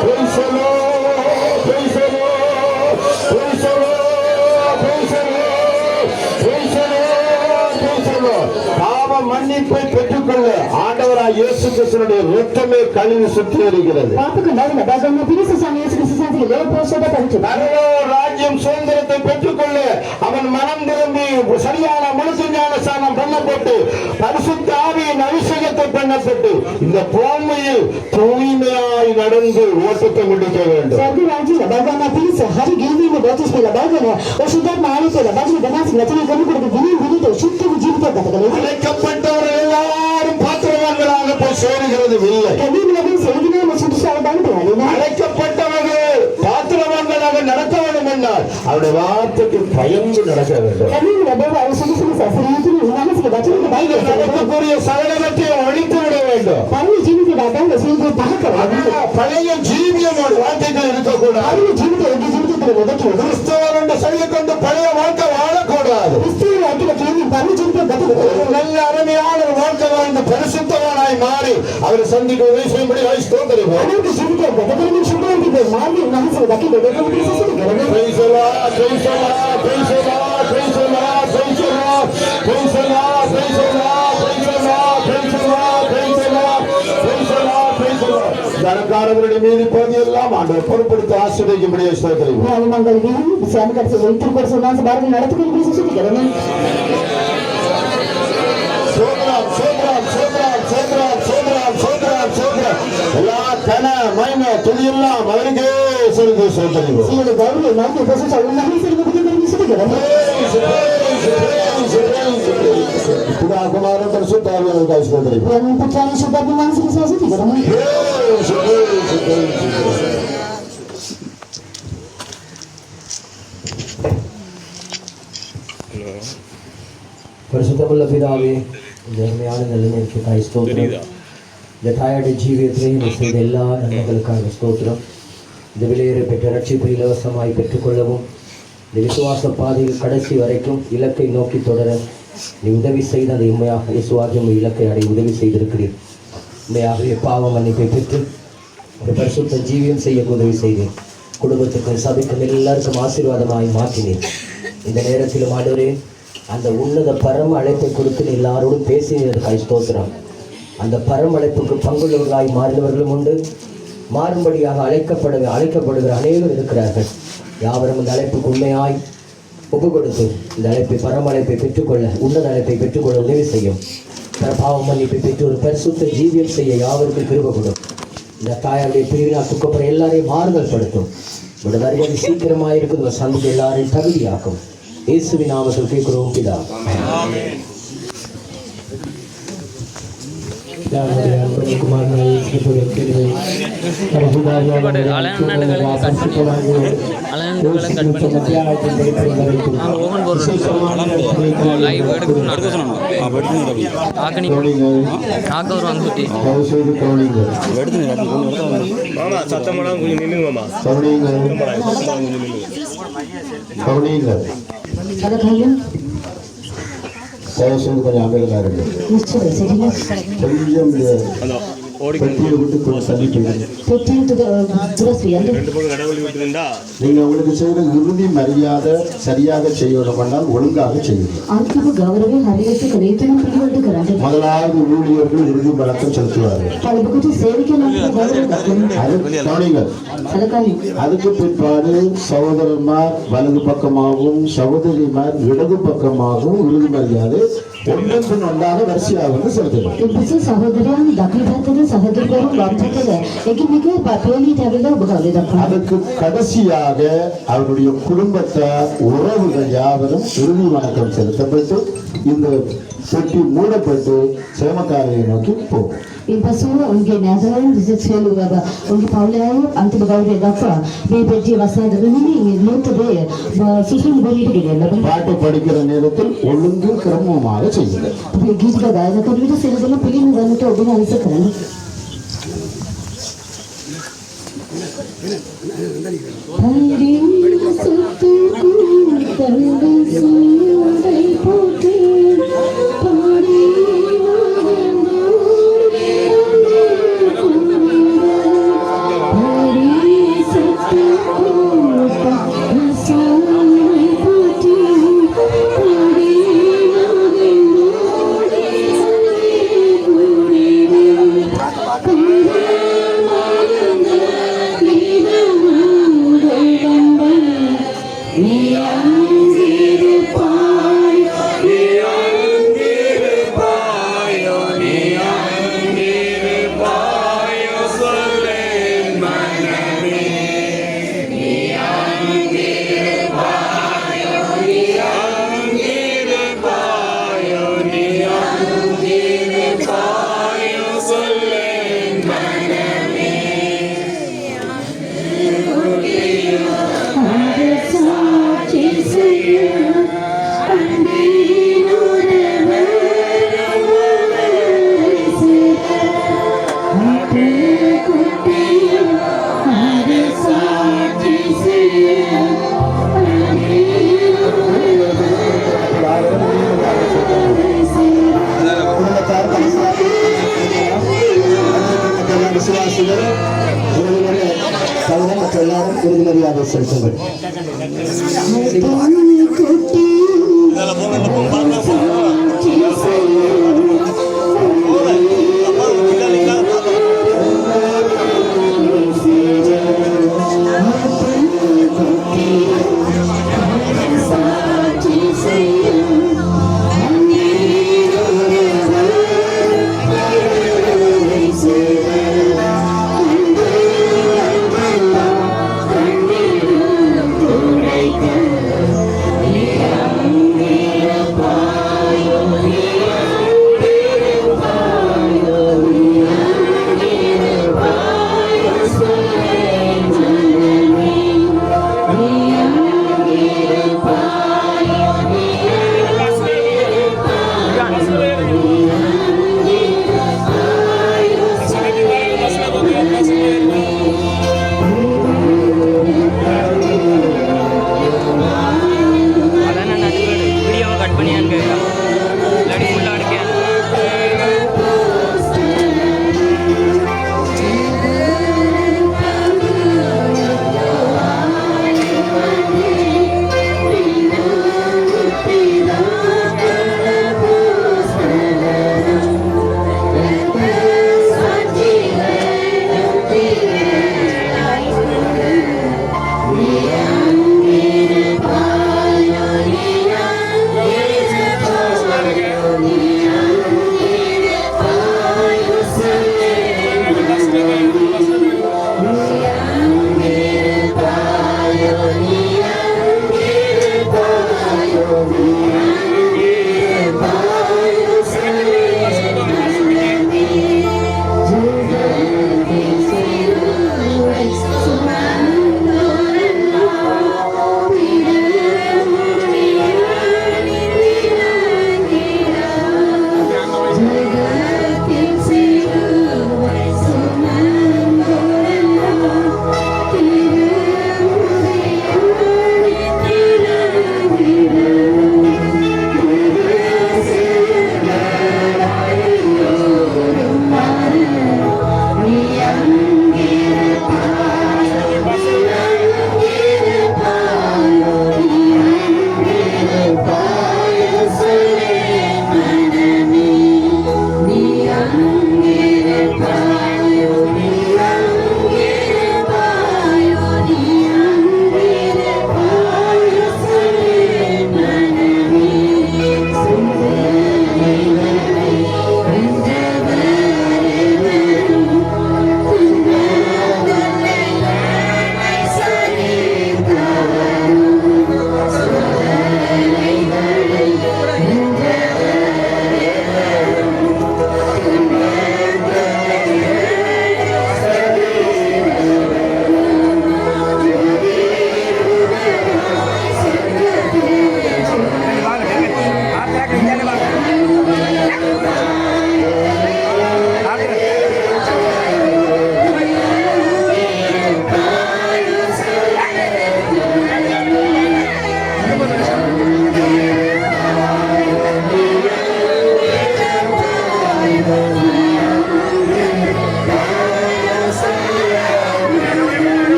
Praise the Lord, praise the Lord, praise the Lord, praise the Lord, praise the Lord, praise the Lord. பாவ மன்னிப்பை பெற்றுக்கொள்ள ஆண்டவராய் இயேசு கிறிஸ்துவினுடைய இரத்தமே கழுவி சுத்திகரிக்கிறது. பரலோக ராஜ்யம் சுதந்திரத்தை பெற்றுக்கொள்ள அவன் மனம் திரும்பி சரியான முழுசு ஞானஸ்நானம் பண்ணப்பட்டு பரிசுத்த ஆவியின் அபிஷேகத்தை பண்ணப்பட்டு இந்த பூமியில் தூய்மையாய் நடந்து ஓட்டத்தை முடிக்க வேண்டும். அழைக்கப்பட்டவர்கள் எல்லாரும் பாத்திரவான்களாக போய் சேருகிறது இல்லை. அழைக்கப்பட்டவர்கள் பாத்திரவான்களாக நடக்க வேண்டும் என்றால் அவருடைய வார்த்தைக்கு பயந்து நடக்க வேண்டும். நடக்கக்கூடிய சகலவற்றை ஒழித்து விட வேண்டும். பழைய ஜீவியமோடு வாழ்க்கைகள் இருக்கக்கூடாது. கிறிஸ்தவர் என்று சொல்லிக் கொண்டு பழைய வாழ்க்கை வாழக்கூடாது. நல்ல அருமையான வாழ்க்கை வாழ்ந்த பரிசுத்தவானாய் மாறி அவரை சந்திக்க உதவி செய்யும்படி ஸ்தோத்திரிப்போம். Praise the Lord, praise the Lord, praise the Lord, praise the Lord, praise the Lord, praise the Lord, praise the Lord, praise the Lord, praise the Lord, praise the Lord, praise the Lord, praise the Lord. ஜனக்காரர்களுடைய மீது போதியெல்லாம் ஆண்டவர் பொறுப்படுத்த ஆசீர்வதிக்கும்படி ஸ்தோத்திரிப்போம். சோதரம், சோதரம், சோதரம், சோதரம், சோதரம், சோதரம், சோதரம். எல்லா கன மகிம துதியெல்லாம் அவருக்கே செலுத்தி ஸ்தோத்திரிப்போம். பிதா குமாரன் பரிசுத்த ஆவியானவருக்காக ஸ்தோத்திரிப்போம். பரிசுத்தமுள்ள பிதாவே, இந்த அருமையான நல்ல நேரத்துக்காக ஸ்தோத்திரம். இந்த தாயாடைய ஜீவியத்திலே நீ செய்த எல்லா நன்மைகளுக்காக ஸ்தோத்திரம். இந்த விலையேற பெற்ற ரட்சிப்பை இலவசமாய் பெற்றுக்கொள்ளவும், இந்த விசுவாச பாதையில் கடைசி வரைக்கும் இலக்கை நோக்கி தொடர நீ உதவி செய்து அதை உண்மையாக இயேசுவாகிய இலக்கை அடைய உதவி செய்திருக்கிறீர். உண்மையாகவே பாவ மன்னிப்பை பெற்று ஒரு பரிசுத்த ஜீவியம் செய்ய உதவி செய்தேன். குடும்பத்துக்கும் சபைக்கும் எல்லாருக்கும் ஆசீர்வாதமாய் மாற்றினேன். இந்த நேரத்திலும் ஆண்டவரே, அந்த உன்னத பரம அழைப்பை கொடுத்து எல்லாரோடும் பேசினதற்காய் ஸ்தோத்திரம். அந்த பரம அழைப்புக்கு பங்குள்ளவர்களாய் மாறினவர்களும் உண்டு, மாறும்படியாக அழைக்கப்படுகிற அனைவரும் இருக்கிறார்கள். யாவரும் இந்த அழைப்புக்கு உண்மையாய் ஒப்பு கொடுத்து இந்த அழைப்பை பரம அழைப்பை பெற்றுக்கொள்ள, உன்னத அழைப்பை பெற்றுக்கொள்ள உதவி செய்யும். பாவ மன்னிப்பை பெற்று ஒரு பரிசுத்த ஜீவியம் செய்ய யாவருக்கும் கிருபை கொடும். இந்த தாயாருடைய பிரிவினால் துக்கப்படுற எல்லாரையும் மாறுதல் படுத்தும். உங்களோட வருகை சீக்கிரமாக இருக்குது. உங்கள் சந்திப்பு எல்லாரையும் தகுதியாக்கும். இயேசுவின் நாமத்தில் கேட்கிறோம் பிதா. தயவுசெய்து கொஞ்சம் அமைதியாக இருக்கு. கொஞ்சம் பெட்டியை விட்டு கொஞ்சம் தள்ளிட்டு நீங்க உங்களுக்கு செய்யற இறுதி மரியாதை சரியாக செய்யணும்னால் ஒழுங்காக செய்யுங்க. முதலாவது ஊழியர்கள் இறுதி வழக்கம் செலுத்துவார்கள். அதுக்கு பிற்பாடு சகோதரன்மார் வலது பக்கமாகவும் சகோதரிமார் இடது பக்கமாகவும் இறுதி மரியாதை ஒன்றன் ஒன்றாக வரிசையாக செலுத்துவார்கள். அதுக்கு கடைசியாக அவருடைய குடும்பத்தார் உறவுகள் யாவரும் இறுதி வணக்கம் செலுத்தப்பட்டு இந்த பெட்டி மூடப்பட்டு சேமக்காரையை நோக்கி போகும். उनके नेज़रों जिसे छेल हुआ बा उनके पावले आए अंतिम गावरे दफा बे बेटी वसाद रनी नोट दे सुसुन बोली के लिए பாட்டு படிக்கிற நேரத்தில் ஒழுங்கு கிரமமாக செய்யுங்க. गीत का गायन करने तो सिर दिल पिली में तो बिना ऐसे करना हरी सत्तू तंग सुंदर पोते पाड़ी எல்லாரும் இறுதி மரியாதை செலுத்துங்கள்.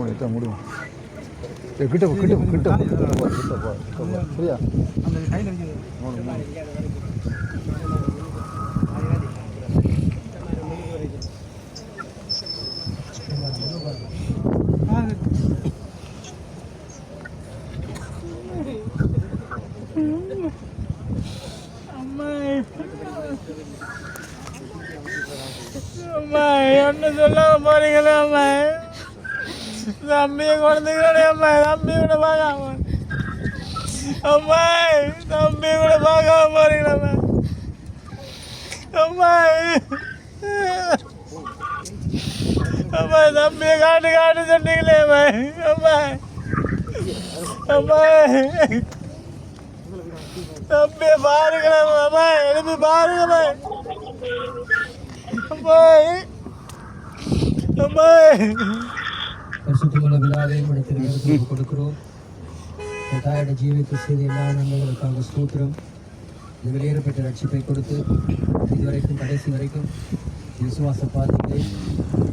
வெள்ளத்துல மூடுவோம் கிட்ட கிட்ட கிட்ட சரியா அம்மா ஒன்று சொல்லாம போறீங்களே அம்மா தம்பியை குழந்தைங்களே அம்மா தம்பி கூட பார்க்காம அம்மா தம்பி கூட பார்க்காம போறீங்களா அம்மா அம்மா தம்பியை காட்டு காட்டு சொன்னீங்களே அம்மா அம்மா அம்மா தம்பியை பாருங்களேன் அம்மா எழுப்பி பாருங்களே அம்மா அம்மா பரிசுத்தமுள்ள விழாவை மனத்திற்கு கொடுக்கிறோம். தாயோட ஜீவித்து செய்த எல்லா நன்மைகளுக்காக ஸ்தோத்திரம். இந்த வெளியேறப்பட்ட ரட்சிப்பை கொடுத்து இதுவரைக்கும் கடைசி வரைக்கும் விசுவாச பாதையை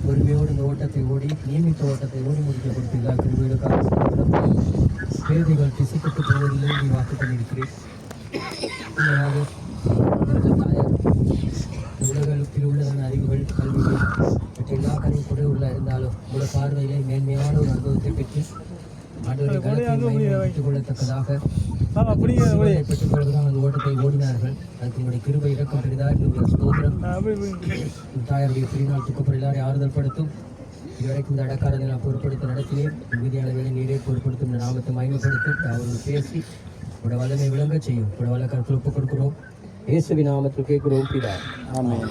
பொறுமையோடு இந்த ஓட்டத்தை ஓடி நியமித்த ஓட்டத்தை ஓடி முடிக்க கொடுத்து எல்லா கிருபைகளுக்காக ஸ்தோத்திரம். பேதைகள் பிசுப்பட்டு போவதில்லை நீ வாக்கு பண்ணியிருக்கிறேன். தாயார் உலகத்தில் உள்ளதான அறிவுகள் கல்விகள் மற்ற எல்லா கல்வி கூட உள்ள இருந்தாலும் உங்களோட பார்வையிலே மேன்மையான ஒரு அனுபவத்தை பெற்று ஆண்டவரை கலத்தை கொள்ளத்தக்கதாக பெற்றுக்கொள்வதால் அந்த ஓட்டத்தை ஓடினார்கள். அதுக்கு உங்களுடைய கிருபை இறக்கம் பெரிதாக ஸ்தோத்திரம். தாயாருடைய பிரிநாள் துக்கப்பட எல்லாரையும் ஆறுதல் படுத்தும். இதுவரைக்கும் இந்த அடக்காரதை நான் பொருட்படுத்த நடத்தினேன். மீதியான வேலை நீரே பொருட்படுத்தும் இந்த நாமத்தை மகிமைப்படுத்தும். அவர்கள் பேசி உட வல்லமை விளங்க செய்யும். உட வல்ல கருத்தில் ஒப்புக் கொடுக்கிறோம். இயேசுவின் நாமத்தில் கேட்கிறோம் பிதா. ஆமென்.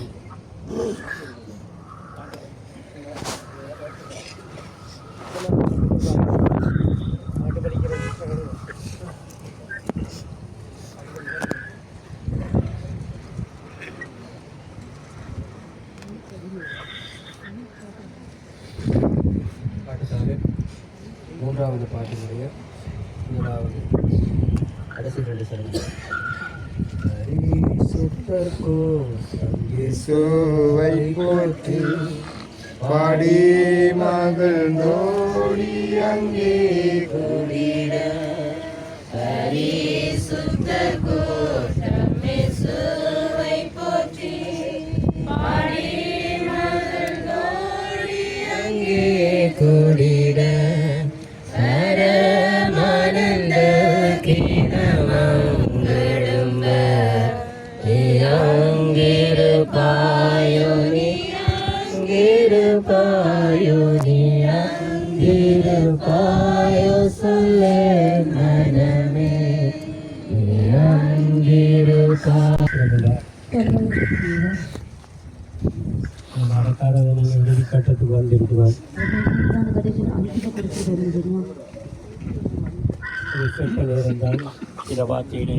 பாட்டுக்காக மூன்றாவது பாட்டினுடைய முதலாவது கடைசி 2 சரணம். இயேசுவை போற்றி பாடி மகள் நோடி அங்கே கூடிட கூடிட பரமானந்த கீதமங்களும் அங்கிருப்பாயோ நீ அங்கிருப்பாயோ நீ அங்கிருப்பாயோ சொல்ல மனமே நீ அங்கிருப்பாய் கட்டத்துக்கு வந்திருக்கிறார். இருந்தால் சில வார்த்தைகளை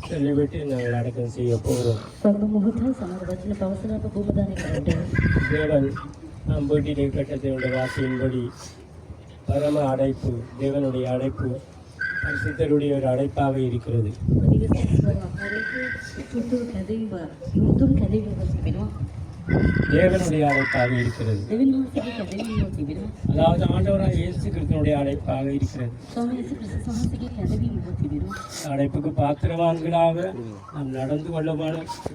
சொல்லிவிட்டு நாங்கள் அடக்கம் செய்ய போகிறோம். தேவன் நாம் வீட்டிலே கட்டத்தினுடைய வார்த்தையின்படி பரம அடைப்பு, தேவனுடைய அடைப்பு சித்தருடைய ஒரு அடைப்பாக இருக்கிறது. தேவனுடைய அழைப்பாக இருக்கிறது. அதாவது ஆண்டவராக இயேசு கிறிஸ்துவினுடைய அழைப்பாக இருக்கிறது. அழைப்புக்கு பாத்திரவான்களாக நாம் நடந்து கொள்ளமான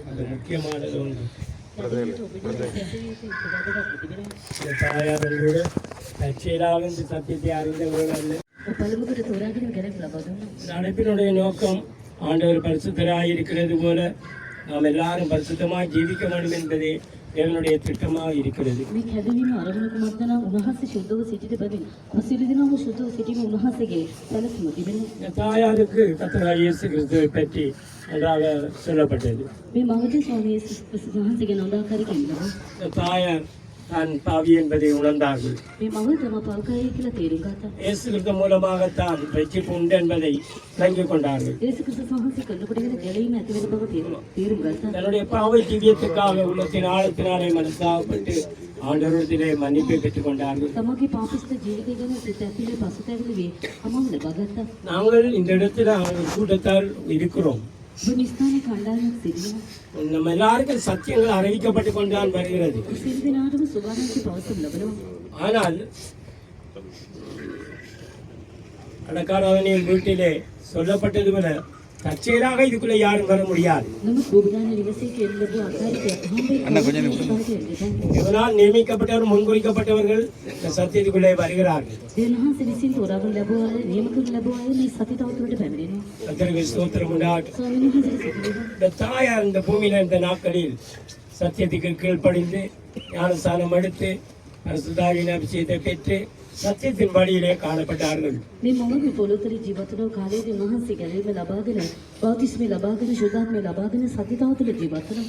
அது முக்கியமானது ஒன்று. தாயாரோடு தற்செயலாக இந்த சத்தியத்தை அறிந்தவர்கள் அல்ல. அழைப்பினுடைய நோக்கம் ஆண்டவர் பரிசுத்தராக இருக்கிறது போல நாம் எல்லாரும் பரிசுத்தமாக ஜீவிக்க வேண்டும் என்பதே தேவனுடைய திட்டமாக இருக்கிறது. தாயாருக்கு கர்த்தராகிய இயேசு கிறிஸ்துவை பற்றி நன்றாக சொல்லப்பட்டது. தாயார் தான் பாவி என்பதை உணர்ந்தார்கள். இயேசு கிறிஸ்து மூலமாகத்தான் ரட்சிப்பு உண்டு என்பதை விளங்கிக் கொண்டார்கள். தன்னுடைய பாவை ஜீவியத்துக்காக உள்ளத்தின் ஆழத்தினாலே மனசாகப்பட்டு ஆண்டவரிடத்திலே மன்னிப்பை பெற்றுக் கொண்டார்கள். நாங்கள் இந்த இடத்துல கூட்டத்தால் இருக்கிறோம். நம்ம எல்லாருக்கும் சத்தியங்கள் அறிவிக்கப்பட்டு கொண்டால் வருகிறது. ஆனால் அடக்காரவனின் வீட்டிலே சொல்லப்பட்டது போல தற்செயலாக இதுக்குள்ள யாரும் வர முடியாது. இதனால் நியமிக்கப்பட்டவர், முன்குறிக்கப்பட்டவர்கள் இந்த சத்தியத்துக்குள்ளே வருகிறார்கள். ஸ்தோத்திரம் உண்டாகட்டும். இந்த தாயார் இந்த பூமியில இந்த நாட்களில் சத்தியத்துக்கு கீழ்ப்படிந்து ஞானஸ்தானம் எடுத்து பரிசுத்தாவின் அபிஷேகத்தை பெற்று சத்தியத்தின் வழியிலே காணப்பட்டார்கள்.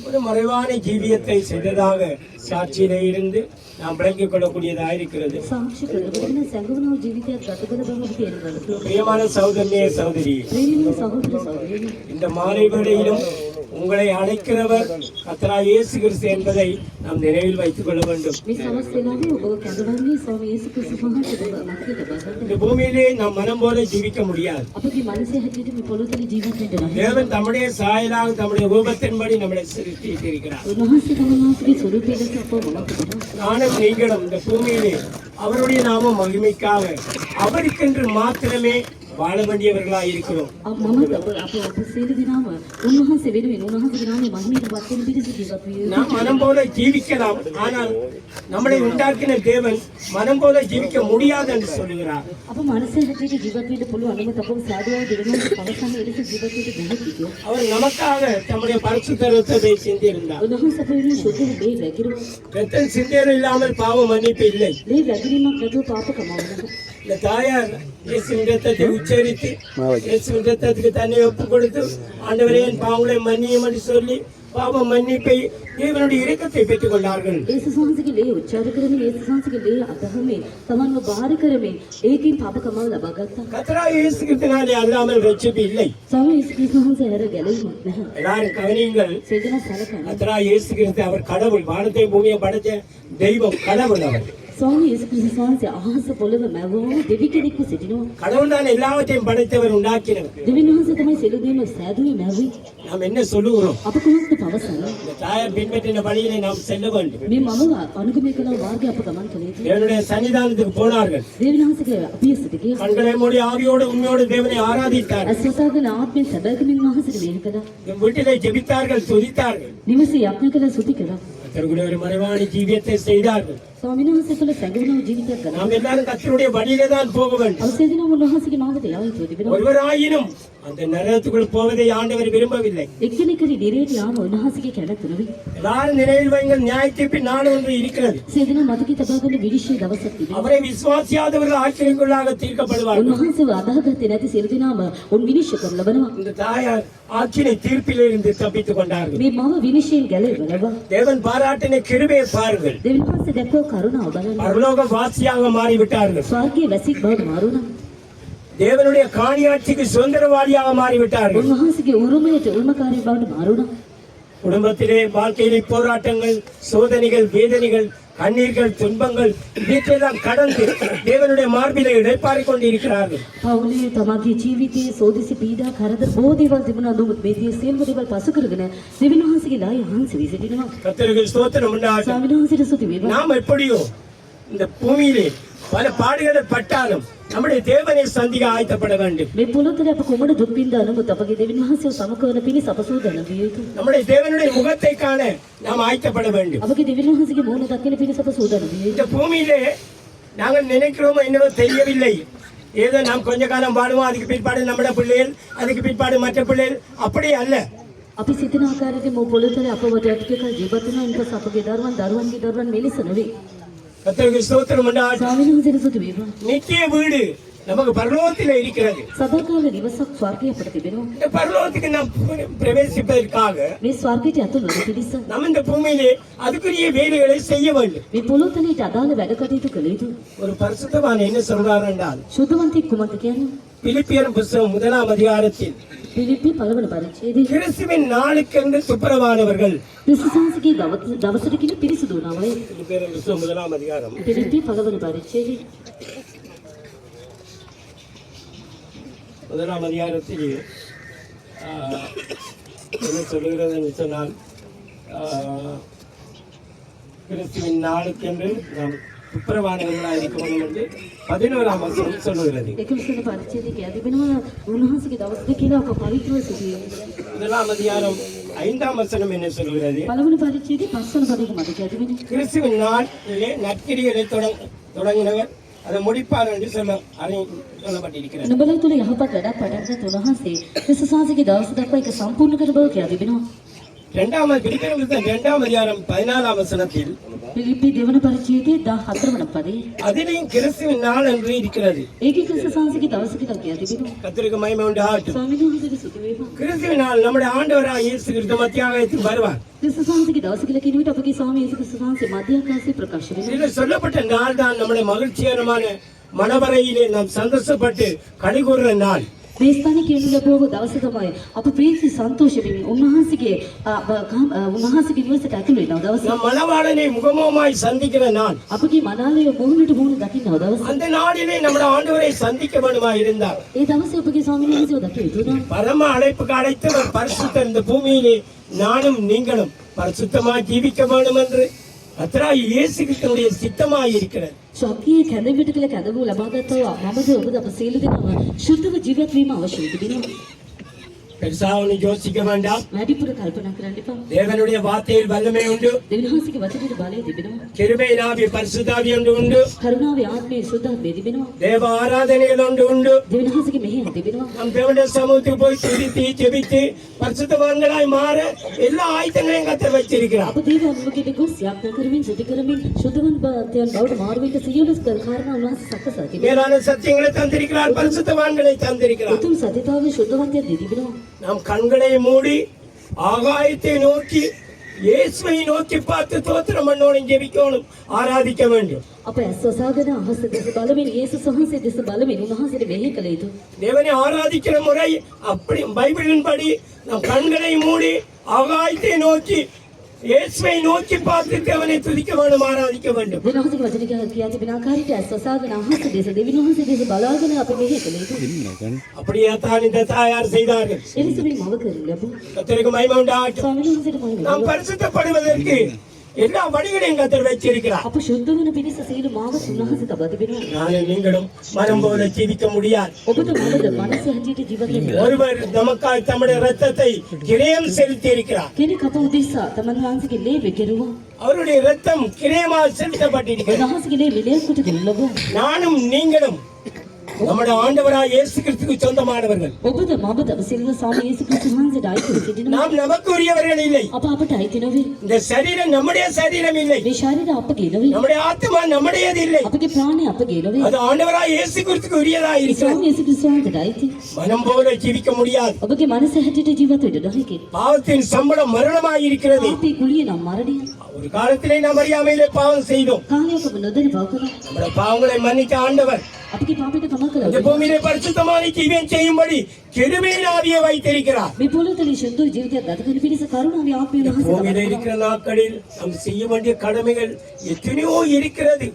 ஒரு மறைவான ஜீவியத்தை செய்ததாக சாட்சியிலே இருந்து நாம் விளங்கிக் கொள்ளக்கூடியதாக இருக்கிறது. பிரியமான சகோதரனே, சகோதரி, இந்த மாலை வேளையிலும் உங்களை அழைக்கிறவர் கர்த்தராகிய இயேசு கிறிஸ்து என்பதை நாம் நினைவில் வைத்துக் கொள்ள வேண்டும். இந்த பூமியிலே நாம் மனம் போல ஜீவிக்க முடியாது. தேவன் தம்முடைய சாயலாக தம்முடைய ரூபத்தின்படி நம்மளை சிருஷ்டித்திருக்கிறார். நானும் நீங்களும் இந்த பூமியிலே அவருடைய நாம மகிமைக்காக அவருக்கென்று மாத்திரமே வாழ வேண்டியவர்களாக இருக்கிறோம். நாம் மனம் போல ஜீவிக்கலாம், ஆனால் நம்மளை உண்டாக்கின தேவன் மனம் போல ஜீவிக்க முடியாது என்று சொல்லுகிறார். அவர் நமக்காக தம்முடைய பரிசுத்த ரத்தத்தை சிந்தியிருந்தார். ரத்தம் சிந்தியல் இல்லாமல் பாவ மன்னிப்பு இல்லை. இந்த தாயார் இயேசுவின் ரத்தத்தை உச்சரித்து இயேசுவின் ரத்தத்துக்கு தன்னை ஒப்பு கொடுத்து ஆண்டவரே என் பாவங்களை மன்னியும் என்று சொல்லி பாவ மன்னிப்பை தேவனுடைய இரக்கத்தை பெற்றுக் கொண்டார்கள். கர்த்தராகிய இயேசு கிறிஸ்துவினாலே அல்லாமல் ரட்சிப்பு இல்லை. எல்லாரும் கவனியுங்கள். கர்த்தராகிய இயேசு கிறிஸ்து அவர் கடவுள். வானத்தை பூமியை படைத்த தெய்வம் கடவுள். அவர் ස්වාමී යේසුස් ක්‍රිස්තුස් වහන්සේ අහස පොළව මැවූ දෙවි කෙනෙක්ව සිටිනවා. கடவுள் தான் எல்லாவற்றையும் படைத்தவர் உண்டாக்கினவர். දෙවියන් වහන්සේ තමයි සියලු දේම සෑදුවේ මැවුවේ. நாம் என்ன சொல்லுகிறோம்? අප කුමක්ද පවසන්නේ? இந்த தாயார் பின்பற்றின வழியிலே நாம் செல்ல வேண்டும். මේ මම අනුගමනය කළ මාර්ගය අප ගමන් කළ යුතුයි. தேவனுடைய சன்னிதானத்துக்கு போனார்கள். දෙවියන් වහන්සේගේ අභියසට ගියා. கண்களை மூடி ஆவியோடு உண்மையோடு தேவனை ஆராதித்தார்கள். අස්වසාගෙන ආත්මයෙන් සැබෑකමින් වහන්සේට වේල කළා. வீட்டிலே ஜெபித்தார்கள், துதித்தார்கள். නිවසේ යත්න කළ සුති කළා. கர்த்தருடைய ஒரு மறைவான ஜீவியத்தை செய்தார்கள். ස්වාමීන් වහන්සේ කළ සැඟවුණු ජීවිතයක් කළා. நாம் எல்லாரும் கர்த்தருடைய வழியிலே தான் போக வேண்டும். අවසේදින උන්වහන්සේගේ මාර්ගයට යා යුතුයි තිබෙනවා. ஒருவராயினும் அந்த நரகத்துக்குள் போவதை ஆண்டவர் விரும்பவில்லை. එක්කෙනෙකුට නිරේට යාම උන්වහන්සේගේ කැමැත්ත නෙවෙයි. எல்லாரும் நினைவில் வைங்கள், நியாய தீர்ப்பின் நாள் ஒன்று இருக்கிறது. සේදින මතකයේ තබාගන්න විනිශ්චය දවසක් තිබෙනවා. அவரை விசுவாசியாதவர்கள் ஆக்கினைக்குள்ளாக தீர்க்கப்படுவார்கள். උන්වහන්සේව අදාහගත්තේ නැති සියලු දෙනාම උන් විනිශ්චය කරන ලබනවා. இந்த தாயார் ஆக்கினை தீர்ப்பிலிருந்து தப்பித்துக் கொண்டார்கள். මේ මම විනිශ්චයෙන් ගැලවෙනවා. தேவன் பாராட்டின கிருபையை பாருங்கள். දෙවියන් වහන්සේ දැක්වූ කරුණාව බලන්න. பரலோக வாசியாக மாறிவிட்டார்கள். ස්වර්ගයේ වැසික් බවට මාරුණා. தேவனுடைய காணியாட்சிக்கு சுதந்திரவாளியாக மாறிவிட்டார்கள். උන්වහන්සේගේ උරුමයට උරුමකාරී බවට මාරුණා. குடும்பத்திலே வாழ்க்கையிலே போராட்டங்கள், சோதனைகள், வேதனைகள், கண்ணீர்கள், துன்பங்கள் இவற்றையெல்லாம் கடந்து தேவனுடைய மார்பிலே இடைப்பாறிக் கொண்டு இருக்கிறார்கள். පවුලේ තමගේ ජීවිතයේ සෝදිසි පීඩා කරදර බොහෝ දේවල් තිබුණා. නමුත් මේ සියලු දේවල් පසු කරගෙන දෙවියන් වහන්සේගේ ලාය හංස වී සිටිනවා. கர்த்தருக்கு ஸ்தோத்திரம் உண்டாகட்டும். ස්වාමීන් වහන්සේට ස්තුති වේවා. நாம் எப்படியோ இந்த பூமியிலே பல பாடுகளை பட்டாலும் நம்முடைய தேவனை சந்திக்க ஆயத்தப்பட வேண்டும். මේ පොළොතේ අප කොමඩ දුක් විඳා නමුත් අපගේ දෙවියන් වහන්සේව සමකවන පිණිස අප සූදානම් විය යුතුයි. நம்முடைய தேவனுடைய முகத்தை காண நாம் ஆயத்தப்பட வேண்டும். අපගේ දෙවියන් වහන්සේගේ මූණ දකින පිණිස අප සූදානම් විය இந்த යුතුයි. பூமியிலே நாங்கள் நினைக்கிறோமோ என்னவோ தெரியவில்லை. ஏதோ நாம் கொஞ்ச காலம் வாடுவோம், அதுக்கு பிற்பாடு நம்முடைய பிள்ளைகள், அதுக்கு பிற்பாடு மற்ற பிள்ளைகள், அப்படி அல்ல. අපි සිතන ආකාරයට මේ පොළොතේ අප වට ටික කල ජීවත් වෙනවා. ඊපස් අපගේ දරුවන්ගේ දරුවන් මෙලෙස නෙවෙයි. கர்த்தருக்கு ஸ்தோத்திரம் உண்டாகட்டும். ස්වාමීන් වහන්සේට ස්තුති වේවා. நித்திய வீடு நமக்கு பரலோகத்தில் இருக்கிறது. සදාකාල නිවසක් ස්වර්ගයේ අපට තිබෙනවා. இந்த பரலோகத்துக்கு நாம் பிரவேசிப்பதற்காக මේ ස්වර්ගයට ඇතුළු වෙන පිණිස நம்ம இந்த பூமியிலே அதுக்குரிய வேலைகளை செய்ய வேண்டும். මේ පොළොතේට අදාළ වැඩ කටයුතු කළ යුතුයි. ஒரு பரிசுத்தவான் என்ன சொல்றார் என்றால், ශුද්ධවන්තයෙක් කුමක්ද කියන්නේ? பிலிப்பியர் புத்தகம் 1 அதிகாரத்தில் පිලිප්පි පළවන පරිච්ඡේදයේ கிறிஸ்துவின் நாளுக்கென்று துப்புரவானவர்கள். ක්‍රිස්තුසාංශගේ දවසට කියන පිරිසුදු වුණාමයි. பிலிப்பியர் புத்தகம் 1 அதிகாரம் පිලිප්පි පළවන පරිච්ඡේදයේ 1 அதிகாரத்தில் என்ன சொல்லுகிறது என்று சொன்னால், கிறிஸ்துவின் நாளுக்கென்று நாம் துப்புரவானவர்களாக இருக்க வேண்டும் என்று 11 வசனம் சொல்லுகிறது. 11 පරිච්ඡේදයේ කියලා තිබෙනවා උන්වහන්සේගේ දවසට කියලා අප පවිත්‍රව සිටියේ. 1 அதிகாரம் 5 வசனம் என்ன சொல்லுகிறது? පළවන පරිච්ඡේදයේ 5 වන පදයක මත කියලා තිබෙනවා. கிறிஸ்துவின் நாளிலே நற்கிரிகளை தொடங்கினவர் அதை முடிப்பார் என்று சொல்லப்பட்டிருக்கிறது. නුඹලා තුල යහපත් වැඩක් පටන් ගන්න උන්වහන්සේ ක්‍රිස්තුසාංශගේ දවස දක්වා ඒක සම්පූර්ණ කර බව කියලා තිබෙනවා. பிலிப்பியர் புத்தகம் 2 அதிகாரம் 14 வசனத்தில் පිලිප්පි දෙවන පරිච්ඡේදයේ 14 වන පදයේ அதிலேயும் கிறிஸ்துவின் நாள் என்று இருக்கிறது. ඒකේ ක්‍රිස්තුසාංශගේ දවස කියලා තිබෙනවා. கர்த்தருக்கு மகிமை உண்டாகட்டும். ස්වාමීන් වහන්සේට ස්තුති වේවා. கிறிஸ்துவின் நாள் நம்முடைய ஆண்டவராகிய இயேசு கிறிஸ்து மத்தியாகத்தில் வருவார். ක්‍රිස්තුසාංශගේ දවස කියලා කියන විට අපගේ ස්වාමී යේසුස් ක්‍රිස්තුස් වහන්සේ මධ්‍යාකාශයේ ප්‍රකාශ වෙනවා. இதில் சொல்லப்பட்ட நாள் தான் நம்முடைய மகிழ்ச்சிகரமான மணவரையிலே நாம் சந்தோஷப்பட்டு கலிகூறுற நாள். මේ ස්ථානයේ කියනු ලැබුව දවස තමයි අප ප්‍රීති සන්තෝෂ වෙමින් උන්වහන්සේගේ නිවසට ඇතුළු වෙන දවස. நம் மணவாளனை முகமுகமாய் சந்திக்கிற நாள். අපගේ මනාලය මුහුණට මුහුණ දකින්නව දවස. அந்த நாளிலே நம்முடைய ஆண்டவரை சந்திக்க வேண்டுமா இருந்தார். ඒ දවසේ අපගේ ස්වාමීන් වහන්සේව දකිය යුතු වුණා. பரம அழைப்புக்கு அழைத்தவர் பரிசுத்தர். இந்த பூமியிலே நானும் நீங்களும் பரிசுத்தமாய் ஜீவிக்க வேண்டும் என்று கர்த்தராகிய இயேசு கிறிஸ்துவுடைய சித்தமாய் இருக்கிறது. ශක්තියේ කැඳවිට කියලා කැඳවු ලබාගත්තා මමද ඔබද අප සියලු දෙනාම ශුද්ධව ජීවත් වීම අවශ්‍ය තිබෙනවා. பெருசா ஒன்று யோசிக்க வேண்டாம். වැඩිපුර කල්පනා කරන්න එපා. தேவனுடைய வார்த்தையில் வல்லமை உண்டு. දෙවියන් වහන්සේගේ වචනයේ බලය තිබෙනවා. கிருபையின் ஆவி பரிசுத்தாவி ஒன்று உண்டு. කරුණාවේ ආත්මයේ සුද්ධත්වයේ තිබෙනවා. தேவ ஆராதனைகள் ஒன்று உண்டு. දෙවියන් වහන්සේගේ මෙහෙය තිබෙනවා. நம் தேவனுடைய சமூகத்துக்கு போய் துதித்து ஜெபித்து பரிசுத்தவான்களாய் மாற எல்லா ஆயுதங்களையும் கர்த்தர் வச்சிருக்கிறார். අප දේව අනුමගිට ගොස් යාඥා කරමින් සුද්ධ කරමින් ශුද්ධවන්තයන් බවට මාරු වෙන්න සියලු කාරණා උන්වහන්සේ සකසා තිබෙනවා. மேலான சத்தியங்களை தந்திருக்கிறார், பரிசுத்தவான்களை தந்திருக்கிறார். උතුම් සත්‍යතාවයේ ශුද්ධවන්තයන් තිබෙනවා. நாம் கண்களை மூடி ஆகாயத்தை நோக்கி இயேசுவை நோக்கி பார்த்து தோத்திரம் பண்ணோடும், ஜெபிக்கணும், ஆராதிக்க வேண்டும். අප ඇස් වසාගෙන අහස දෙස බලමින් යේසුස් වහන්සේ දෙස බලමින් උන්වහන්සේට මෙහෙය කළ යුතුයි. தேவனை ஆராதிக்கிற முறை அப்படி பைபிளின்படி நம் கண்களை மூடி ஆகாயத்தை நோக்கி இயேசுவை நோக்கி பார்த்து தேவனை துதிக்க வேண்டும், ஆராதிக்க வேண்டும். දෙවියන්ගේ වචන කියා තිබෙන ආකාරයට ඇස්වසාගෙන අහස දෙස දෙවියන්ගේ දෙස බලාගෙන අපි මෙහෙ කළේ. அப்படியே தான் இந்த தாயார் செய்தார்கள். එනිසා මේ මව කරලු ලැබු. கர்த்தருக்கு மகிமை உண்டாகட்டும். ස්වාමීන් වහන්සේට මම நாம் பரிசுத்தப்படுவதற்கு எல்லா வழிகளையும் கர்த்தர் வச்சிருக்கிறார். අප ශුද්ධ වන පිණිස සීල මාව උන්වහන්සේ තබා තිබෙනවා. நானும் நீங்களும் மனம் போல ஜீவிக்க முடியாது. ඔබට මනද මනස හැටියට ජීවත් වෙන්න. ஒருவர் நமக்காய் தம்முடைய ரத்தத்தை கிரயம் செலுத்தி இருக்கிறார். කෙනෙක් අප උදෙසා තමන් වහන්සේගේ ලේ වෙකිරුවා. அவருடைய ரத்தம் கிரயமாக செலுத்தப்பட்டிருக்கிறது. උන්වහන්සේගේ ලේ විලයක් කොට දෙන්න ලැබුවා. நானும் நீங்களும் நம்முடைய ஆண்டவராய் இயேசு கிறிஸ்துவுக்கு சொந்தமானவர்கள். ඔබද මමද සිල්ව ස්වාමී යේසු ක්‍රිස්තුස් වහන්සේට අයිති සිටිනවා. நாம் நமக்கு உரியவர்கள் இல்லை. අප අපට අයිති නොවේ. இந்த சரீரம் நம்முடைய சரீரம் இல்லை. මේ ශරීරය අපගේ නොවේ. நம்முடைய ஆத்மா நம்முடையது இல்லை. අපගේ ප්‍රාණය අපගේ නොවේ. அது ஆண்டவராய் இயேசு கிறிஸ்துவுக்கு உரியதா இருக்கிறது. ස්වාමී යේසු ක්‍රිස්තුස් වහන්සේට අයිති. மனம் போல ஜீவிக்க முடியாது. ඔබගේ මනස හැටියට ජීවත් වෙන්න නොහැකි. பாவத்தின் சம்பளம் மரணமாய் இருக்கிறது. පාපී කුලිය නම් මරණය. ஒரு காலத்திலே நாம் அறியாமையிலே பாவம் செய்தோம். කාලයක ඔබ නොදැන පව කළා. நம்முடைய பாவங்களை மன்னித்த ஆண்டவர் අපගේ පාපයට කම இந்த කළා. பூமியிலே பரிசுத்தமான ஜீவியம் செய்யும்படி கிருபையின் ஆவியை வைத்திருக்கிறார். මේ පොළොතලේ ශුද්ධ ජීවිතයක් ගත කරන පිණිස කරුණාවේ ආත්මය பூமியில වහන්සේ இருக்கிற நாட்களில் நாம் செய்ய வேண்டிய கடமைகள் எத்தனையோ இருக்கிறது.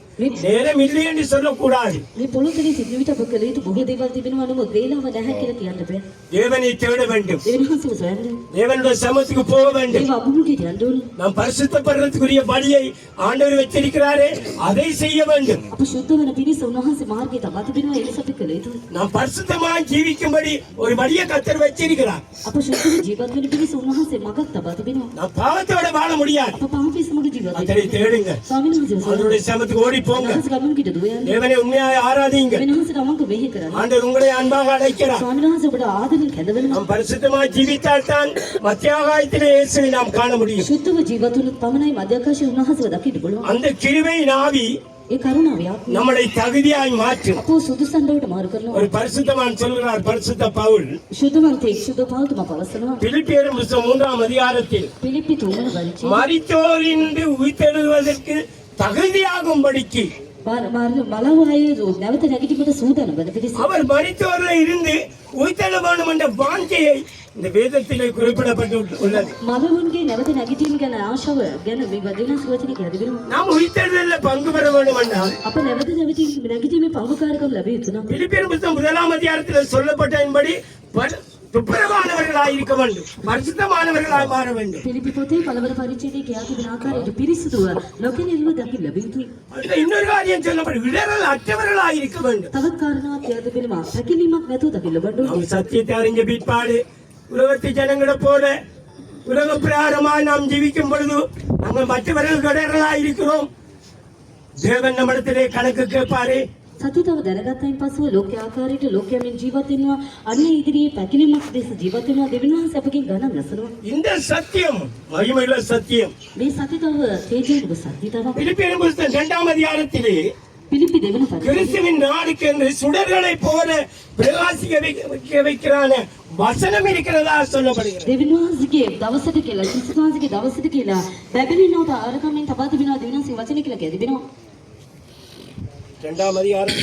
நேரம் இல்லை என்று சொல்லக்கூடாது. මේ පොළොතලේ සිටින විට ඔබ කළ යුතු බොහෝ දේවල් තිබෙනවා නමුත් වේලාව නැහැ කියලා කියන්න බෑ. தேவனை தேட வேண்டும். දෙවියන් වහන්සේව සොයන්න. தேவனுடைய சமத்துக்கு போக வேண்டும். ඒව අභිමුඛයට යන්න ඕන. நாம் பரிசுத்தப்படுறதுக்குரிய வழியை ஆண்டவர் வச்சிருக்கிறாரே அதை செய்ய வேண்டும். අප ශුද්ධ වන පිණිස උන්වහන්සේ මාර්ගය තබා තිබෙනවා. ඒ නිසා අපි කළ යුතුයි. நாம் பரிசுத்தமாய் ஜீவிக்கும்படி ஒரு வழியை கர்த்தர் வச்சிருக்கிறார். අප ශුද්ධව ජීවත් වෙන පිණිස උන්වහන්සේ මඟක් තබා තිබෙනවා. நாம் பாவத்தோட வாழ முடியாது. අප පාපී සමග ජීවත් වෙන්න. கர்த்தரை தேடுங்க. ස්වාමීන් වහන්සේ සොයන්න. அவருடைய சமத்துக்கு ஓடி போங்க. උන්වහන්සේ ගමනකට දුව යන්න. தேவனை உண்மையாய் ஆராதிங்க. වෙනහන්සේට අවංක මෙහෙය කරන්න. ஆண்டவர் உங்களை அன்பாக அழைக்கிறார். ස්වාමීන් වහන්සේ ඔබට ආදරෙන් කැඳවනවා. நாம் பரிசுத்தமாய் ஜீவித்தால் தான் மத்தியாகாயத்திலே இயேசுவை நாம் காண முடியும். ශුද්ධව ජීවත් වුණොත් පමණයි මධ්‍යකාශයේ උන්වහන්සේව දකින්න පුළුවන්. அந்த கிருபையின் ஆவி ඒ කරුණාවේ ආත්මය நம்மளை தகுதியாய் மாற்றும். අපෝ සුදුසන්දවට මාරු කරනවා. ஒரு பரிசுத்தவான் சொல்கிறார், பரிசுத்த பவுல் ශුද්ධවන්තයෙක් ශුද්ධ පවතුම පවසනවා. பிலிப்பியர் புத்தகம் 3ஆம் அதிகாரத்தில் පිලිප්පි 3 වන පරිච්ඡේදය மரித்தோரின்றி உயிர்த்தெழுவதற்கு தகுதியாகும்படிக்கு මලව අය නැවත නැගිටීමට සූදානම් වන පිරිස. அவர் மரித்தோர்ல இருந்து உயிர்த்தெழ வேண்டும் என்ற வாஞ்சையை இந்த வேதத்திலே குறிப்பிடப்பட்டு உள்ளது. මලවුන්ගේ නැවත නැගිටීම ගැන ආශාව ගැන මේ වදිනස් වචනේ කියලා තිබෙනවා. நாம் உயிர்த்தெழுதலில் பங்கு பெற வேண்டும் என்றால் අප නැවත නැගිටීමේ පංගුකාරකම් ලැබිය යුතු නම් பிலிப்பியர் புத்தகம் 1ஆம் அதிகாரத்தில் சொல்லப்பட்டபடி துப்புரவானவர்களாய் இருக்க வேண்டும், பரிசுத்தமானவர்களாய் மாற வேண்டும். පිලිපි පොතේ පළවන පරිච්ඡේදයේ කියා තිබෙන ආකාරයට පිරිසිදුව ලෝකෙනෙල්ව දකින්න ලැබිය යුතුයි. அதுல இன்னொரு காரியம் சொல்லப்படும், இடரல் அற்றவர்களாய் இருக்க வேண்டும். තවත් කාරණාවක් කියා තිබෙනවා පැකිලීමක් නැතුව දකින්න ලැබෙන්න நாம் சத்தியத்தை அறிஞ்ச பிற்பாடு உலகத்து ஜனங்களை போல உலக பிரகாரமாய் நாம் ஜீவிக்கும் பொழுது நாங்கள் மற்றவர்கள் இடரலாய் இருக்கிறோம். தேவன் நம்மிடத்திலே கணக்கு கேட்பாரே. සතිතව දැනගත්තයින් පසුව ලෝක ආකාරයට ලෝකයෙන් ජීවත් වෙනවා අන්න ඉදිරියේ පැකිලීමක් දෙස ජීවත් වෙනවා දෙවියන් වහන්සේ අපගෙන් ගණන් නැසනවා. இந்த சத்தியம் மகிமையுள்ள சத்தியம். මේ සතිතව තේජෝක සතිතව பிலிப்பியர் புத்தகம் 2ஆம் அதிகாரத்திலே පිලිපි දෙවන පරිච්ඡේදය கிறிஸ்துவின் நாடுக்கு என்று சுடர்களை போல பிரகாசிக்க வைக்கிறான வசனம் இருக்கிறதா சொல்லப்படுகிறது. දෙවියන් වහන්සේගේ දවසට කියලා ක්‍රිස්තුස් වහන්සේගේ දවසට කියලා බැබලිනවට ආරකමෙන් තබා තිබෙනවා දෙවියන් වහන්සේ වචනේ කියලා කිය තිබෙනවා. 2ஆம் அதிகாரம்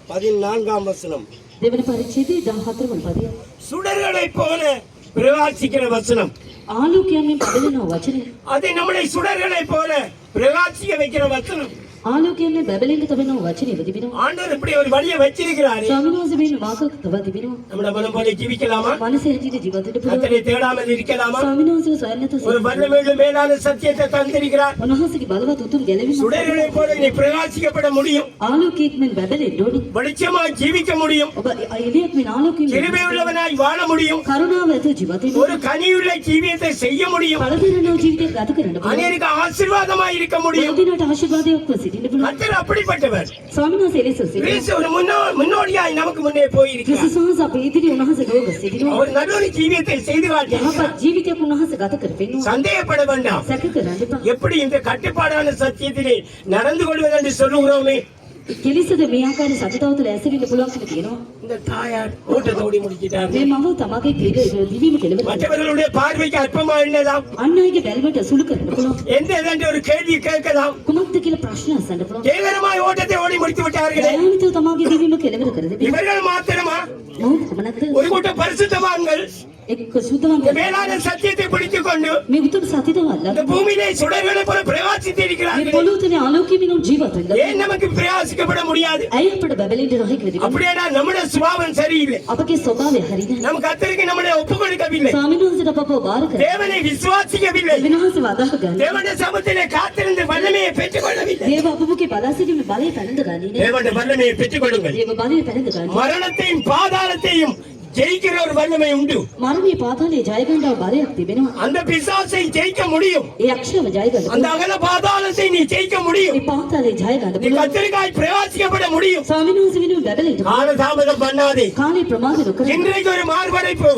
14ஆம் வசனம். දෙවන පරිච්ඡේදයේ 14 වන පදය. சுடர்களை போல பிரகாசிக்கிற வசனம். ආලෝකයෙන් බබලන වචනේ. அதை நம்மளை சுடர்களை போல பிரகாசிக்க வைக்கிற வசனம். ආලෝකයෙන් බබලෙන්න තබන වචනේ තිබෙනවා. ஆண்டவர் இப்படி ஒரு வழியை வச்சிருக்கிறாரு. ස්වාමීන් වහන්සේ මේ මාර්ගයක් තබා තිබෙනවා. நம்மள மனம் போல ஜீவிக்கலாமா? මනස හැටියට ජීවත් වෙන්න පුළුවන්. கர்த்தரை தேடாமல் இருக்கலாமா? ස්වාමීන් වහන්සේව සොයන්නට ஒரு வல்லமையுள்ள மேலான சத்தியத்தை தந்திருக்கிறார். උන්වහන්සේගේ බලවත් උතුම් ගැලවීම சுடர்களை போல நீ பிரகாசிக்கப்பட முடியும், ආලෝකයෙන් මෙන් බබලෙන්න ඕනි. வெளிச்சமாய் ஜீவிக்க முடியும், ඔබ එළියක් මෙන් ආලෝකයෙන් கிருபை உள்ளவனாய் வாழ முடியும், කරුණාව ඇතුව ජීවත් වෙන්න ஒரு கனியுள்ள ජීවිතத்தை செய்ய முடியும், පළදෙරන ජීවිතයක් ගත කරන්න පුළුවන්. அநேக ஆசீர்வாதமாய் இருக்க முடியும். දිනට ආශිර්වාදයක්ව සිටින්න පුළුවන්. கர்த்தர் அப்படிப்பட்டவர். ස්වාමීන් වහන්සේ එලෙස සිටිනවා. கிறிஸ்து ஒரு முன்னோடியாய் நமக்கு முன்னே போயிருக்கிறார். ක්‍රිස්තුස් වහන්සේ අපේ ඉදිරියේ උන්වහන්සේ ලෝක සිටිනවා. அவர் நடுவணி ஜீவியத்தை செய்து காட்டினார். යහපත් ජීවිතයක් උන්වහන්සේ ගත කර පෙන්වනවා. சந்தேகப்பட வேண்டாம். සැක කරන්න එපා. எப்படி இந்த கட்டுப்பாடான சத்தியத்திலே நடந்து கொள்வது என்று சொல்லுகிறோமே, කෙලිසද මේ ආකාරයේ සතිතාව තුළ ඇසිරෙන්න පුළුවන් කියලා කියනවා. இந்த தாயார் ஓட்டத்தை ஓடி முடிச்சிட்டார். මේ මව තමගේ දිවීම කෙලවර மற்றவர்களுடைய பார்வைக்கு அற்பமா என்னதாம், අන් අයගේ බැල්මට සුළු කරන්න පුළුවන්. எந்த ஏதென்று ஒரு கேள்வி கேட்கலாம். කුමක්ද කියලා ප්‍රශ්න අසන්න පුළුවන්. ஜெயகரமாய் ஓட்டத்தை ஓடி முடித்து விட்டார்களே, දයානිතව තමගේ දිවීම කෙලවර කර දෙවි. இவர்கள் மாத்திரமா? මොහොත කොමනක්ද? ஒரு கூட்டம் பரிசுத்தவான்கள் එක්ක සුද්ධවන්ත இந்த மேலான சத்தியத்தை பிடித்துக் கொண்டு මේ උතුම් සතිදවල්ල இந்த பூமியிலே சுடர்களை போல பிரகாசித்து මේ இருக்கிறார்கள். පොළොව තුනේ ආලෝකයෙන් ජීවත් වෙන්න. ஏன் நமக்கு பிரகாசிக்கப்பட முடியாது? ඇයි අපිට බබලෙන්න රහයි කියලා? அப்படியே நம்முடைய சுபாவம் சரியில்லை. අපගේ ස්වභාවය හරිද? நம் கர்த்தருக்கு நம்முடைய ஒப்பு கொடுக்கவில்லை. ස්වාමීන් වහන්සේට අපව බාර කරලා தேவனை விசுவாசிக்கவில்லை. විනාශව අදාහ ගන්න. தேவனுடைய சமூகத்திலே காத்திருந்து வல்லமையை பெற்றுக் கொள்ளவில்லை. දේව අපගේ බලා සිටීමේ බලය පැනඳ ගන්නේ නෑ. தேவனுடைய வல்லமையை பெற்றுக் கொள்ளுங்கள். දේව බලය පැනඳ ගන්න. மரணத்தையும் பாதாளத்தையும் ஜெயிக்கிற ஒரு வல்லமை உண்டு. මරණයේ පාතාලයේ ජය ගන්නව බලයක් තිබෙනවා. அந்த பிசாசை ஜெயிக்க முடியும். ඒ අක්ෂරව ජය ගන්න. அந்த அகல பாதாளத்தை நீ ஜெயிக்க முடியும். ඒ පාතාලයේ ජය ගන්න. நீ கர்த்தருக்காய் பிரகாசிக்கப்பட முடியும். ස්වාමීන් වහන්සේ වෙනුවෙන් බබලෙන්න. கால தாமதம் பண்ணாதே. කාලේ ප්‍රමාද නොකර. இன்றைக்கு ஒரு மார்படைப்பு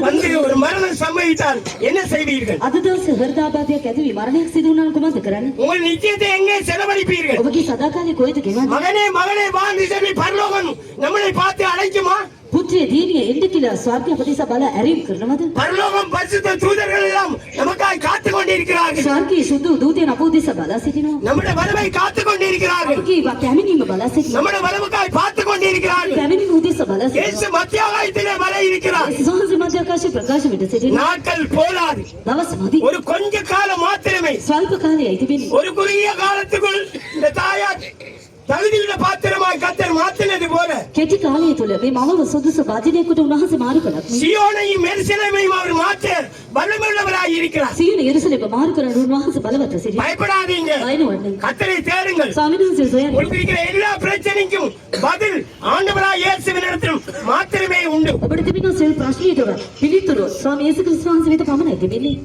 வந்து ஒரு மரணம் சம்பவித்தால் என்ன செய்வீர்கள்? අද දවසේ හෘදාබාධයක් ඇති වී මරණයක් සිදු වුණාම කොහොමද කරන්නේ? உங்கள் நிச்சயத்தை எங்கே செலவழிப்பீர்கள்? ඔබගේ සදාකාලේ කොහෙද ගෙවන්නේ? மகனே மகனே வா நிசமி பரலோகம் நம்மளை பார்த்து அழைக்குமா? පුත්‍රය දිනිය එන්න කියලා ස්වර්ගය අපදිසා බල ඇරීම් කරනවද? பரலோகம் பரிசுத்த தூதர்கள் எல்லாம் நமக்காய் காத்துக் கொண்டிருக்கிறார்கள். ස්වර්ගයේ සුදු දූතයන් අපදිසා බලා සිටිනවා. நம்முடைய வரவை காத்துக் கொண்டிருக்கிறார்கள். අපගේ කැමිනීම බලා සිටිනවා. நம்முடைய வரவுக்காய் பார்த்துக் கொண்டிருக்கிறார்கள். කැමිනීම උදෙසා බලා இயேசு සිටිනවා. மத்தியாகாயத்திலே வர இருக்கிறார். සෝන්සේ මධ්‍යකාශයේ ප්‍රකාශ විට සිටිනවා. நாட்கள் போலாது. දවස් මදි. ஒரு கொஞ்ச காலம் மாத்திரமே. ස්වල්ප කාලයයි තිබෙන්නේ. ஒரு குறுகிய காலத்துக்குள் இந்த தாயார் தகுதியுள்ள பாத்திரமாய் கர்த்தர் மாற்றினது போல කෙටි කාලය තුළ මේ මවව සුදුසු භාජනයකට උන්වහන්සේ මාරු කළා. சியோனையும் எருசலேமையும் அவர் மாற்ற வல்லமையுள்ளவராய் இருக்கிறார். සියුන යෙරුසලෙම මාරු කරන උන්වහන්සේ බලවත් සිටිනවා. பயப்படாதீங்க. අයනවන්නේ. கர்த்தரை தேடுங்கள். ස්වාමීන් වහන්සේ සොයන්නේ. உங்களுக்கு இருக்கிற எல்லா பிரச்சனைக்கும் பதில் ஆண்டவராய் இயேசுவினிடத்தில் மாத்திரமே உண்டு. ඔබට තිබෙන සියලු ප්‍රශ්නයට පිළිතුරු ස්වාමී යේසු ක්‍රිස්තුස් වහන්සේ වෙත පමණයි තිබෙන්නේ.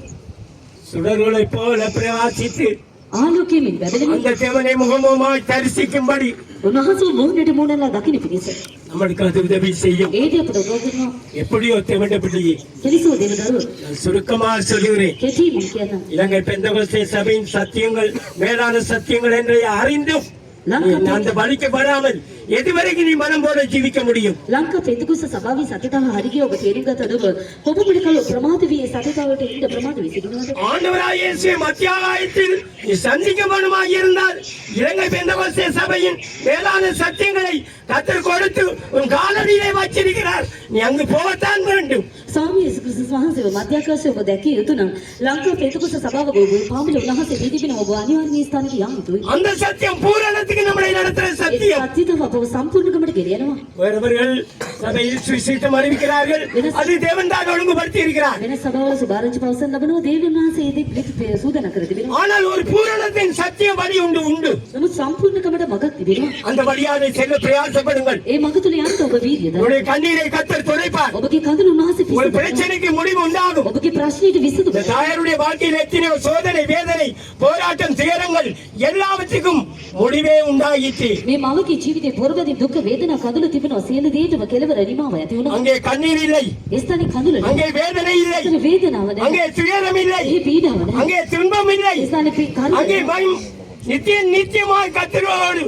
சுடர்களை போல பிரகாசித்து ආලෝකයෙන් බැබලෙන அந்த தேவனை முகமுகமாய் தரிசிக்கும்படி උන්වහන්සේ මුහුණට මුහුණලා දකින්න පිණිස நம்மளுக்கு அது உதவி செய்யும். ඒදී අපට උදව් කරනවා. எப்படியோ தேவனுடைய பிள்ளையே කෙලිසෝ දෙවිදරුවෝ நான் சுருக்கமா சொல்லுகிறேன். කෙටියෙන් කියනවා. இலங்கை பெந்தகோஸ்தே சபையின் சத்தியங்கள் மேலான சத்தியங்கள் என்று அறிந்தும் நீ அந்த வழிக்கு வராமல் எதுவரைக்கும் நீ மனம் போல ஜீவிக்க முடியும்? ලංකා පෙන්තකුස සභාවේ සතතාව හරිය ඔබ තේරුම් ගත ඔබ කොබුමුඩ කල ප්‍රමාද වී සතතාවට ඉන්න ප්‍රමාද වී සිටිනවද? ஆண்டவராய் இயேசுவை மத்தியாகாயத்தில் நீ சந்திக்க வேண்டுமாய் இருந்தால் இலங்கை பெந்தகோஸ்தே சபையின் மேலான சத்தியங்களை கர்த்தர் கொடுத்து உன் காலடியிலே வச்சிருக்கிறார். நீ அங்கு போகத்தான் வேண்டும். ස්වාමී යේසු ක්‍රිස්තුස් වහන්සේව මධ්‍යකාශයේ ඔබ දැකිය යුතු නම් ලංකා පෙන්තකුස සභාව ඔබ පාමුල උන්වහන්සේ දීදින ඔබ අනිවාර්යයෙන් ස්ථානෙට යා යුතුයි. அந்த சத்தியம் பூரணத்துக்கு நம்மளை நடத்துகிற ඒ சத்தியம். සත්‍යතාව අපව සම්පූර්ණකමට ගෙනියනවා. வேறவர்கள் சபையில் சுவிசேஷம் அறிவிக்கிறார்கள். அது தேவன் தான் ஒழுங்குபடுத்தி இருக்கிறார். වෙන සභාවල සුභාරංචි පවසන් ලබනවා දේවයන් වහන්සේ ඒ දේ සූදානම් කර තිබෙනවා. ஆனால் ஒரு பூரணத்தின் சத்திய வழி உண்டு. නමුත් සම්පූර්ණකමට මගක් තිබෙනවා. அந்த வழியாக செல்ல பிரயாசப்படுங்கள். ඒ මග තුල යන්න ඔබ වීර්යය දරන්න. உங்களுடைய கண்ணீரை கர்த்தர் துடைப்பார். ඔබගේ කඳුළු උන්වහන්සේ உங்கள் පිසිදු කරනවා. பிரச்சனைக்கு முடிவு உண்டாகும். ඔබගේ ප්‍රශ්නෙට විසඳුම இந்த தாயாருடைய வாழ்க்கையில் எத்தனையோ சோதனை, வேதனை, போராட்டம், துயரங்கள் எல்லாவற்றுக்கும் முடிவே உண்டாயிற்று. මේ මවගේ ජීවිතේ පොරබදී දුක් වේදනා කඳුළු තිබෙනවා. සියලු දේටම කෙලවර නිමාව ඇති වුණා. அங்கே கண்ணீர் இல்லை, ඒ ස්ථානේ කඳුළු නැහැ. அங்கே வேதனை இல்லை, ඒ වේදනාව නැහැ. அங்கே துயரம் இல்லை, ඒ පීඩාව නැහැ. அங்கே துன்பம் இல்லை. ඒ ස්ථානේ කර්ම அங்கே நித்தியமாய் கர்த்தரோடு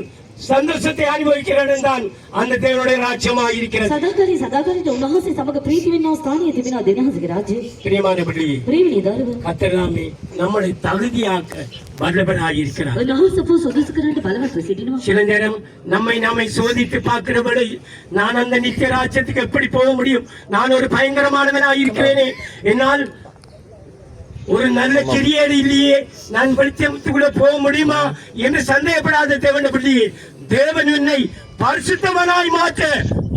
சந்தோஷத்தை அனுபவிக்கிறேன் தான் அந்த தேவனுடைய ராஜ்யமாய் இருக்கிறது. සදාකාලීට උන්වහන්සේ සමග ප්‍රීති වෙනා ස්ථානයේ තිබෙනවා දෙවියන්ගේ රාජ්‍යය. பிரியமான பிள்ளையே, ප්‍රේමී දරුවෝ கர்த்தர் நாமே நம்மளை தகுதியாக்க வல்லவராய் இருக்கிறார். උන්වහන්සේ පො සුදුසු කරන්න බලවත් සිටිනවා. சில நேரம் நம்மை சோதித்து பார்க்கிறபடி நான் அந்த நித்திய ராஜ்யத்துக்கு எப்படி போக முடியும்? நான் ஒரு பயங்கரமானவனாய் இருக்கிறேனே, என்னால் ஒரு நல்ல கிரியேடு இல்லையே, நான் வெளிச்சத்துக்குள்ள போக முடியுமா என்று சந்தேகப்படாத தேவனுடைய பிள்ளையே, தேவன் உன்னை பரிசுத்தவனாய் மாற்ற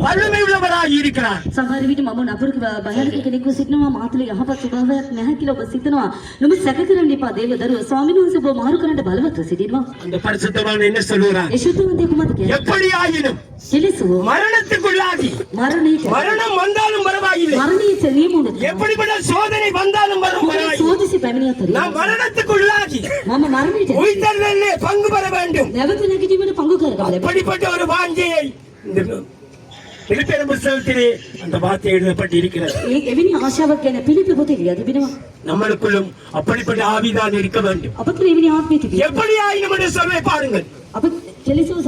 வல்லமை உள்ளவராய் இருக்கிறார். සමහර විට මම නපුරු බයලක කෙනෙක්ව සිටිනවා මාතුල යහපත් ස්වභාවයක් නැහැ කියලා ඔබ සිතනවා. නමුත් සැක කරන්න එපා දේව දරුවෝ. ස්වාමීන් වහන්සේ ඔබ මාරු කරන්න බලවත් සිටිනවා. அந்த பரிசுத்தவான் என்ன சொல்லுகிறார்? ඒ ශුද්ධවන්තයෙ කුමද කියන්නේ? எப்படி ஆயினும் කෙලෙසුව மரணத்துக்குள்ளாகி මරණයට மரணம் வந்தாலும் பரவாயில்லை, මරණයට නියමුණ எப்படிப்பட்ட சோதனை வந்தாலும் பரவாயில்லை, සෝදිසි පැමිණියත් நாம் மரணத்துக்குள்ளாகி මම මරණයට உயிர்த்தெழுதலிலே பங்கு பெற வேண்டும். නැවත නැගිටීමට පංගු කරගන්න. அப்படிப்பட்ட ஒரு வாஞ்சையை இந்த பிலிப்பியர் புத்தகத்திலே அந்த வார்த்தை எழுதப்பட்டிருக்கிறது. ඒ එවැනි ආශාවක් ගැන පිළිපි පොතේ ලියා තිබෙනවා. நம்மளுக்குள்ளும் அப்படிப்பட்ட ஆவிதான் இருக்க வேண்டும். අප තුළ එවැනි ආත්මය තිබෙනවා. எப்படி ஆயினும் என்று சொல்லை பாருங்கள். අප කෙලෙසුව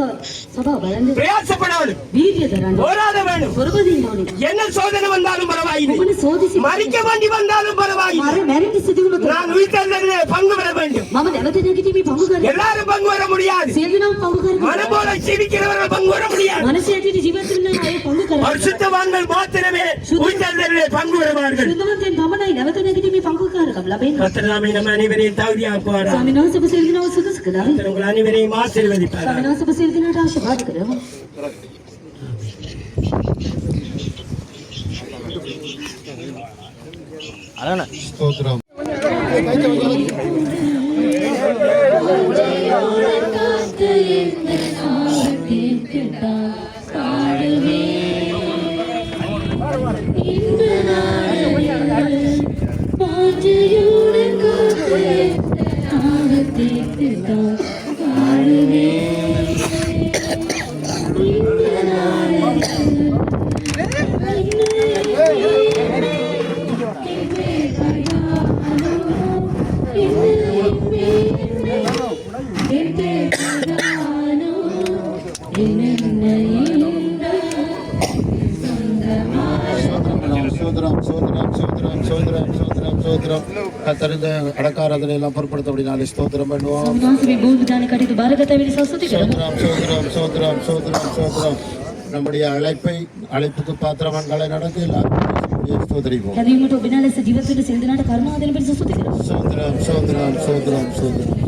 සභාව බලන්න பிரயாசப்படாது, වීර්ය දරන්න போராட வேண்டும். පොරබදින්න ඕනේ. என்ன சோதனை வந்தாலும் பரவாயில்லை, මොන සෝදිසි மறிக்க வேண்டி வந்தாலும் பரவாயில்லை, මර මැරෙන්න සිදු වුණොත් நான் உயிர்த்தெழுதலிலே பங்கு பெற வேண்டும். මම නැවත නැගිටීමේ පංගුකාරයෙක්. எல்லாரும் பங்கு வர முடியாது. සියලු දෙනාම පංගුකාරයෙක්. மனம் போல ஜீவிக்கிறவர்கள் பங்கு வர முடியாது. මනසේ ඇතුළේ ජීවත් වෙන අය පංගුකාරයෙක්. பரிசுத்தவான்கள் மாத்திரமே உயிர்த்தெழுதலிலே பங்கு வருவார்கள். සුද්ධවන්තයන් පමණයි නැවත නැගිටීමේ පංගුකාරකම් ලැබෙන්නේ. கர்த்தர் நாமே நம்ம அனைவரையும் தகுதியாக்குவாராக. ස්වාමීන් වහන්සේ ඔබ සියලු දෙනාව සුදුසු කළා. கர்த்தர் உங்கள் அனைவரையும் ஆசீர்வதிப்பாராக. ස්වාමීන් වහන්සේ ඔබ සියලු දෙනාට ආශිර්වාද කරනවා. ஸ்தோத்திரம். கத்தறிந்த அடக்காரதனை எல்லாம் பொருட்படுத்தபடினாலே ஸ்தோத்திரம் பண்ணுவோம். சோதரம் சோதரம் நம்முடைய அழைப்புக்கு பாத்திரவான்களை நடந்து எல்லாரும் ஸ்தோத்திரிப்போம். சோதரம் சோதரம் சோதரம் சோதரம்.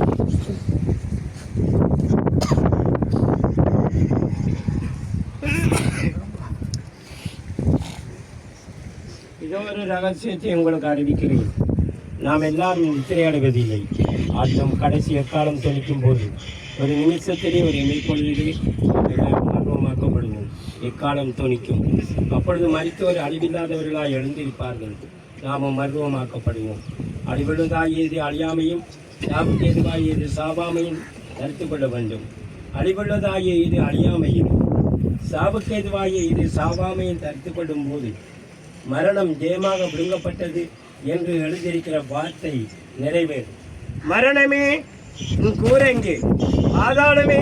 இதோ ஒரு ரகசியத்தை உங்களுக்கு அறிவிக்கிறேன். நாம் எல்லாரும் நித்திரையடைவதில்லை. ஆட்டம் கடைசி எக்காலம் தொனிக்கும் போது ஒரு நிமிஷத்திலே ஒரு இமைப்பொழுதிலே எல்லாரும் மர்வமாக்கப்படுவோம். எக்காலம் தொனிக்கும். அப்பொழுது மரித்தோர் அழிவில்லாதவர்களாய் எழுந்திருப்பார்கள். நாமும் மர்வமாக்கப்படுவோம். அழிவுள்ளதாகியது அழியாமையும் சாவுக்கு எதுவாகியது சாவாமையும் தடுத்து கொள்ள வேண்டும். அழிவுள்ளதாகிய இது அழியாமையும் சாவுக்கு எதுவாகிய இது சாவாமையும் தடுத்து கொள்ளும் போது மரணம் ஜெயமாக விழுங்கப்பட்டது என்று எழுதியிருக்கிற வார்த்தை நிறைவேறும். மரணமே உன் கூரெங்கு, ஆதாரமே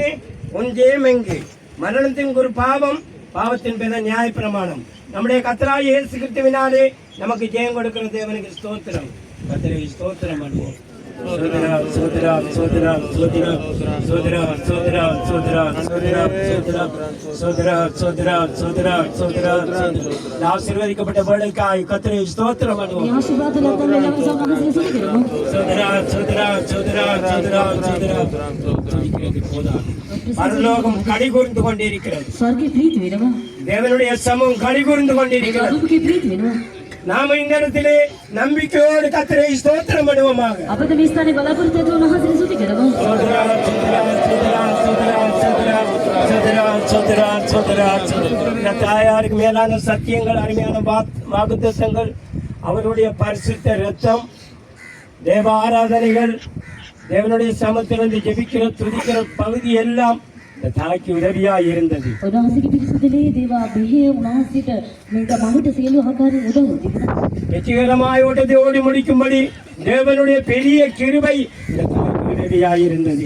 உன் ஜெயம் எங்கு? மரணத்தின் ஒரு பாவம், பாவத்தின் பிற நியாயப்பிரமாணம். நம்முடைய கர்த்தராகிய இயேசு கிறிஸ்துவினாலே நமக்கு ஜெயம் கொடுக்கிற தேவனுக்கு ஸ்தோத்திரம். கர்த்தரை ஸ்தோத்திரம் பண்ணுவோம். சோதரம் சோதரம் சோதரம் சோதரம் சோதரம் சோதரம் சோதரம் சோதரம் சோதரம் சோதரம் சோதரம் சோதரம் சோதரம். ஆசீர்வதிக்கப்பட்ட வேளைக்காய் கர்த்தரை ஸ்தோத்திரம் பண்ணுவோம். சோதரம் சோதரம் சோதரம் சோதரம் சோதரம். பரலோகம் களி கூர்ந்து கொண்டிருக்கிறது. தேவனுடைய சமூகம் களி கூர்ந்து கொண்டிருக்கிறது. நாம இந்த இடத்திலே நம்பிக்கையோடு கர்த்தரை ஸ்தோத்திரம் பண்ணுவோமாக. தாயாருக்கு மேலான சத்தியங்கள், அருமையான வாக்குத்தத்தங்கள், அவருடைய பரிசுத்த இரத்தம், தேவ ஆராதனைகள், தேவனுடைய சமத்திலிருந்து ஜெபிக்கிற துதிக்கிற பகுதி எல்லாம் தாய்க்கு உதவியாக இருந்தது. வெற்றிகரமாய் ஓட்டத்தை ஓடி முடிக்கும்படி தேவனுடைய பெரிய கிருபை இந்த தாய்க்கு உதவியாக இருந்தது.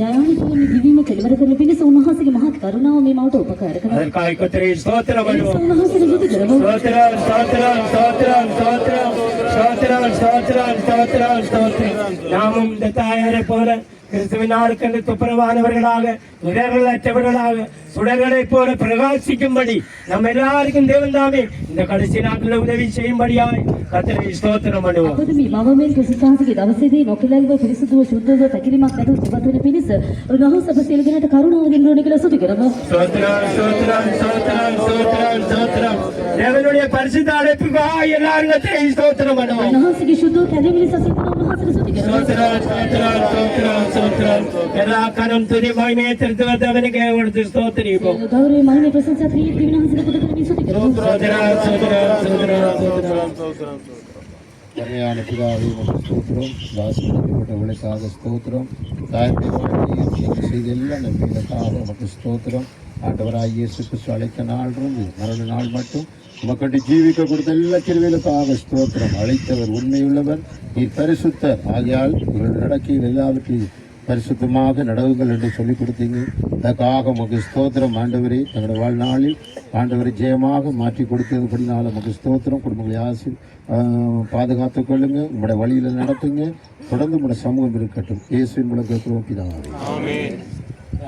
அதற்காக கர்த்தரை ஸ்தோத்திரம் பண்ணுவோம். ஸ்தோத்திரம் ஸ்தோத்திரம் ஸ்தோத்திரம் ஸ்தோத்திரம் ஸ்தோத்திரம் ஸ்தோத்திரம் ஸ்தோத்திரம் ஸ்தோத்திரம். நாமும் இந்த தாயாரை போல கிறிஸ்துவின் நாளுக்கென்று துப்புரவானவர்களாக, இடர்களற்றவர்களாக, சுடர்களை போல பிரகாசிக்கும்படி நம்ம எல்லாருக்கும் தேவன் தாமே இந்த கடைசி நாட்களில் உதவி செய்யும்படியாய் கர்த்தரை ஸ்தோத்திரம் பண்ணுவோம். தேவனுடைய பரிசுத்த அழைப்புக்காக எல்லாரும் கர்த்தரை ஸ்தோத்திரம் பண்ணுவோம். எல்லா கனம் துதி மகிமையை திருத்துவது அவனுக்கு கொடுத்து ஸ்தோத்திரிப்போம். கருணையான பிதாவே ஸ்தோத்திரம். வாசிக்கப்பட்டவர்களுக்காக ஸ்தோத்திரம். தாயத்தை செய்த எல்லா நன்மைகளுக்காக நமக்கு ஸ்தோத்திரம். ஆண்டவராகிய இயேசு கிறிஸ்து அழைத்த நாள் இருந்து மரண நாள் மட்டும் உமக்கண்டு ஜீவிக்க கொடுத்த எல்லா கிருபைகளுக்காக ஸ்தோத்திரம். அழைத்தவர் உண்மையுள்ளவர், நீர் பரிசுத்தர் ஆகையால் இவர்கள் நடக்கையில் எல்லாவற்றையும் பரிசுத்தமாக நடவுங்கள் என்று சொல்லிக் கொடுத்தீங்க. அதற்காக உமக்கு ஸ்தோத்திரம் ஆண்டவரே. தங்களுடைய வாழ்நாளில் ஆண்டவரை ஜெயமாக மாற்றி கொடுத்ததுபடினால உமக்கு ஸ்தோத்திரம். குடும்பங்களை பாதுகாத்துக் கொள்ளுங்க. உங்களுடைய வழியில் நடத்துங்க. தொடர்ந்து உங்களுடைய சமூகம் இருக்கட்டும். இயேசுவின் மூலம் கேட்கிறோம் பிதாவே.